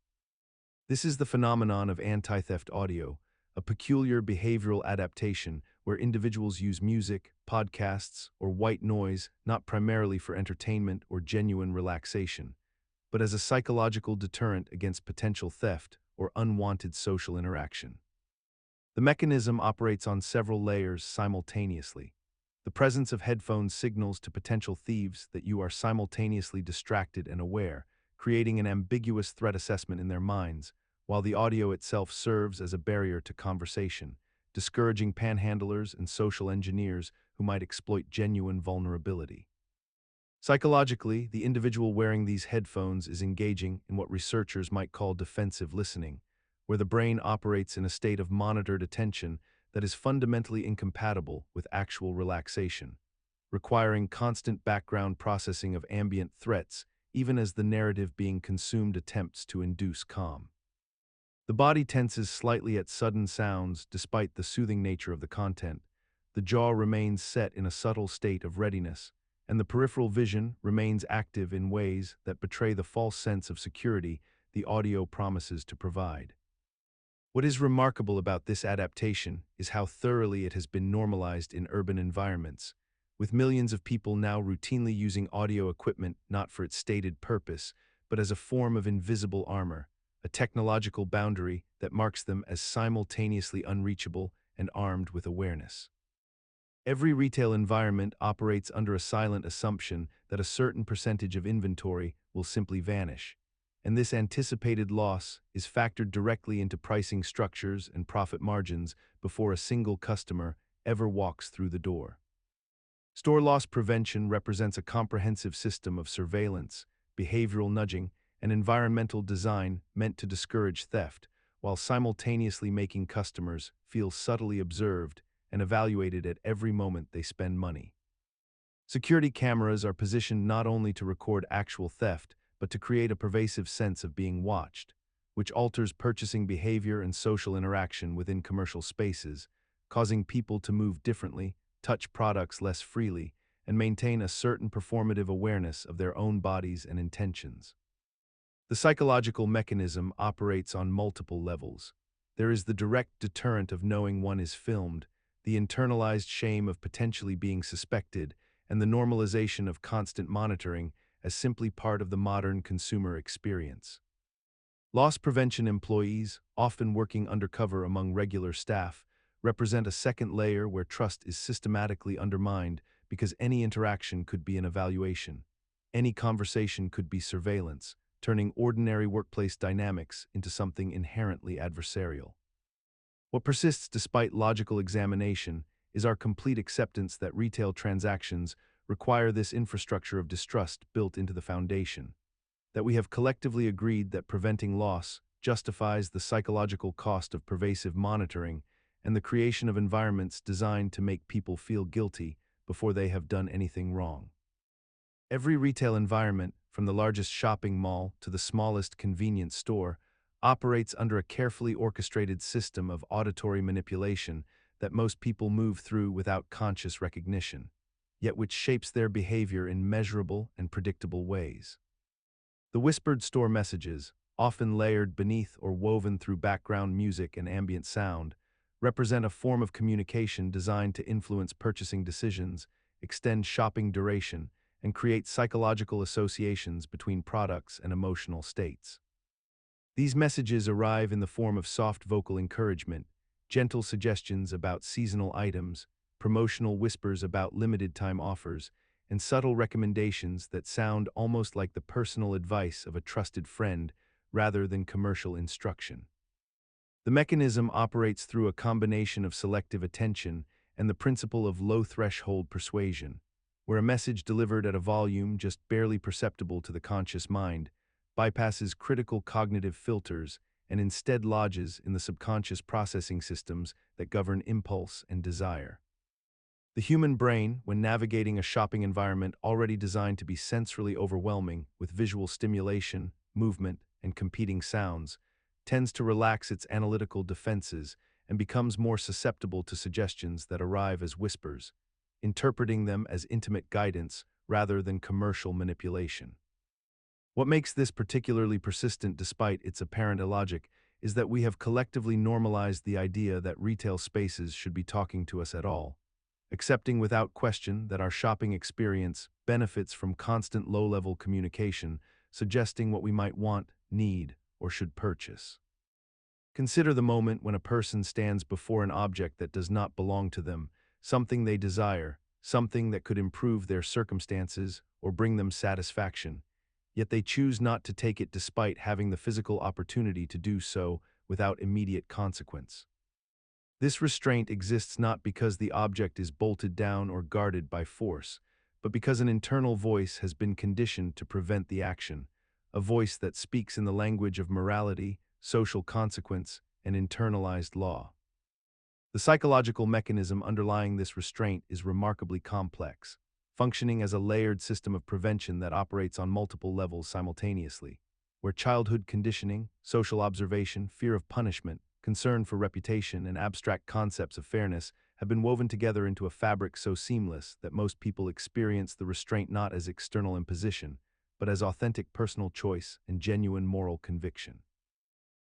This is the phenomenon of anti-theft audio, a peculiar behavioral adaptation where individuals use music, podcasts, or white noise not primarily for entertainment or genuine relaxation, but as a psychological deterrent against potential theft or unwanted social interaction. The mechanism operates on several layers simultaneously. The presence of headphones signals to potential thieves that you are simultaneously distracted and aware, creating an ambiguous threat assessment in their minds, while the audio itself serves as a barrier to conversation, discouraging panhandlers and social engineers who might exploit genuine vulnerability. Psychologically, the individual wearing these headphones is engaging in what researchers might call defensive listening, where the brain operates in a state of monitored attention that is fundamentally incompatible with actual relaxation, requiring constant background processing of ambient threats, even as the narrative being consumed attempts to induce calm. The body tenses slightly at sudden sounds despite the soothing nature of the content. The jaw remains set in a subtle state of readiness, and the peripheral vision remains active in ways that betray the false sense of security the audio promises to provide. What is remarkable about this adaptation is how thoroughly it has been normalized in urban environments, with millions of people now routinely using audio equipment not for its stated purpose, but as a form of invisible armor, a technological boundary that marks them as simultaneously unreachable and armed with awareness. Every retail environment operates under a silent assumption that a certain percentage of inventory will simply vanish, and this anticipated loss is factored directly into pricing structures and profit margins before a single customer ever walks through the door. Store loss prevention represents a comprehensive system of surveillance, behavioral nudging, and environmental design meant to discourage theft, while simultaneously making customers feel subtly observed and evaluated at every moment they spend money. Security cameras are positioned not only to record actual theft, but to create a pervasive sense of being watched, which alters purchasing behavior and social interaction within commercial spaces, causing people to move differently, touch products less freely, and maintain a certain performative awareness of their own bodies and intentions. The psychological mechanism operates on multiple levels. There is the direct deterrent of knowing one is filmed, the internalized shame of potentially being suspected, and the normalization of constant monitoring as simply part of the modern consumer experience. Loss prevention employees, often working undercover among regular staff, represent a second layer where trust is systematically undermined because any interaction could be an evaluation. Any conversation could be surveillance, turning ordinary workplace dynamics into something inherently adversarial. What persists despite logical examination is our complete acceptance that retail transactions require this infrastructure of distrust built into the foundation, that we have collectively agreed that preventing loss justifies the psychological cost of pervasive monitoring and the creation of environments designed to make people feel guilty before they have done anything wrong. Every retail environment, from the largest shopping mall to the smallest convenience store, operates under a carefully orchestrated system of auditory manipulation that most people move through without conscious recognition, yet which shapes their behavior in measurable and predictable ways. The whispered store messages, often layered beneath or woven through background music and ambient sound, represent a form of communication designed to influence purchasing decisions, extend shopping duration, and create psychological associations between products and emotional states. These messages arrive in the form of soft vocal encouragement, gentle suggestions about seasonal items, promotional whispers about limited-time offers, and subtle recommendations that sound almost like the personal advice of a trusted friend rather than commercial instruction. The mechanism operates through a combination of selective attention and the principle of low-threshold persuasion, where a message delivered at a volume just barely perceptible to the conscious mind bypasses critical cognitive filters and instead lodges in the subconscious processing systems that govern impulse and desire. The human brain, when navigating a shopping environment already designed to be sensorily overwhelming with visual stimulation, movement, and competing sounds, tends to relax its analytical defenses and becomes more susceptible to suggestions that arrive as whispers, interpreting them as intimate guidance rather than commercial manipulation. What makes this particularly persistent despite its apparent illogic is that we have collectively normalized the idea that retail spaces should be talking to us at all, accepting without question that our shopping experience benefits from constant low-level communication, suggesting what we might want, need, or should purchase. Consider the moment when a person stands before an object that does not belong to them, something they desire, something that could improve their circumstances or bring them satisfaction, yet they choose not to take it despite having the physical opportunity to do so without immediate consequence. This restraint exists not because the object is bolted down or guarded by force, but because an internal voice has been conditioned to prevent the action, a voice that speaks in the language of morality, social consequence, and internalized law. The psychological mechanism underlying this restraint is remarkably complex, functioning as a layered system of prevention that operates on multiple levels simultaneously, where childhood conditioning, social observation, fear of punishment, concern for reputation, and abstract concepts of fairness have been woven together into a fabric so seamless that most people experience the restraint not as external imposition, but as authentic personal choice and genuine moral conviction.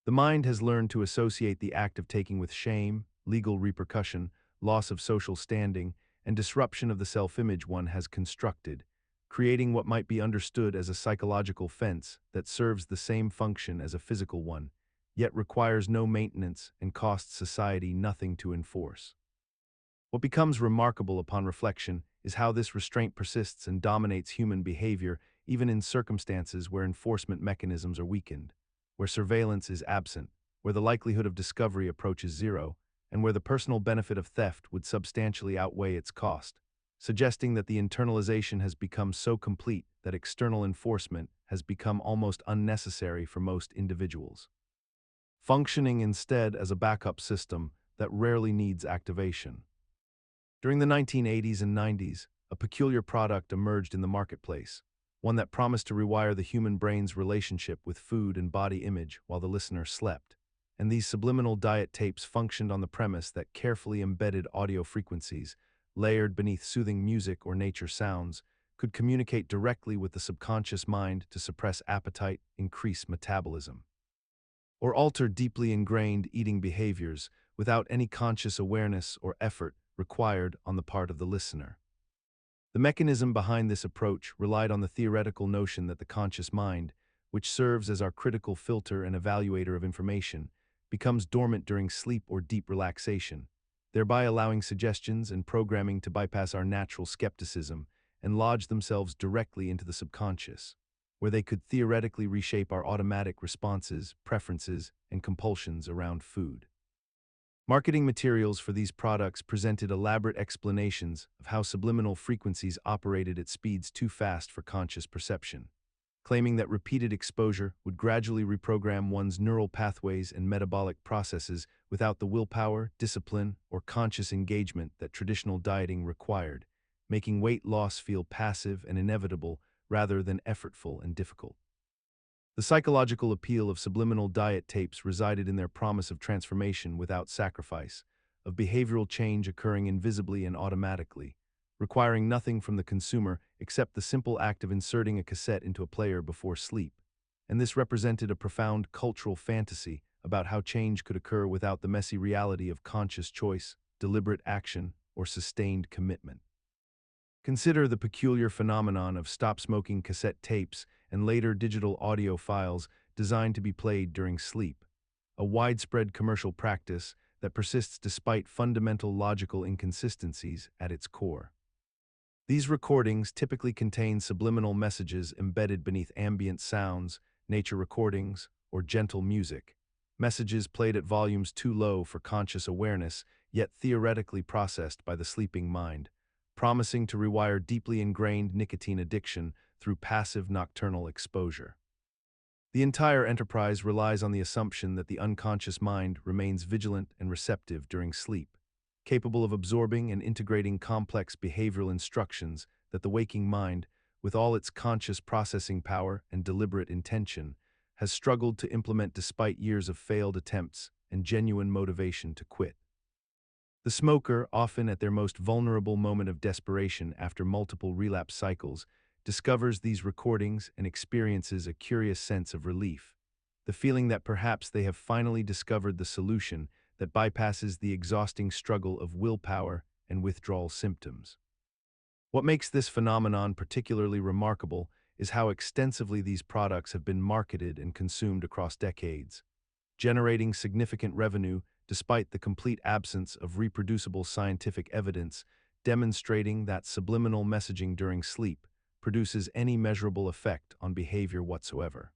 The mind has learned to associate the act of taking with shame, legal repercussion, loss of social standing, and disruption of the self-image one has constructed, creating what might be understood as a psychological fence that serves the same function as a physical one, yet requires no maintenance and costs society nothing to enforce. What becomes remarkable upon reflection is how this restraint persists and dominates human behavior even in circumstances where enforcement mechanisms are weakened, where surveillance is absent, where the likelihood of discovery approaches zero, and where the personal benefit of theft would substantially outweigh its cost, suggesting that the internalization has become so complete that external enforcement has become almost unnecessary for most individuals, functioning instead as a backup system that rarely needs activation. During the 1980s and 90s, a peculiar product emerged in the marketplace, one that promised to rewire the human brain's relationship with food and body image while the listener slept. And these subliminal diet tapes functioned on the premise that carefully embedded audio frequencies, layered beneath soothing music or nature sounds, could communicate directly with the subconscious mind to suppress appetite, increase metabolism, or alter deeply ingrained eating behaviors without any conscious awareness or effort required on the part of the listener. The mechanism behind this approach relied on the theoretical notion that the conscious mind, which serves as our critical filter and evaluator of information, becomes dormant during sleep or deep relaxation, thereby allowing suggestions and programming to bypass our natural skepticism and lodge themselves directly into the subconscious, where they could theoretically reshape our automatic responses, preferences, and compulsions around food. Marketing materials for these products presented elaborate explanations of how subliminal frequencies operated at speeds too fast for conscious perception, claiming that repeated exposure would gradually reprogram one's neural pathways and metabolic processes without the willpower, discipline, or conscious engagement that traditional dieting required, making weight loss feel passive and inevitable rather than effortful and difficult. The psychological appeal of subliminal diet tapes resided in their promise of transformation without sacrifice, of behavioral change occurring invisibly and automatically, requiring nothing from the consumer except the simple act of inserting a cassette into a player before sleep. And this represented a profound cultural fantasy about how change could occur without the messy reality of conscious choice, deliberate action, or sustained commitment. Consider the peculiar phenomenon of stop-smoking cassette tapes and later digital audio files designed to be played during sleep, a widespread commercial practice that persists despite fundamental logical inconsistencies at its core. These recordings typically contain subliminal messages embedded beneath ambient sounds, nature recordings, or gentle music, messages played at volumes too low for conscious awareness, yet theoretically processed by the sleeping mind, promising to rewire deeply ingrained nicotine addiction through passive nocturnal exposure. The entire enterprise relies on the assumption that the unconscious mind remains vigilant and receptive during sleep, capable of absorbing and integrating complex behavioral instructions that the waking mind, with all its conscious processing power and deliberate intention, has struggled to implement despite years of failed attempts and genuine motivation to quit. The smoker, often at their most vulnerable moment of desperation after multiple relapse cycles, discovers these recordings and experiences a curious sense of relief, the feeling that perhaps they have finally discovered the solution that bypasses the exhausting struggle of willpower and withdrawal symptoms. What makes this phenomenon particularly remarkable is how extensively these products have been marketed and consumed across decades, generating significant revenue despite the complete absence of reproducible scientific evidence demonstrating that subliminal messaging during sleep produces any measurable effect on behavior whatsoever.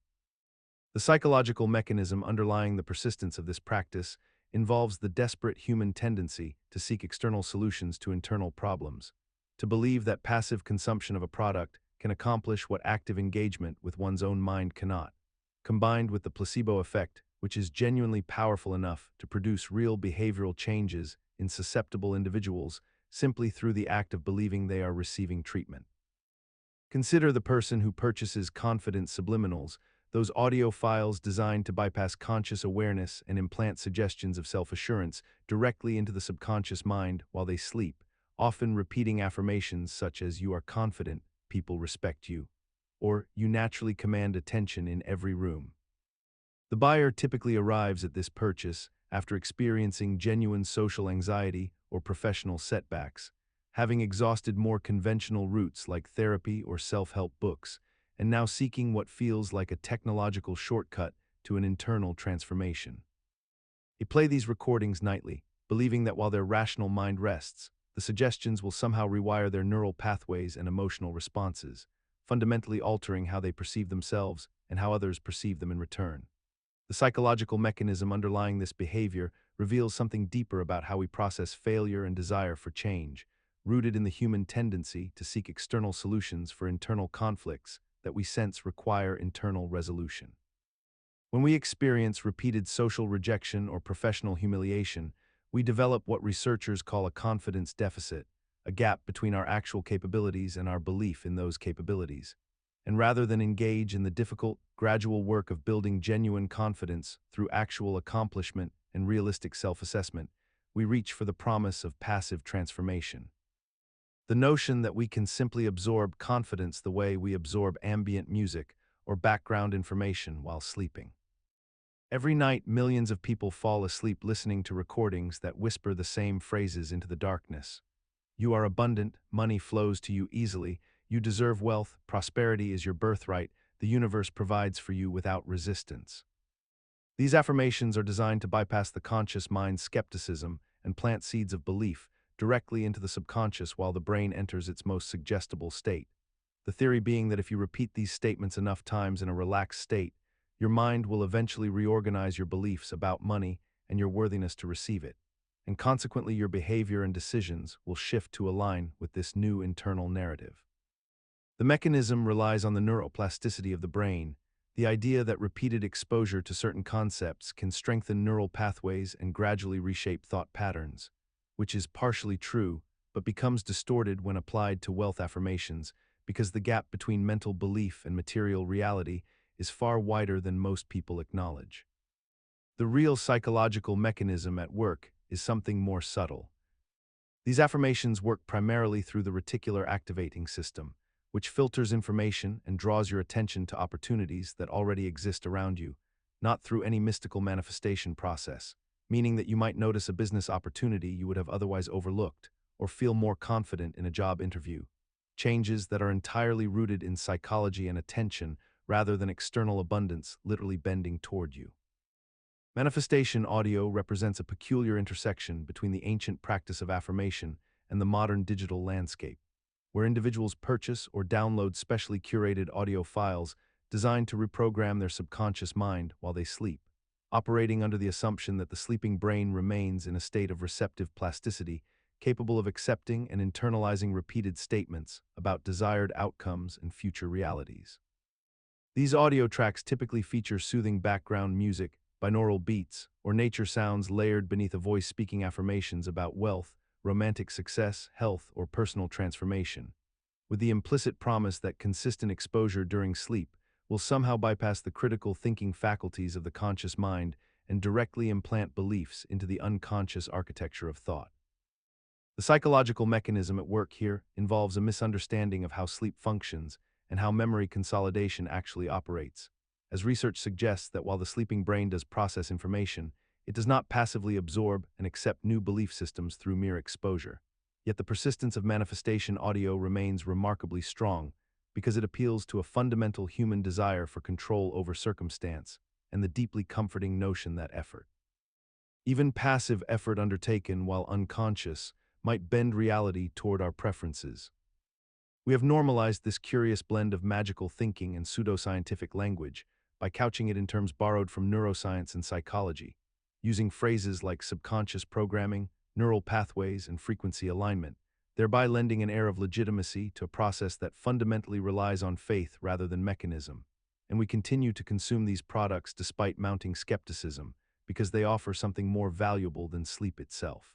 The psychological mechanism underlying the persistence of this practice involves the desperate human tendency to seek external solutions to internal problems, to believe that passive consumption of a product can accomplish what active engagement with one's own mind cannot, combined with the placebo effect, which is genuinely powerful enough to produce real behavioral changes in susceptible individuals simply through the act of believing they are receiving treatment. Consider the person who purchases confident subliminals, those audio files designed to bypass conscious awareness and implant suggestions of self-assurance directly into the subconscious mind while they sleep, often repeating affirmations such as "you are confident, people respect you," or "you naturally command attention in every room." The buyer typically arrives at this purchase after experiencing genuine social anxiety or professional setbacks, having exhausted more conventional routes like therapy or self-help books, and now seeking what feels like a technological shortcut to an internal transformation. They play these recordings nightly, believing that while their rational mind rests, the suggestions will somehow rewire their neural pathways and emotional responses, fundamentally altering how they perceive themselves and how others perceive them in return. The psychological mechanism underlying this behavior reveals something deeper about how we process failure and desire for change, rooted in the human tendency to seek external solutions for internal conflicts that we sense require internal resolution. When we experience repeated social rejection or professional humiliation, we develop what researchers call a confidence deficit, a gap between our actual capabilities and our belief in those capabilities. And rather than engage in the difficult, gradual work of building genuine confidence through actual accomplishment and realistic self-assessment, we reach for the promise of passive transformation. The notion that we can simply absorb confidence the way we absorb ambient music or background information while sleeping. Every night, millions of people fall asleep listening to recordings that whisper the same phrases into the darkness. You are abundant, money flows to you easily, you deserve wealth, prosperity is your birthright, the universe provides for you without resistance. These affirmations are designed to bypass the conscious mind's skepticism and plant seeds of belief directly into the subconscious while the brain enters its most suggestible state. The theory being that if you repeat these statements enough times in a relaxed state, your mind will eventually reorganize your beliefs about money and your worthiness to receive it, and consequently your behavior and decisions will shift to align with this new internal narrative. The mechanism relies on the neuroplasticity of the brain, the idea that repeated exposure to certain concepts can strengthen neural pathways and gradually reshape thought patterns, which is partially true, but becomes distorted when applied to wealth affirmations because the gap between mental belief and material reality is far wider than most people acknowledge. The real psychological mechanism at work is something more subtle. These affirmations work primarily through the reticular activating system, which filters information and draws your attention to opportunities that already exist around you, not through any mystical manifestation process, meaning that you might notice a business opportunity you would have otherwise overlooked, or feel more confident in a job interview. Changes that are entirely rooted in psychology and attention rather than external abundance literally bending toward you. Manifestation audio represents a peculiar intersection between the ancient practice of affirmation and the modern digital landscape, where individuals purchase or download specially curated audio files designed to reprogram their subconscious mind while they sleep, operating under the assumption that the sleeping brain remains in a state of receptive plasticity, capable of accepting and internalizing repeated statements about desired outcomes and future realities. These audio tracks typically feature soothing background music, binaural beats, or nature sounds layered beneath a voice speaking affirmations about wealth, romantic success, health, or personal transformation, with the implicit promise that consistent exposure during sleep will somehow bypass the critical thinking faculties of the conscious mind and directly implant beliefs into the unconscious architecture of thought. The psychological mechanism at work here involves a misunderstanding of how sleep functions and how memory consolidation actually operates, as research suggests that while the sleeping brain does process information, it does not passively absorb and accept new belief systems through mere exposure. Yet the persistence of manifestation audio remains remarkably strong because it appeals to a fundamental human desire for control over circumstance and the deeply comforting notion that effort, even passive effort undertaken while unconscious, might bend reality toward our preferences. We have normalized this curious blend of magical thinking and pseudoscientific language by couching it in terms borrowed from neuroscience and psychology, using phrases like subconscious programming, neural pathways, and frequency alignment, thereby lending an air of legitimacy to a process that fundamentally relies on faith rather than mechanism. And we continue to consume these products despite mounting skepticism, because they offer something more valuable than sleep itself.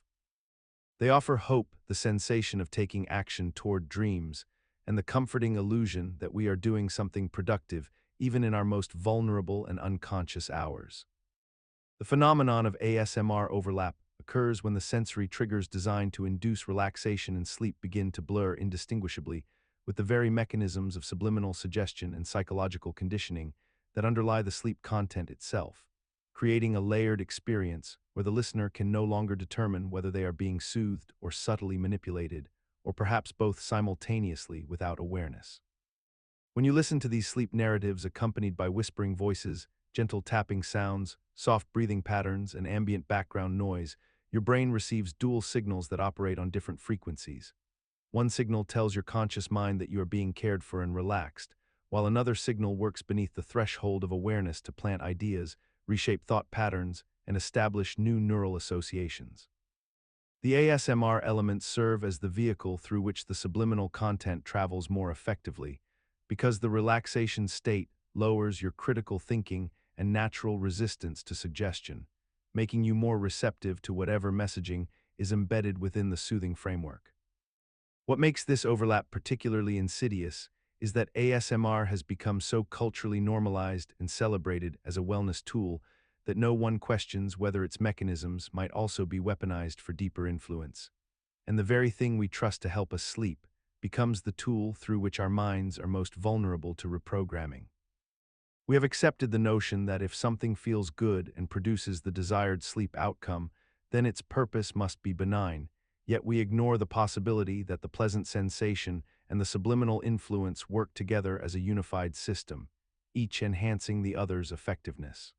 They offer hope, the sensation of taking action toward dreams, and the comforting illusion that we are doing something productive even in our most vulnerable and unconscious hours. The phenomenon of ASMR overlap occurs when the sensory triggers designed to induce relaxation and sleep begin to blur indistinguishably with the very mechanisms of subliminal suggestion and psychological conditioning that underlie the sleep content itself, creating a layered experience where the listener can no longer determine whether they are being soothed or subtly manipulated, or perhaps both simultaneously without awareness. When you listen to these sleep narratives accompanied by whispering voices, gentle tapping sounds, soft breathing patterns, and ambient background noise, your brain receives dual signals that operate on different frequencies. One signal tells your conscious mind that you are being cared for and relaxed, while another signal works beneath the threshold of awareness to plant ideas, reshape thought patterns, and establish new neural associations. The ASMR elements serve as the vehicle through which the subliminal content travels more effectively, because the relaxation state lowers your critical thinking and natural resistance to suggestion, making you more receptive to whatever messaging is embedded within the soothing framework. What makes this overlap particularly insidious is that ASMR has become so culturally normalized and celebrated as a wellness tool that no one questions whether its mechanisms might also be weaponized for deeper influence. And the very thing we trust to help us sleep becomes the tool through which our minds are most vulnerable to reprogramming. We have accepted the notion that if something feels good and produces the desired sleep outcome, then its purpose must be benign, yet we ignore the possibility that the pleasant sensation and the subliminal influence work together as a unified system, each enhancing the other's effectiveness.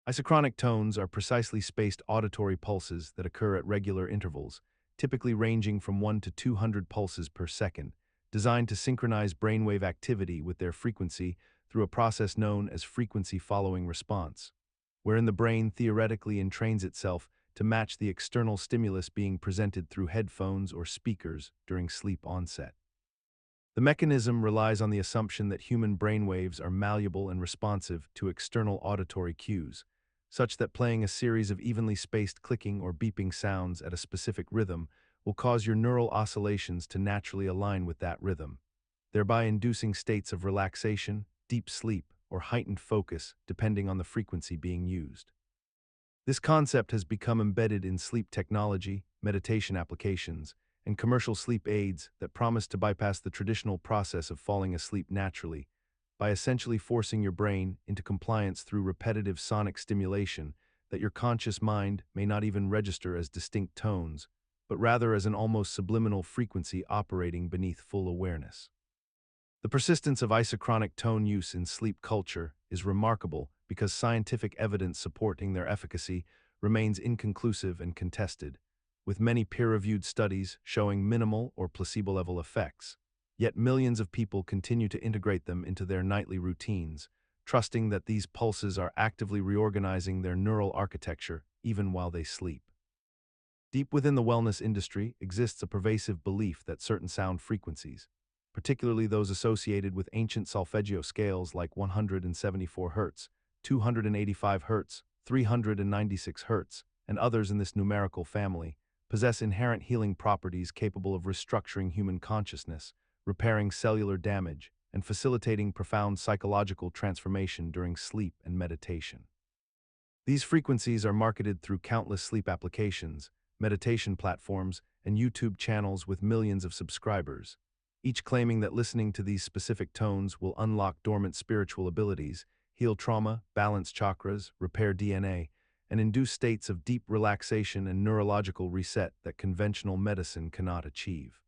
Isochronic tones are precisely spaced auditory pulses that occur at regular intervals, typically ranging from 1 to 200 pulses per second, designed to synchronize brainwave activity with their frequency through a process known as frequency-following response, wherein the brain theoretically entrains itself to match the external stimulus being presented through headphones or speakers during sleep onset. The mechanism relies on the assumption that human brainwaves are malleable and responsive to external auditory cues, such that playing a series of evenly spaced clicking or beeping sounds at a specific rhythm will cause your neural oscillations to naturally align with that rhythm, thereby inducing states of relaxation, deep sleep, or heightened focus depending on the frequency being used. This concept has become embedded in sleep technology, meditation applications, and commercial sleep aids that promise to bypass the traditional process of falling asleep naturally, by essentially forcing your brain into compliance through repetitive sonic stimulation that your conscious mind may not even register as distinct tones, but rather as an almost subliminal frequency operating beneath full awareness. The persistence of isochronic tone use in sleep culture is remarkable because scientific evidence supporting their efficacy remains inconclusive and contested, with many peer-reviewed studies showing minimal or placebo-level effects. Yet millions of people continue to integrate them into their nightly routines, trusting that these pulses are actively reorganizing their neural architecture even while they sleep. Deep within the wellness industry exists a pervasive belief that certain sound frequencies, particularly those associated with ancient solfeggio scales like 174 Hz, 285 Hz, 396 Hz, and others in this numerical family, possess inherent healing properties capable of restructuring human consciousness, repairing cellular damage, and facilitating profound psychological transformation during sleep and meditation. These frequencies are marketed through countless sleep applications, meditation platforms, and YouTube channels with millions of subscribers, each claiming that listening to these specific tones will unlock dormant spiritual abilities, heal trauma, balance chakras, repair DNA, and induce states of deep relaxation and neurological reset that conventional medicine cannot achieve.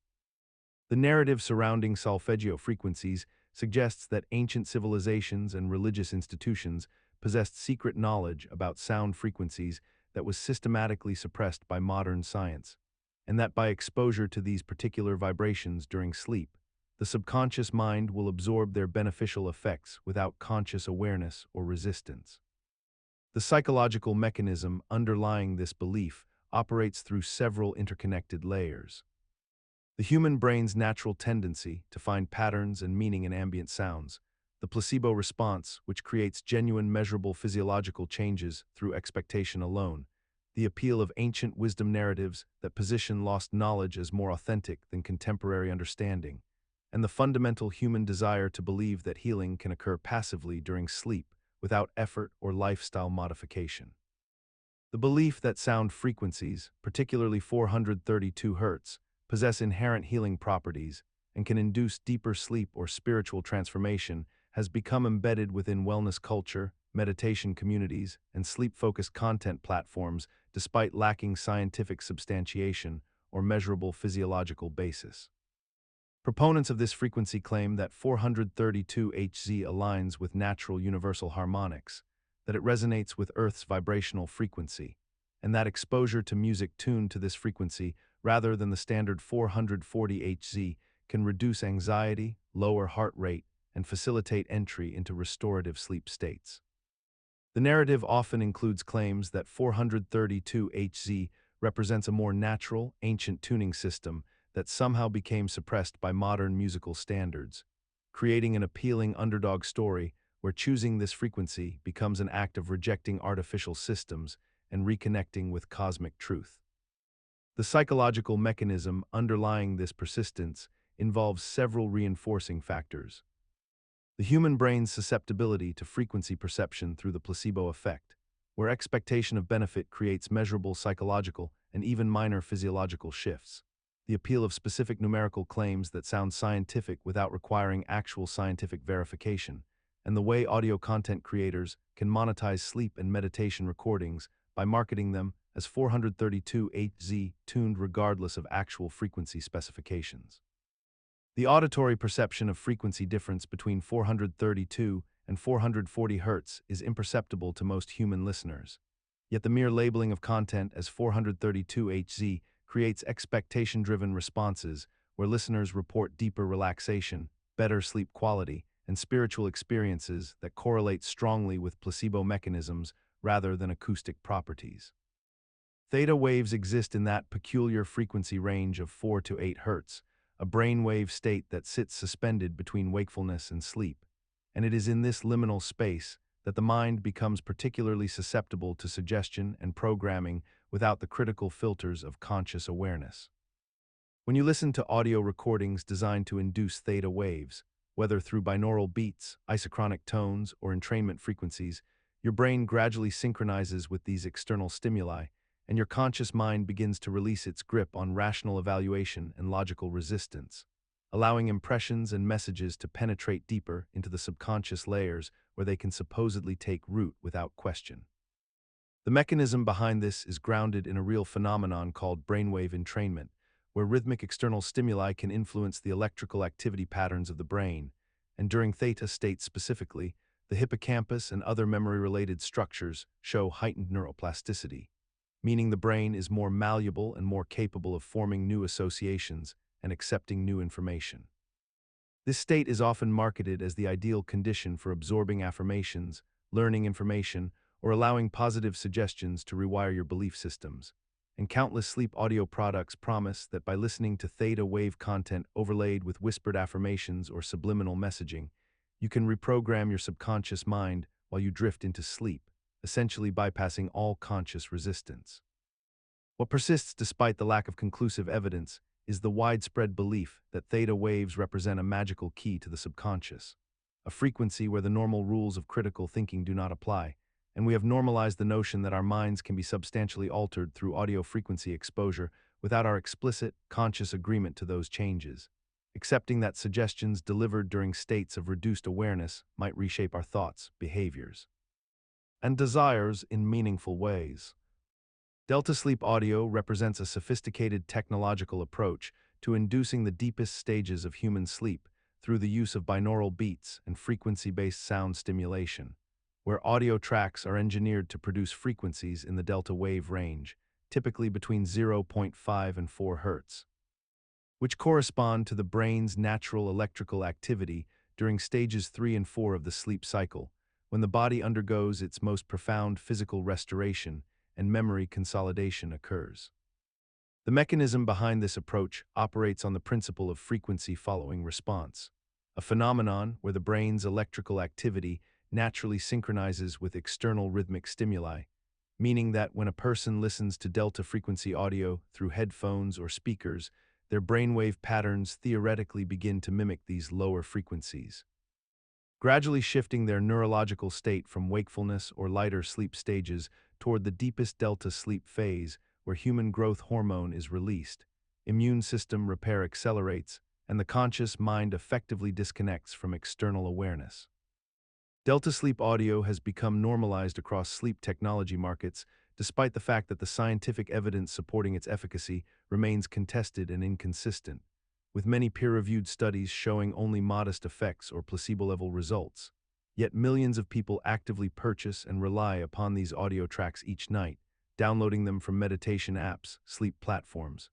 The narrative surrounding solfeggio frequencies suggests that ancient civilizations and religious institutions possessed secret knowledge about sound frequencies that was systematically suppressed by modern science, and that by exposure to these particular vibrations during sleep, the subconscious mind will absorb their beneficial effects without conscious awareness or resistance. The psychological mechanism underlying this belief operates through several interconnected layers. The human brain's natural tendency to find patterns and meaning in ambient sounds, the placebo response, which creates genuine measurable physiological changes through expectation alone, the appeal of ancient wisdom narratives that position lost knowledge as more authentic than contemporary understanding, and the fundamental human desire to believe that healing can occur passively during sleep without effort or lifestyle modification. The belief that sound frequencies, particularly 432 Hz, possess inherent healing properties and can induce deeper sleep or spiritual transformation has become embedded within wellness culture, meditation communities, and sleep-focused content platforms despite lacking scientific substantiation or measurable physiological basis. Proponents of this frequency claim that 432 Hz aligns with natural universal harmonics, that it resonates with Earth's vibrational frequency, and that exposure to music tuned to this frequency rather than the standard 440 Hz can reduce anxiety, lower heart rate, and facilitate entry into restorative sleep states. The narrative often includes claims that 432 Hz represents a more natural, ancient tuning system that somehow became suppressed by modern musical standards, creating an appealing underdog story where choosing this frequency becomes an act of rejecting artificial systems and reconnecting with cosmic truth. The psychological mechanism underlying this persistence involves several reinforcing factors. The human brain's susceptibility to frequency perception through the placebo effect, where expectation of benefit creates measurable psychological and even minor physiological shifts. The appeal of specific numerical claims that sound scientific without requiring actual scientific verification, and the way audio content creators can monetize sleep and meditation recordings by marketing them as 432 Hz tuned regardless of actual frequency specifications. The auditory perception of frequency difference between 432 and 440 Hz is imperceptible to most human listeners. Yet the mere labeling of content as 432 Hz creates expectation-driven responses where listeners report deeper relaxation, better sleep quality, and spiritual experiences that correlate strongly with placebo mechanisms rather than acoustic properties. Theta waves exist in that peculiar frequency range of 4 to 8 Hz, a brainwave state that sits suspended between wakefulness and sleep, and it is in this liminal space that the mind becomes particularly susceptible to suggestion and programming without the critical filters of conscious awareness. When you listen to audio recordings designed to induce theta waves, whether through binaural beats, isochronic tones, or entrainment frequencies, your brain gradually synchronizes with these external stimuli, and your conscious mind begins to release its grip on rational evaluation and logical resistance, allowing impressions and messages to penetrate deeper into the subconscious layers where they can supposedly take root without question. The mechanism behind this is grounded in a real phenomenon called brainwave entrainment, where rhythmic external stimuli can influence the electrical activity patterns of the brain, and during theta states specifically, the hippocampus and other memory-related structures show heightened neuroplasticity, meaning the brain is more malleable and more capable of forming new associations and accepting new information. This state is often marketed as the ideal condition for absorbing affirmations, learning information, or allowing positive suggestions to rewire your belief systems. And countless sleep audio products promise that by listening to theta wave content overlaid with whispered affirmations or subliminal messaging, you can reprogram your subconscious mind while you drift into sleep, essentially bypassing all conscious resistance. What persists despite the lack of conclusive evidence is the widespread belief that theta waves represent a magical key to the subconscious, a frequency where the normal rules of critical thinking do not apply, and we have normalized the notion that our minds can be substantially altered through audio frequency exposure without our explicit, conscious agreement to those changes, accepting that suggestions delivered during states of reduced awareness might reshape our thoughts, behaviors, and desires in meaningful ways. Delta Sleep Audio represents a sophisticated technological approach to inducing the deepest stages of human sleep through the use of binaural beats and frequency-based sound stimulation, where audio tracks are engineered to produce frequencies in the delta wave range, typically between 0.5 and 4 Hz, which correspond to the brain's natural electrical activity during stages 3 and 4 of the sleep cycle, when the body undergoes its most profound physical restoration and memory consolidation occurs. The mechanism behind this approach operates on the principle of frequency following response, a phenomenon where the brain's electrical activity naturally synchronizes with external rhythmic stimuli, meaning that when a person listens to delta frequency audio through headphones or speakers, their brainwave patterns theoretically begin to mimic these lower frequencies, gradually shifting their neurological state from wakefulness or lighter sleep stages toward the deepest delta sleep phase, where human growth hormone is released, immune system repair accelerates, and the conscious mind effectively disconnects from external awareness. Delta sleep audio has become normalized across sleep technology markets, despite the fact that the scientific evidence supporting its efficacy remains contested and inconsistent, with many peer-reviewed studies showing only modest effects or placebo-level results. Yet millions of people actively purchase and rely upon these audio tracks each night, downloading them from meditation apps, sleep platforms,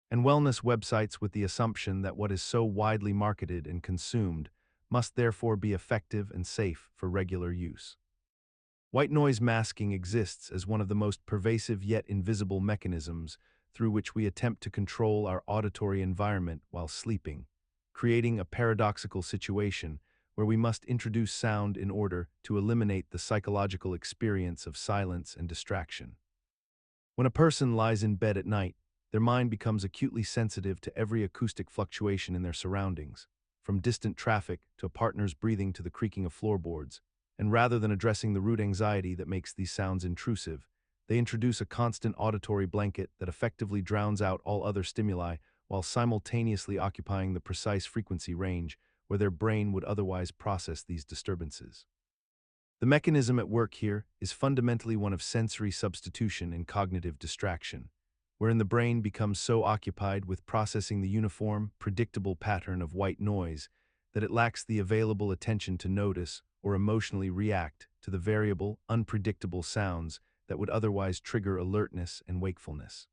and wellness websites with the assumption that what is so widely marketed and consumed must therefore be effective and safe for regular use. White noise masking exists as one of the most pervasive yet invisible mechanisms through which we attempt to control our auditory environment while sleeping, creating a paradoxical situation where we must introduce sound in order to eliminate the psychological experience of silence and distraction. When a person lies in bed at night, their mind becomes acutely sensitive to every acoustic fluctuation in their surroundings, from distant traffic to a partner's breathing to the creaking of floorboards, and rather than addressing the root anxiety that makes these sounds intrusive, they introduce a constant auditory blanket that effectively drowns out all other stimuli while simultaneously occupying the precise frequency range where their brain would otherwise process these disturbances. The mechanism at work here is fundamentally one of sensory substitution and cognitive distraction, wherein the brain becomes so occupied with processing the uniform, predictable pattern of white noise that it lacks the available attention to notice or emotionally react to the variable, unpredictable sounds that would otherwise trigger alertness and wakefulness.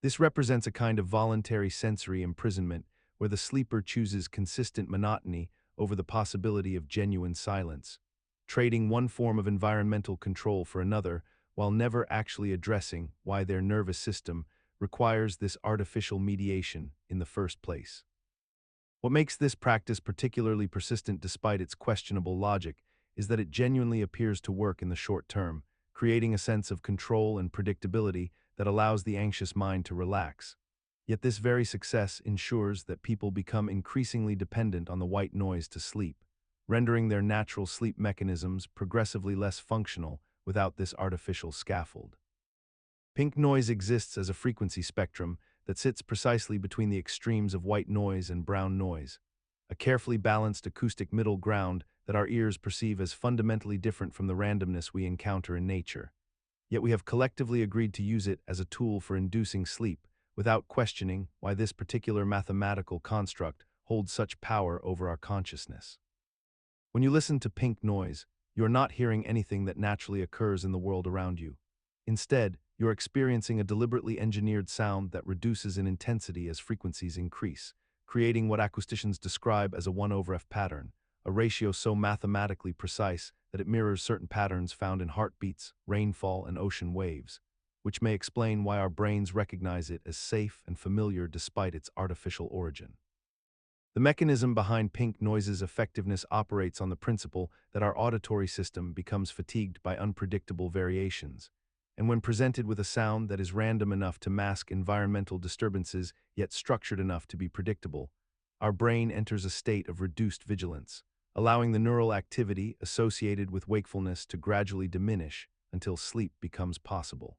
This represents a kind of voluntary sensory imprisonment where the sleeper chooses consistent monotony over the possibility of genuine silence, trading one form of environmental control for another while never actually addressing why their nervous system requires this artificial mediation in the first place. What makes this practice particularly persistent despite its questionable logic is that it genuinely appears to work in the short term, creating a sense of control and predictability that allows the anxious mind to relax. Yet this very success ensures that people become increasingly dependent on the white noise to sleep, rendering their natural sleep mechanisms progressively less functional without this artificial scaffold. Pink noise exists as a frequency spectrum that sits precisely between the extremes of white noise and brown noise, a carefully balanced acoustic middle ground that our ears perceive as fundamentally different from the randomness we encounter in nature. Yet we have collectively agreed to use it as a tool for inducing sleep, without questioning why this particular mathematical construct holds such power over our consciousness. When you listen to pink noise, you are not hearing anything that naturally occurs in the world around you. Instead, you're experiencing a deliberately engineered sound that reduces in intensity as frequencies increase, creating what acousticians describe as a 1/f pattern, a ratio so mathematically precise that it mirrors certain patterns found in heartbeats, rainfall, and ocean waves, which may explain why our brains recognize it as safe and familiar despite its artificial origin. The mechanism behind pink noise's effectiveness operates on the principle that our auditory system becomes fatigued by unpredictable variations, and when presented with a sound that is random enough to mask environmental disturbances yet structured enough to be predictable, our brain enters a state of reduced vigilance, allowing the neural activity associated with wakefulness to gradually diminish until sleep becomes possible.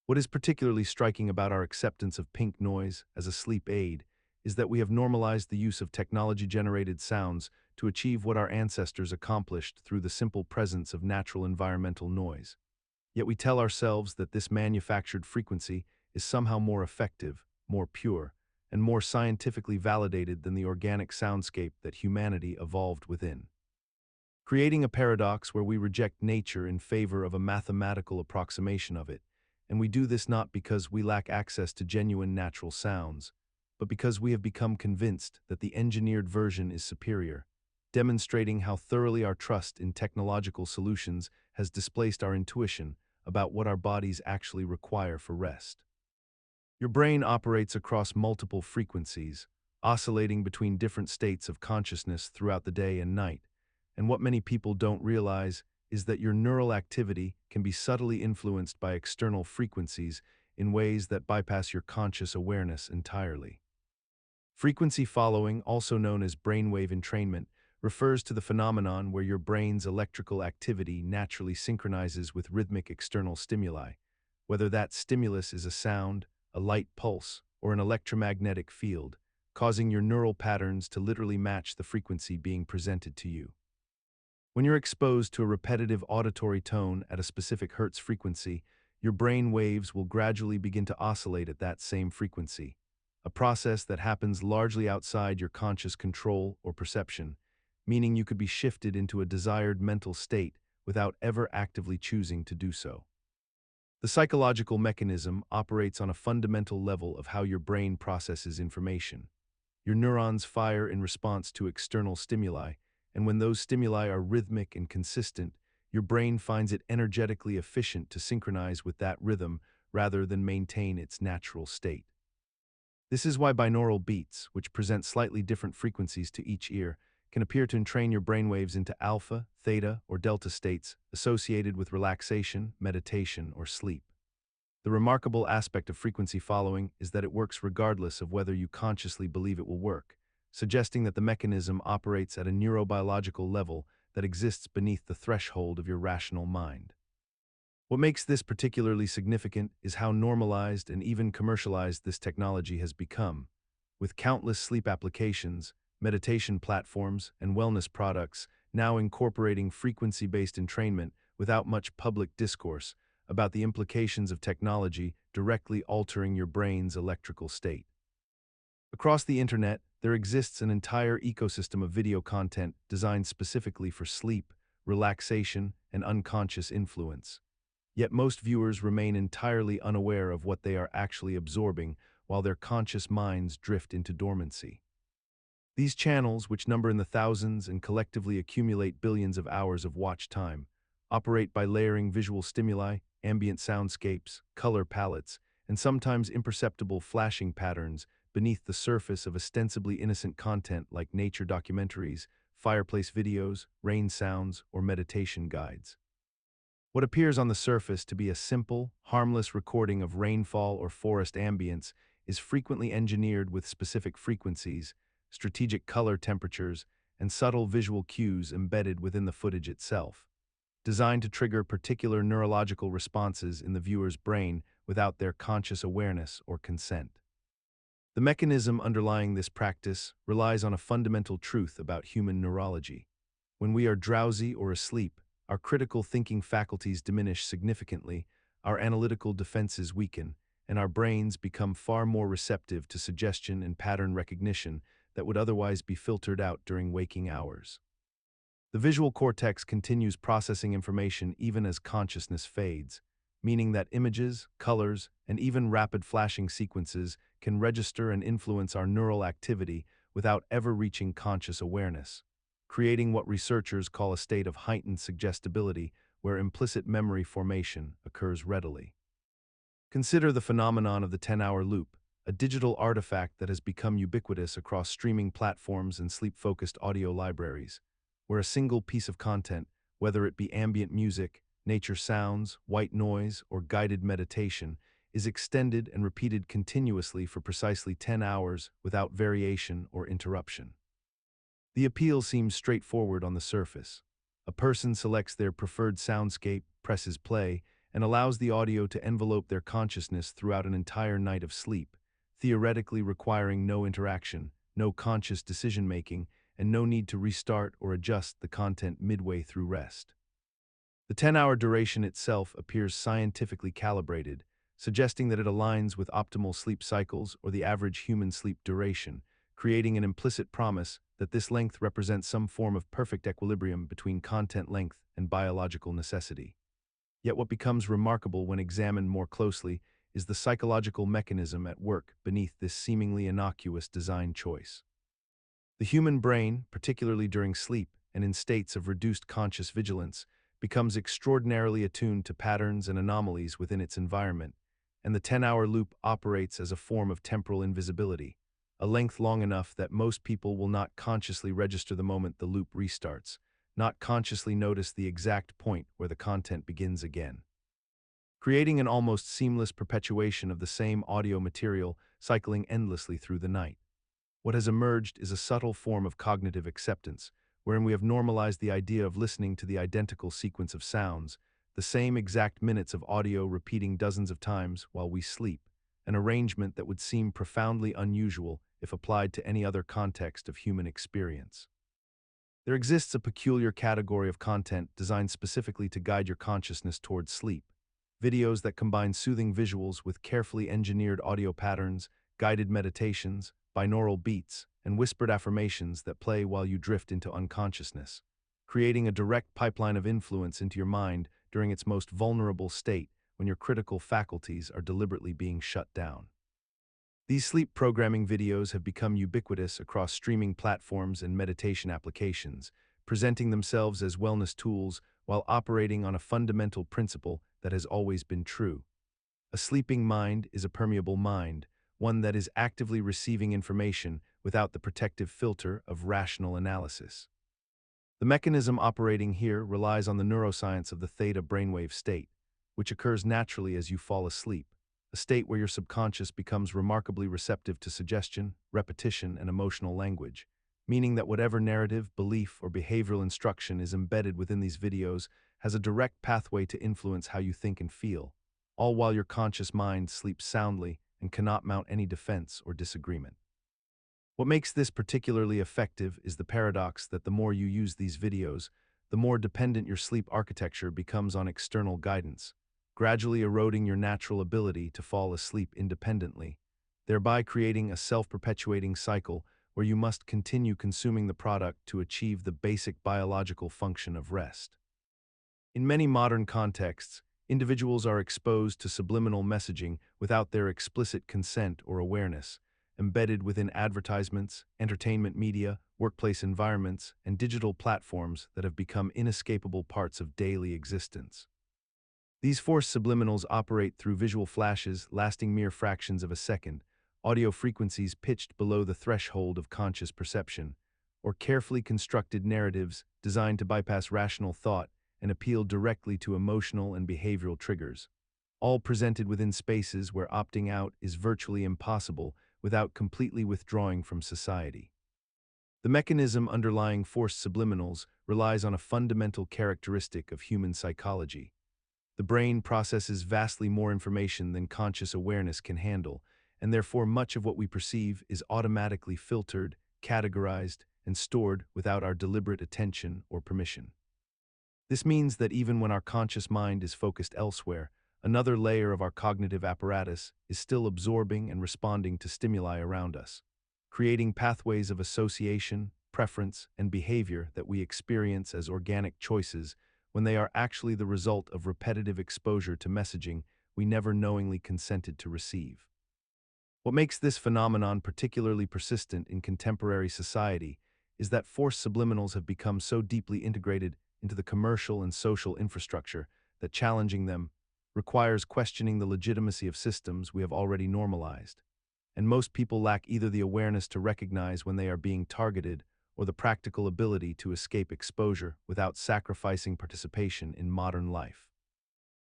What is particularly striking about our acceptance of pink noise as a sleep aid is that we have normalized the use of technology-generated sounds to achieve what our ancestors accomplished through the simple presence of natural environmental noise. Yet we tell ourselves that this manufactured frequency is somehow more effective, more pure, and more scientifically validated than the organic soundscape that humanity evolved within, creating a paradox where we reject nature in favor of a mathematical approximation of it, And we do this not because we lack access to genuine natural sounds, but because we have become convinced that the engineered version is superior, demonstrating how thoroughly our trust in technological solutions has displaced our intuition about what our bodies actually require for rest. Your brain operates across multiple frequencies, oscillating between different states of consciousness throughout the day and night, and what many people don't realize is that your neural activity can be subtly influenced by external frequencies in ways that bypass your conscious awareness entirely. Frequency following, also known as brainwave entrainment, refers to the phenomenon where your brain's electrical activity naturally synchronizes with rhythmic external stimuli, whether that stimulus is a sound, a light pulse, or an electromagnetic field, causing your neural patterns to literally match the frequency being presented to you. When you're exposed to a repetitive auditory tone at a specific hertz frequency, your brain waves will gradually begin to oscillate at that same frequency, a process that happens largely outside your conscious control or perception, meaning you could be shifted into a desired mental state without ever actively choosing to do so. The psychological mechanism operates on a fundamental level of how your brain processes information. Your neurons fire in response to external stimuli, and when those stimuli are rhythmic and consistent, your brain finds it energetically efficient to synchronize with that rhythm rather than maintain its natural state. This is why binaural beats, which present slightly different frequencies to each ear, can appear to entrain your brainwaves into alpha, theta, or delta states associated with relaxation, meditation, or sleep. The remarkable aspect of frequency following is that it works regardless of whether you consciously believe it will work, suggesting that the mechanism operates at a neurobiological level that exists beneath the threshold of your rational mind. What makes this particularly significant is how normalized and even commercialized this technology has become, with countless sleep applications, meditation platforms, and wellness products now incorporating frequency-based entrainment without much public discourse about the implications of technology directly altering your brain's electrical state. Across the internet, there exists an entire ecosystem of video content designed specifically for sleep, relaxation, and unconscious influence. Yet most viewers remain entirely unaware of what they are actually absorbing while their conscious minds drift into dormancy. These channels, which number in the thousands and collectively accumulate billions of hours of watch time, operate by layering visual stimuli, ambient soundscapes, color palettes, and sometimes imperceptible flashing patterns beneath the surface of ostensibly innocent content like nature documentaries, fireplace videos, rain sounds, or meditation guides. What appears on the surface to be a simple, harmless recording of rainfall or forest ambience is frequently engineered with specific frequencies, strategic color temperatures, and subtle visual cues embedded within the footage itself, designed to trigger particular neurological responses in the viewer's brain without their conscious awareness or consent. The mechanism underlying this practice relies on a fundamental truth about human neurology. When we are drowsy or asleep, our critical thinking faculties diminish significantly, our analytical defenses weaken, and our brains become far more receptive to suggestion and pattern recognition that would otherwise be filtered out during waking hours. The visual cortex continues processing information even as consciousness fades, meaning that images, colors, and even rapid flashing sequences can register and influence our neural activity without ever reaching conscious awareness, creating what researchers call a state of heightened suggestibility where implicit memory formation occurs readily. Consider the phenomenon of the 10-hour loop, a digital artifact that has become ubiquitous across streaming platforms and sleep-focused audio libraries, where a single piece of content, whether it be ambient music, nature sounds, white noise, or guided meditation, is extended and repeated continuously for precisely 10 hours without variation or interruption. The appeal seems straightforward on the surface. A person selects their preferred soundscape, presses play, and allows the audio to envelope their consciousness throughout an entire night of sleep, theoretically requiring no interaction, no conscious decision-making, and no need to restart or adjust the content midway through rest. The 10-hour duration itself appears scientifically calibrated, suggesting that it aligns with optimal sleep cycles or the average human sleep duration, creating an implicit promise that this length represents some form of perfect equilibrium between content length and biological necessity. Yet what becomes remarkable when examined more closely is the psychological mechanism at work beneath this seemingly innocuous design choice. The human brain, particularly during sleep and in states of reduced conscious vigilance, becomes extraordinarily attuned to patterns and anomalies within its environment, and the 10-hour loop operates as a form of temporal invisibility, a length long enough that most people will not consciously register the moment the loop restarts, not consciously notice the exact point where the content begins again, creating an almost seamless perpetuation of the same audio material cycling endlessly through the night. What has emerged is a subtle form of cognitive acceptance, wherein we have normalized the idea of listening to the identical sequence of sounds, the same exact minutes of audio repeating dozens of times while we sleep, an arrangement that would seem profoundly unusual if applied to any other context of human experience. There exists a peculiar category of content designed specifically to guide your consciousness towards sleep. Videos that combine soothing visuals with carefully engineered audio patterns, guided meditations, binaural beats, and whispered affirmations that play while you drift into unconsciousness, creating a direct pipeline of influence into your mind during its most vulnerable state when your critical faculties are deliberately being shut down. These sleep programming videos have become ubiquitous across streaming platforms and meditation applications, presenting themselves as wellness tools while operating on a fundamental principle that has always been true. A sleeping mind is a permeable mind, one that is actively receiving information without the protective filter of rational analysis. The mechanism operating here relies on the neuroscience of the theta brainwave state, which occurs naturally as you fall asleep, a state where your subconscious becomes remarkably receptive to suggestion, repetition, and emotional language, meaning that whatever narrative, belief, or behavioral instruction is embedded within these videos has a direct pathway to influence how you think and feel, all while your conscious mind sleeps soundly and cannot mount any defense or disagreement. What makes this particularly effective is the paradox that the more you use these videos, the more dependent your sleep architecture becomes on external guidance, gradually eroding your natural ability to fall asleep independently, thereby creating a self-perpetuating cycle where you must continue consuming the product to achieve the basic biological function of rest. In many modern contexts, individuals are exposed to subliminal messaging without their explicit consent or awareness, embedded within advertisements, entertainment media, workplace environments, and digital platforms that have become inescapable parts of daily existence. These forced subliminals operate through visual flashes lasting mere fractions of a second, audio frequencies pitched below the threshold of conscious perception, or carefully constructed narratives designed to bypass rational thought and appeal directly to emotional and behavioral triggers, all presented within spaces where opting out is virtually impossible without completely withdrawing from society. The mechanism underlying forced subliminals relies on a fundamental characteristic of human psychology. The brain processes vastly more information than conscious awareness can handle, and therefore much of what we perceive is automatically filtered, categorized, and stored without our deliberate attention or permission. This means that even when our conscious mind is focused elsewhere, another layer of our cognitive apparatus is still absorbing and responding to stimuli around us, creating pathways of association, preference, and behavior that we experience as organic choices when they are actually the result of repetitive exposure to messaging we never knowingly consented to receive. What makes this phenomenon particularly persistent in contemporary society is that forced subliminals have become so deeply integrated into the commercial and social infrastructure that challenging them requires questioning the legitimacy of systems we have already normalized, and most people lack either the awareness to recognize when they are being targeted or the practical ability to escape exposure without sacrificing participation in modern life,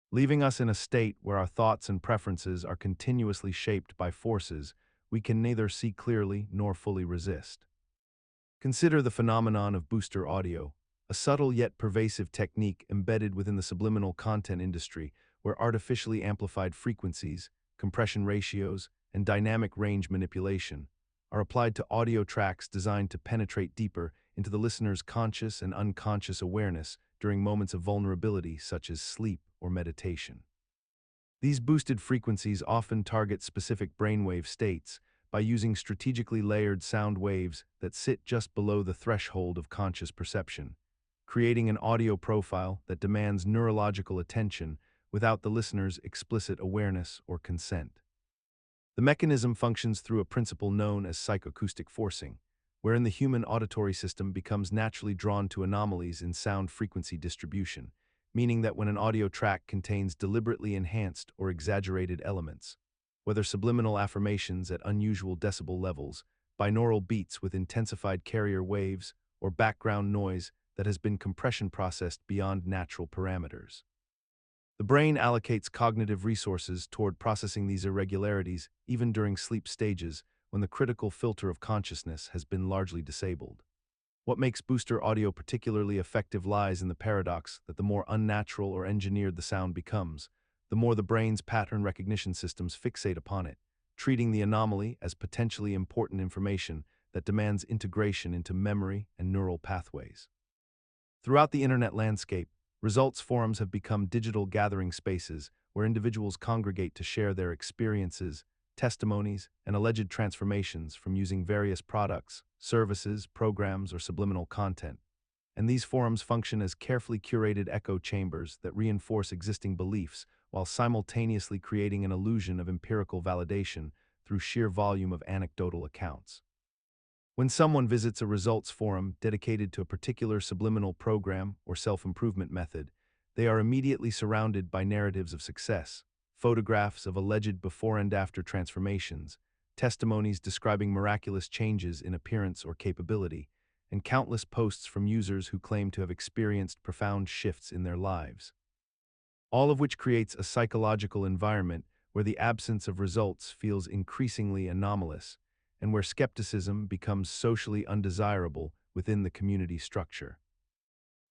leaving us in a state where our thoughts and preferences are continuously shaped by forces we can neither see clearly nor fully resist. Consider the phenomenon of booster audio, a subtle yet pervasive technique embedded within the subliminal content industry where artificially amplified frequencies, compression ratios, and dynamic range manipulation are applied to audio tracks designed to penetrate deeper into the listener's conscious and unconscious awareness during moments of vulnerability such as sleep or meditation. These boosted frequencies often target specific brainwave states by using strategically layered sound waves that sit just below the threshold of conscious perception, creating an audio profile that demands neurological attention without the listener's explicit awareness or consent. The mechanism functions through a principle known as psychoacoustic forcing, wherein the human auditory system becomes naturally drawn to anomalies in sound frequency distribution, meaning that when an audio track contains deliberately enhanced or exaggerated elements, whether subliminal affirmations at unusual decibel levels, binaural beats with intensified carrier waves, or background noise that has been compression processed beyond natural parameters. The brain allocates cognitive resources toward processing these irregularities even during sleep stages when the critical filter of consciousness has been largely disabled. What makes booster audio particularly effective lies in the paradox that the more unnatural or engineered the sound becomes, the more the brain's pattern recognition systems fixate upon it, treating the anomaly as potentially important information that demands integration into memory and neural pathways. Throughout the internet landscape, results forums have become digital gathering spaces where individuals congregate to share their experiences, testimonies, and alleged transformations from using various products, services, programs, or subliminal content. And these forums function as carefully curated echo chambers that reinforce existing beliefs while simultaneously creating an illusion of empirical validation through sheer volume of anecdotal accounts. When someone visits a results forum dedicated to a particular subliminal program or self-improvement method, they are immediately surrounded by narratives of success, photographs of alleged before and after transformations, testimonies describing miraculous changes in appearance or capability, and countless posts from users who claim to have experienced profound shifts in their lives. All of which creates a psychological environment where the absence of results feels increasingly anomalous, and where skepticism becomes socially undesirable within the community structure.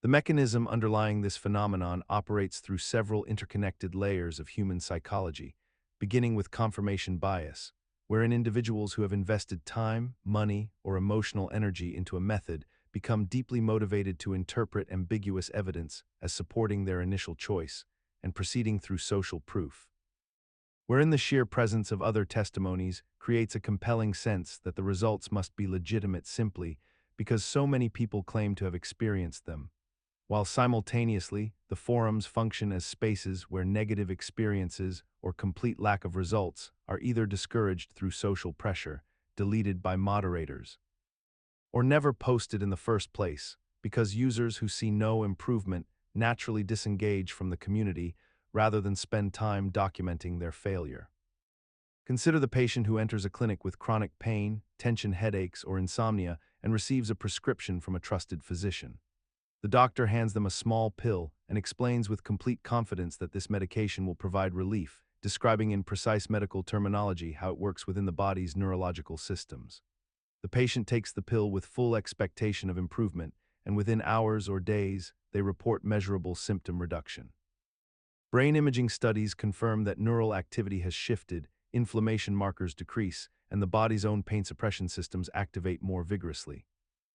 The mechanism underlying this phenomenon operates through several interconnected layers of human psychology, beginning with confirmation bias, wherein individuals who have invested time, money, or emotional energy into a method become deeply motivated to interpret ambiguous evidence as supporting their initial choice, and proceeding through social proof, wherein the sheer presence of other testimonies creates a compelling sense that the results must be legitimate simply because so many people claim to have experienced them, while simultaneously the forums function as spaces where negative experiences or complete lack of results are either discouraged through social pressure, deleted by moderators, or never posted in the first place because users who see no improvement naturally disengage from the community rather than spend time documenting their failure. Consider the patient who enters a clinic with chronic pain, tension headaches, or insomnia and receives a prescription from a trusted physician. The doctor hands them a small pill and explains with complete confidence that this medication will provide relief, describing in precise medical terminology how it works within the body's neurological systems. The patient takes the pill with full expectation of improvement, and within hours or days, they report measurable symptom reduction. Brain imaging studies confirm that neural activity has shifted, inflammation markers decrease, and the body's own pain suppression systems activate more vigorously.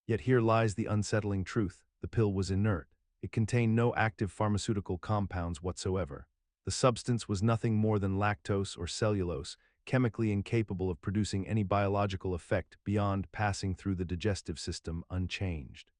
Yet here lies the unsettling truth: the pill was inert. It contained no active pharmaceutical compounds whatsoever. The substance was nothing more than lactose or cellulose, chemically incapable of producing any biological effect beyond passing through the digestive system unchanged.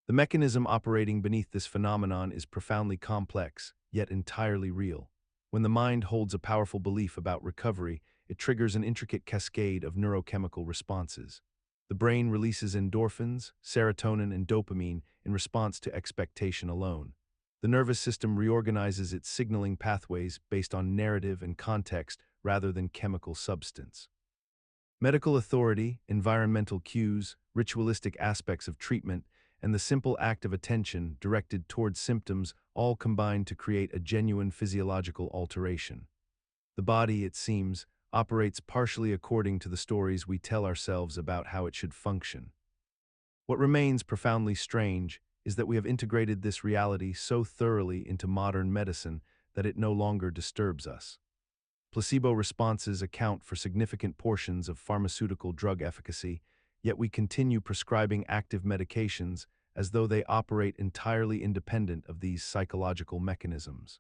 The mechanism operating beneath this phenomenon is profoundly complex, yet entirely real. When the mind holds a powerful belief about recovery, it triggers an intricate cascade of neurochemical responses. The brain releases endorphins, serotonin, and dopamine in response to expectation alone. The nervous system reorganizes its signaling pathways based on narrative and context rather than chemical substance. Medical authority, environmental cues, ritualistic aspects of treatment, and the simple act of attention directed towards symptoms all combine to create a genuine physiological alteration. The body, it seems, operates partially according to the stories we tell ourselves about how it should function. What remains profoundly strange is that we have integrated this reality so thoroughly into modern medicine that it no longer disturbs us. Placebo responses account for significant portions of pharmaceutical drug efficacy, yet we continue prescribing active medications as though they operate entirely independent of these psychological mechanisms.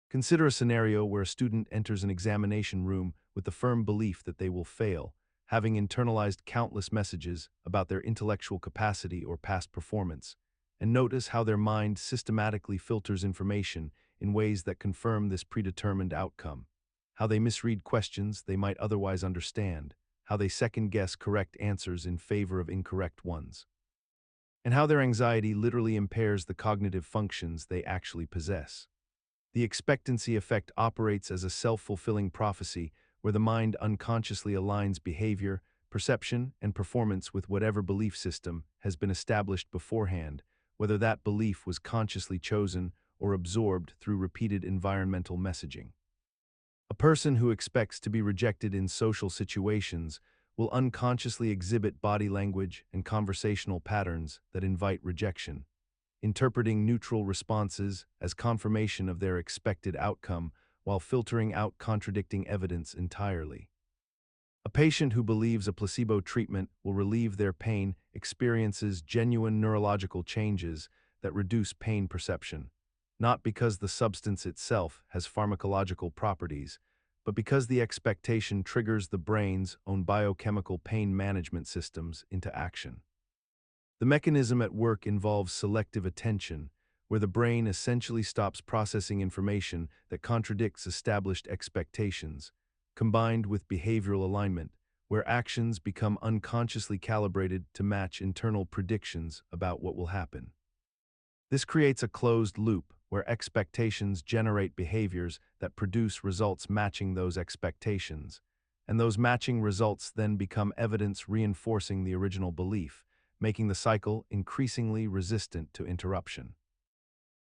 Consider a scenario where a student enters an examination room with the firm belief that they will fail, having internalized countless messages about their intellectual capacity or past performance, and notice how their mind systematically filters information in ways that confirm this predetermined outcome, how they misread questions they might otherwise understand, how they second-guess correct answers in favor of incorrect ones, and how their anxiety literally impairs the cognitive functions they actually possess. The expectancy effect operates as a self-fulfilling prophecy where the mind unconsciously aligns behavior, perception, and performance with whatever belief system has been established beforehand, whether that belief was consciously chosen or absorbed through repeated environmental messaging. A person who expects to be rejected in social situations will unconsciously exhibit body language and conversational patterns that invite rejection, interpreting neutral responses as confirmation of their expected outcome while filtering out contradicting evidence entirely. A patient who believes a placebo treatment will relieve their pain experiences genuine neurological changes that reduce pain perception, not because the substance itself has pharmacological properties, but because the expectation triggers the brain's own biochemical pain management systems into action. The mechanism at work involves selective attention, where the brain essentially stops processing information that contradicts established expectations, combined with behavioral alignment, where actions become unconsciously calibrated to match internal predictions about what will happen. This creates a closed loop where expectations generate behaviors that produce results matching those expectations, and those matching results then become evidence reinforcing the original belief, making the cycle increasingly resistant to interruption.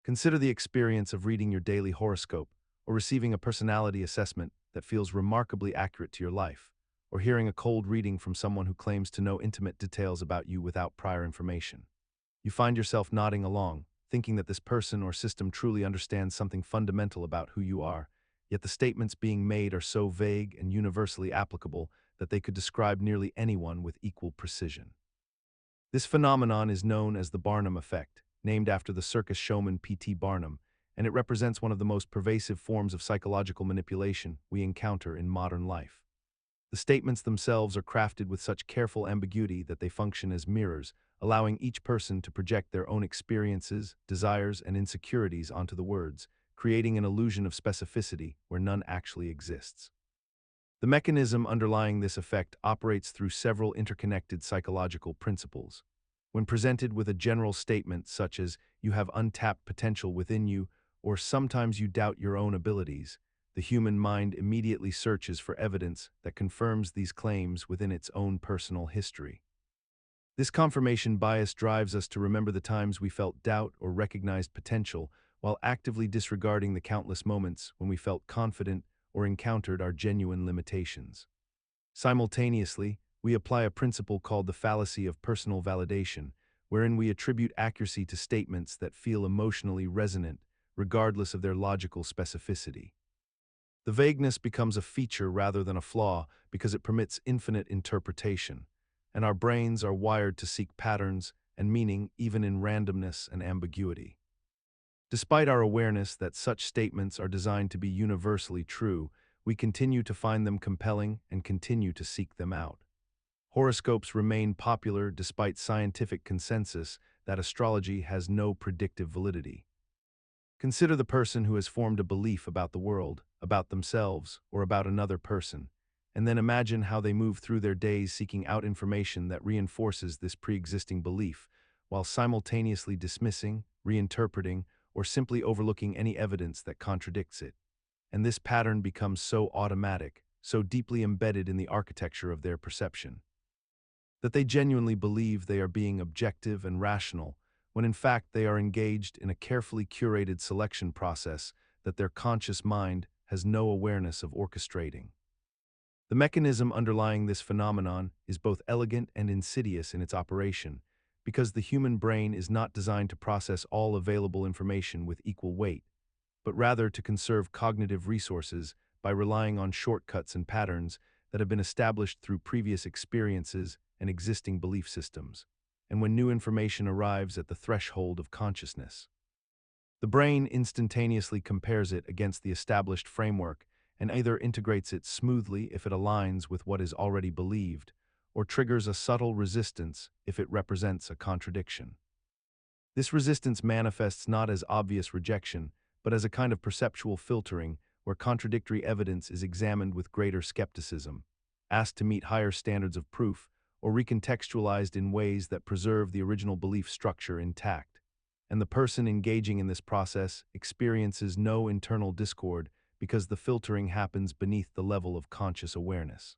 Consider the experience of reading your daily horoscope, or receiving a personality assessment that feels remarkably accurate to your life, or hearing a cold reading from someone who claims to know intimate details about you without prior information. You find yourself nodding along, thinking that this person or system truly understands something fundamental about who you are, yet the statements being made are so vague and universally applicable that they could describe nearly anyone with equal precision. This phenomenon is known as the Barnum Effect, named after the circus showman P.T. Barnum, and it represents one of the most pervasive forms of psychological manipulation we encounter in modern life. The statements themselves are crafted with such careful ambiguity that they function as mirrors, allowing each person to project their own experiences, desires, and insecurities onto the words, creating an illusion of specificity where none actually exists. The mechanism underlying this effect operates through several interconnected psychological principles. When presented with a general statement such as, "You have untapped potential within you," or "Sometimes you doubt your own abilities," the human mind immediately searches for evidence that confirms these claims within its own personal history. This confirmation bias drives us to remember the times we felt doubt or recognized potential, while actively disregarding the countless moments when we felt confident or encountered our genuine limitations. Simultaneously, we apply a principle called the fallacy of personal validation, wherein we attribute accuracy to statements that feel emotionally resonant, regardless of their logical specificity. The vagueness becomes a feature rather than a flaw because it permits infinite interpretation, and our brains are wired to seek patterns and meaning even in randomness and ambiguity. Despite our awareness that such statements are designed to be universally true, we continue to find them compelling and continue to seek them out. Horoscopes remain popular despite scientific consensus that astrology has no predictive validity. Consider the person who has formed a belief about the world, about themselves, or about another person, and then imagine how they move through their days seeking out information that reinforces this pre-existing belief, while simultaneously dismissing, reinterpreting, or simply overlooking any evidence that contradicts it. And this pattern becomes so automatic, so deeply embedded in the architecture of their perception, that they genuinely believe they are being objective and rational, when in fact they are engaged in a carefully curated selection process that their conscious mind has no awareness of orchestrating. The mechanism underlying this phenomenon is both elegant and insidious in its operation, because the human brain is not designed to process all available information with equal weight, but rather to conserve cognitive resources by relying on shortcuts and patterns that have been established through previous experiences and existing belief systems, and when new information arrives at the threshold of consciousness, the brain instantaneously compares it against the established framework and either integrates it smoothly if it aligns with what is already believed, or triggers a subtle resistance if it represents a contradiction. This resistance manifests not as obvious rejection, but as a kind of perceptual filtering where contradictory evidence is examined with greater skepticism, asked to meet higher standards of proof, or recontextualized in ways that preserve the original belief structure intact. And the person engaging in this process experiences no internal discord because the filtering happens beneath the level of conscious awareness.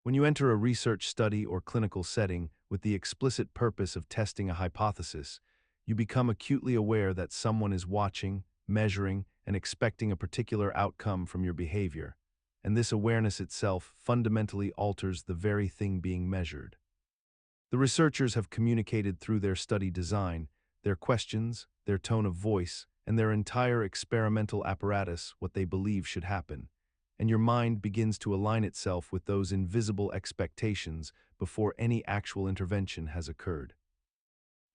When you enter a research study or clinical setting with the explicit purpose of testing a hypothesis, you become acutely aware that someone is watching, measuring, and expecting a particular outcome from your behavior, and this awareness itself fundamentally alters the very thing being measured. The researchers have communicated through their study design, their questions, their tone of voice, and their entire experimental apparatus what they believe should happen, and your mind begins to align itself with those invisible expectations before any actual intervention has occurred.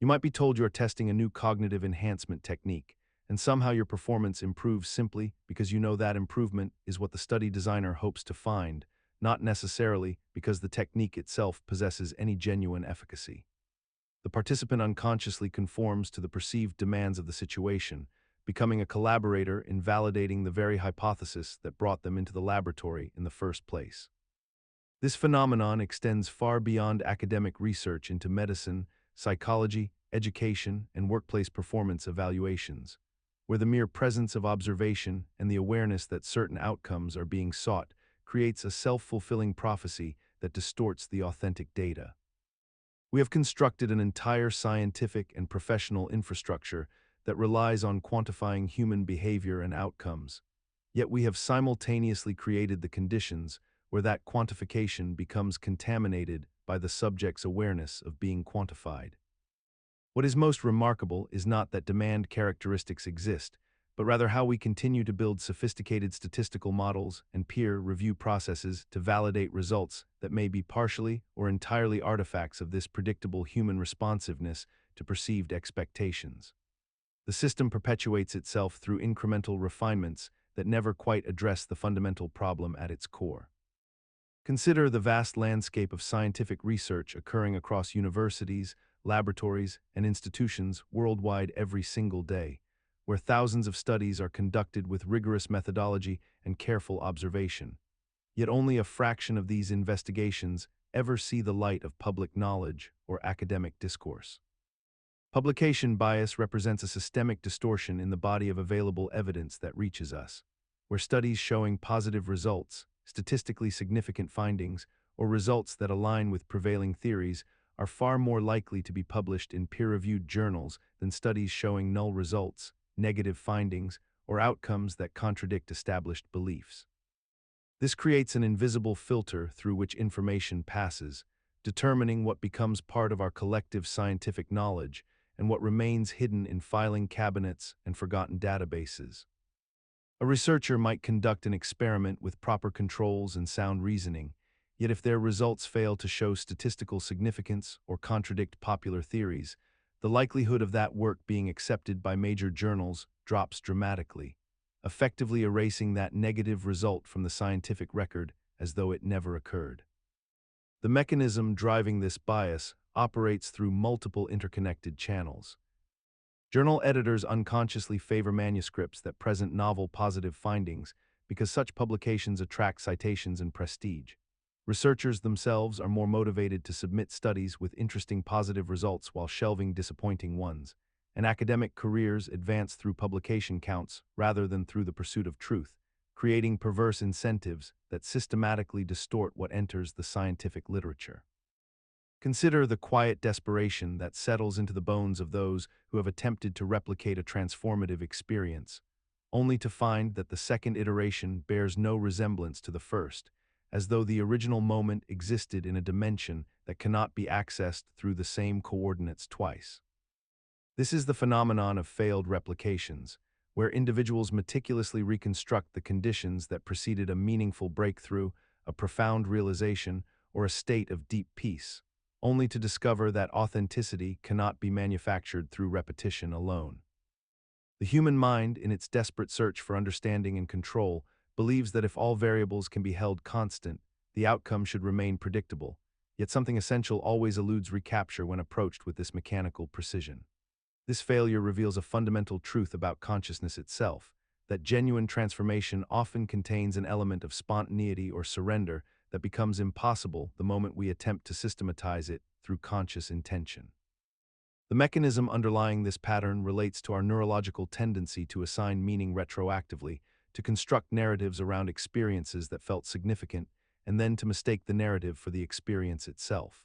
You might be told you are testing a new cognitive enhancement technique, and somehow your performance improves simply because you know that improvement is what the study designer hopes to find, not necessarily because the technique itself possesses any genuine efficacy. The participant unconsciously conforms to the perceived demands of the situation, becoming a collaborator in validating the very hypothesis that brought them into the laboratory in the first place. This phenomenon extends far beyond academic research into medicine, psychology, education, and workplace performance evaluations, where the mere presence of observation and the awareness that certain outcomes are being sought creates a self-fulfilling prophecy that distorts the authentic data. We have constructed an entire scientific and professional infrastructure that relies on quantifying human behavior and outcomes, yet we have simultaneously created the conditions where that quantification becomes contaminated by the subject's awareness of being quantified. What is most remarkable is not that demand characteristics exist, but rather how we continue to build sophisticated statistical models and peer review processes to validate results that may be partially or entirely artifacts of this predictable human responsiveness to perceived expectations. The system perpetuates itself through incremental refinements that never quite address the fundamental problem at its core. Consider the vast landscape of scientific research occurring across universities, laboratories, and institutions worldwide every single day, where thousands of studies are conducted with rigorous methodology and careful observation. Yet only a fraction of these investigations ever see the light of public knowledge or academic discourse. Publication bias represents a systemic distortion in the body of available evidence that reaches us, where studies showing positive results, statistically significant findings, or results that align with prevailing theories are far more likely to be published in peer-reviewed journals than studies showing null results, negative findings, or outcomes that contradict established beliefs. This creates an invisible filter through which information passes, determining what becomes part of our collective scientific knowledge and what remains hidden in filing cabinets and forgotten databases. A researcher might conduct an experiment with proper controls and sound reasoning, yet if their results fail to show statistical significance or contradict popular theories, the likelihood of that work being accepted by major journals drops dramatically, effectively erasing that negative result from the scientific record as though it never occurred. The mechanism driving this bias operates through multiple interconnected channels. Journal editors unconsciously favor manuscripts that present novel positive findings because such publications attract citations and prestige. Researchers themselves are more motivated to submit studies with interesting positive results while shelving disappointing ones, and academic careers advance through publication counts rather than through the pursuit of truth, creating perverse incentives that systematically distort what enters the scientific literature. Consider the quiet desperation that settles into the bones of those who have attempted to replicate a transformative experience, only to find that the second iteration bears no resemblance to the first, as though the original moment existed in a dimension that cannot be accessed through the same coordinates twice. This is the phenomenon of failed replications, where individuals meticulously reconstruct the conditions that preceded a meaningful breakthrough, a profound realization, or a state of deep peace, only to discover that authenticity cannot be manufactured through repetition alone. The human mind, in its desperate search for understanding and control, believes that if all variables can be held constant, the outcome should remain predictable, yet something essential always eludes recapture when approached with this mechanical precision. This failure reveals a fundamental truth about consciousness itself, that genuine transformation often contains an element of spontaneity or surrender that becomes impossible the moment we attempt to systematize it through conscious intention. The mechanism underlying this pattern relates to our neurological tendency to assign meaning retroactively, to construct narratives around experiences that felt significant, and then to mistake the narrative for the experience itself.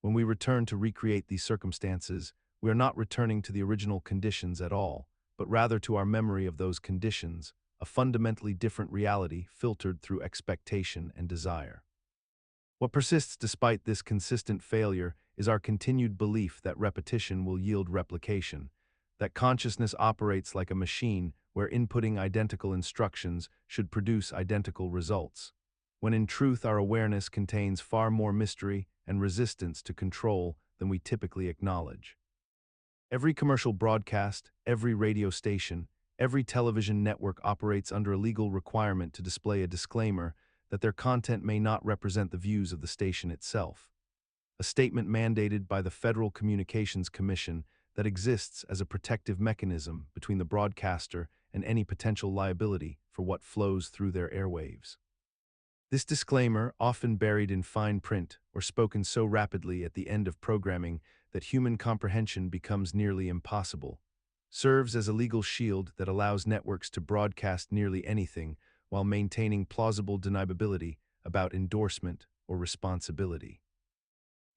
When we return to recreate these circumstances, we are not returning to the original conditions at all, but rather to our memory of those conditions, a fundamentally different reality filtered through expectation and desire. What persists despite this consistent failure is our continued belief that repetition will yield replication, that consciousness operates like a machine where inputting identical instructions should produce identical results, when in truth our awareness contains far more mystery and resistance to control than we typically acknowledge. Every commercial broadcast, every radio station, every television network operates under a legal requirement to display a disclaimer that their content may not represent the views of the station itself. A statement mandated by the Federal Communications Commission that exists as a protective mechanism between the broadcaster and any potential liability for what flows through their airwaves. This disclaimer, often buried in fine print or spoken so rapidly at the end of programming that human comprehension becomes nearly impossible, serves as a legal shield that allows networks to broadcast nearly anything while maintaining plausible deniability about endorsement or responsibility.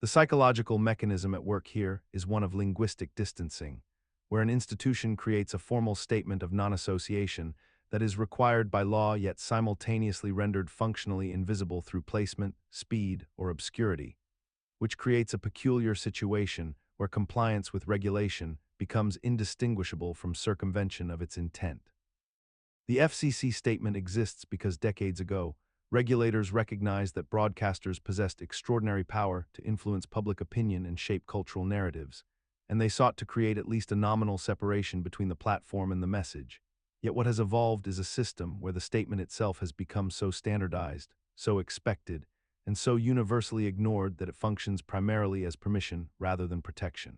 The psychological mechanism at work here is one of linguistic distancing, where an institution creates a formal statement of non-association that is required by law yet simultaneously rendered functionally invisible through placement, speed, or obscurity, which creates a peculiar situation where compliance with regulation becomes indistinguishable from circumvention of its intent. The FCC statement exists because decades ago, regulators recognized that broadcasters possessed extraordinary power to influence public opinion and shape cultural narratives, and they sought to create at least a nominal separation between the platform and the message. Yet what has evolved is a system where the statement itself has become so standardized, so expected, and so universally ignored that it functions primarily as permission rather than protection.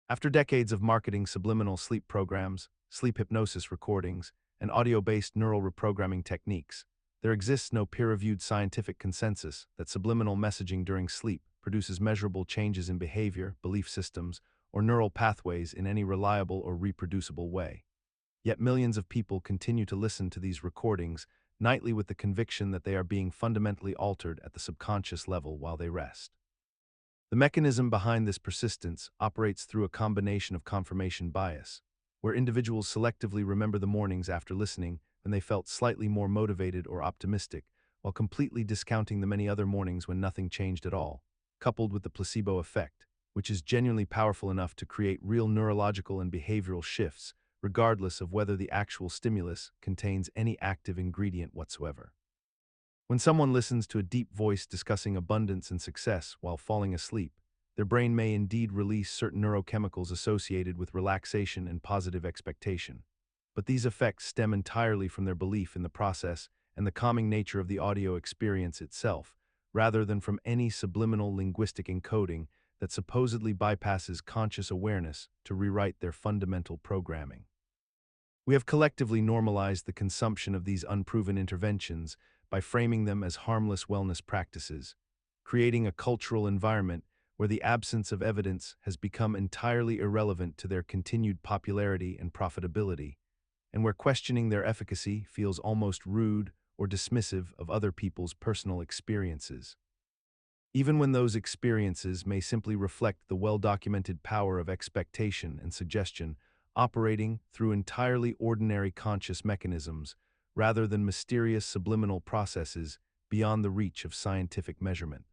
After decades of marketing subliminal sleep programs, sleep hypnosis recordings, and audio-based neural reprogramming techniques, there exists no peer-reviewed scientific consensus that subliminal messaging during sleep produces measurable changes in behavior, belief systems, or neural pathways in any reliable or reproducible way. Yet millions of people continue to listen to these recordings nightly with the conviction that they are being fundamentally altered at the subconscious level while they rest. The mechanism behind this persistence operates through a combination of confirmation bias, where individuals selectively remember the mornings after listening when they felt slightly more motivated or optimistic, while completely discounting the many other mornings when nothing changed at all, coupled with the placebo effect, which is genuinely powerful enough to create real neurological and behavioral shifts, regardless of whether the actual stimulus contains any active ingredient whatsoever. When someone listens to a deep voice discussing abundance and success while falling asleep, their brain may indeed release certain neurochemicals associated with relaxation and positive expectation. But these effects stem entirely from their belief in the process and the calming nature of the audio experience itself, rather than from any subliminal linguistic encoding that supposedly bypasses conscious awareness to rewrite their fundamental programming. We have collectively normalized the consumption of these unproven interventions by framing them as harmless wellness practices, creating a cultural environment where the absence of evidence has become entirely irrelevant to their continued popularity and profitability, and where questioning their efficacy feels almost rude or dismissive of other people's personal experiences. Even when those experiences may simply reflect the well-documented power of expectation and suggestion operating through entirely ordinary conscious mechanisms rather than mysterious subliminal processes beyond the reach of scientific measurement.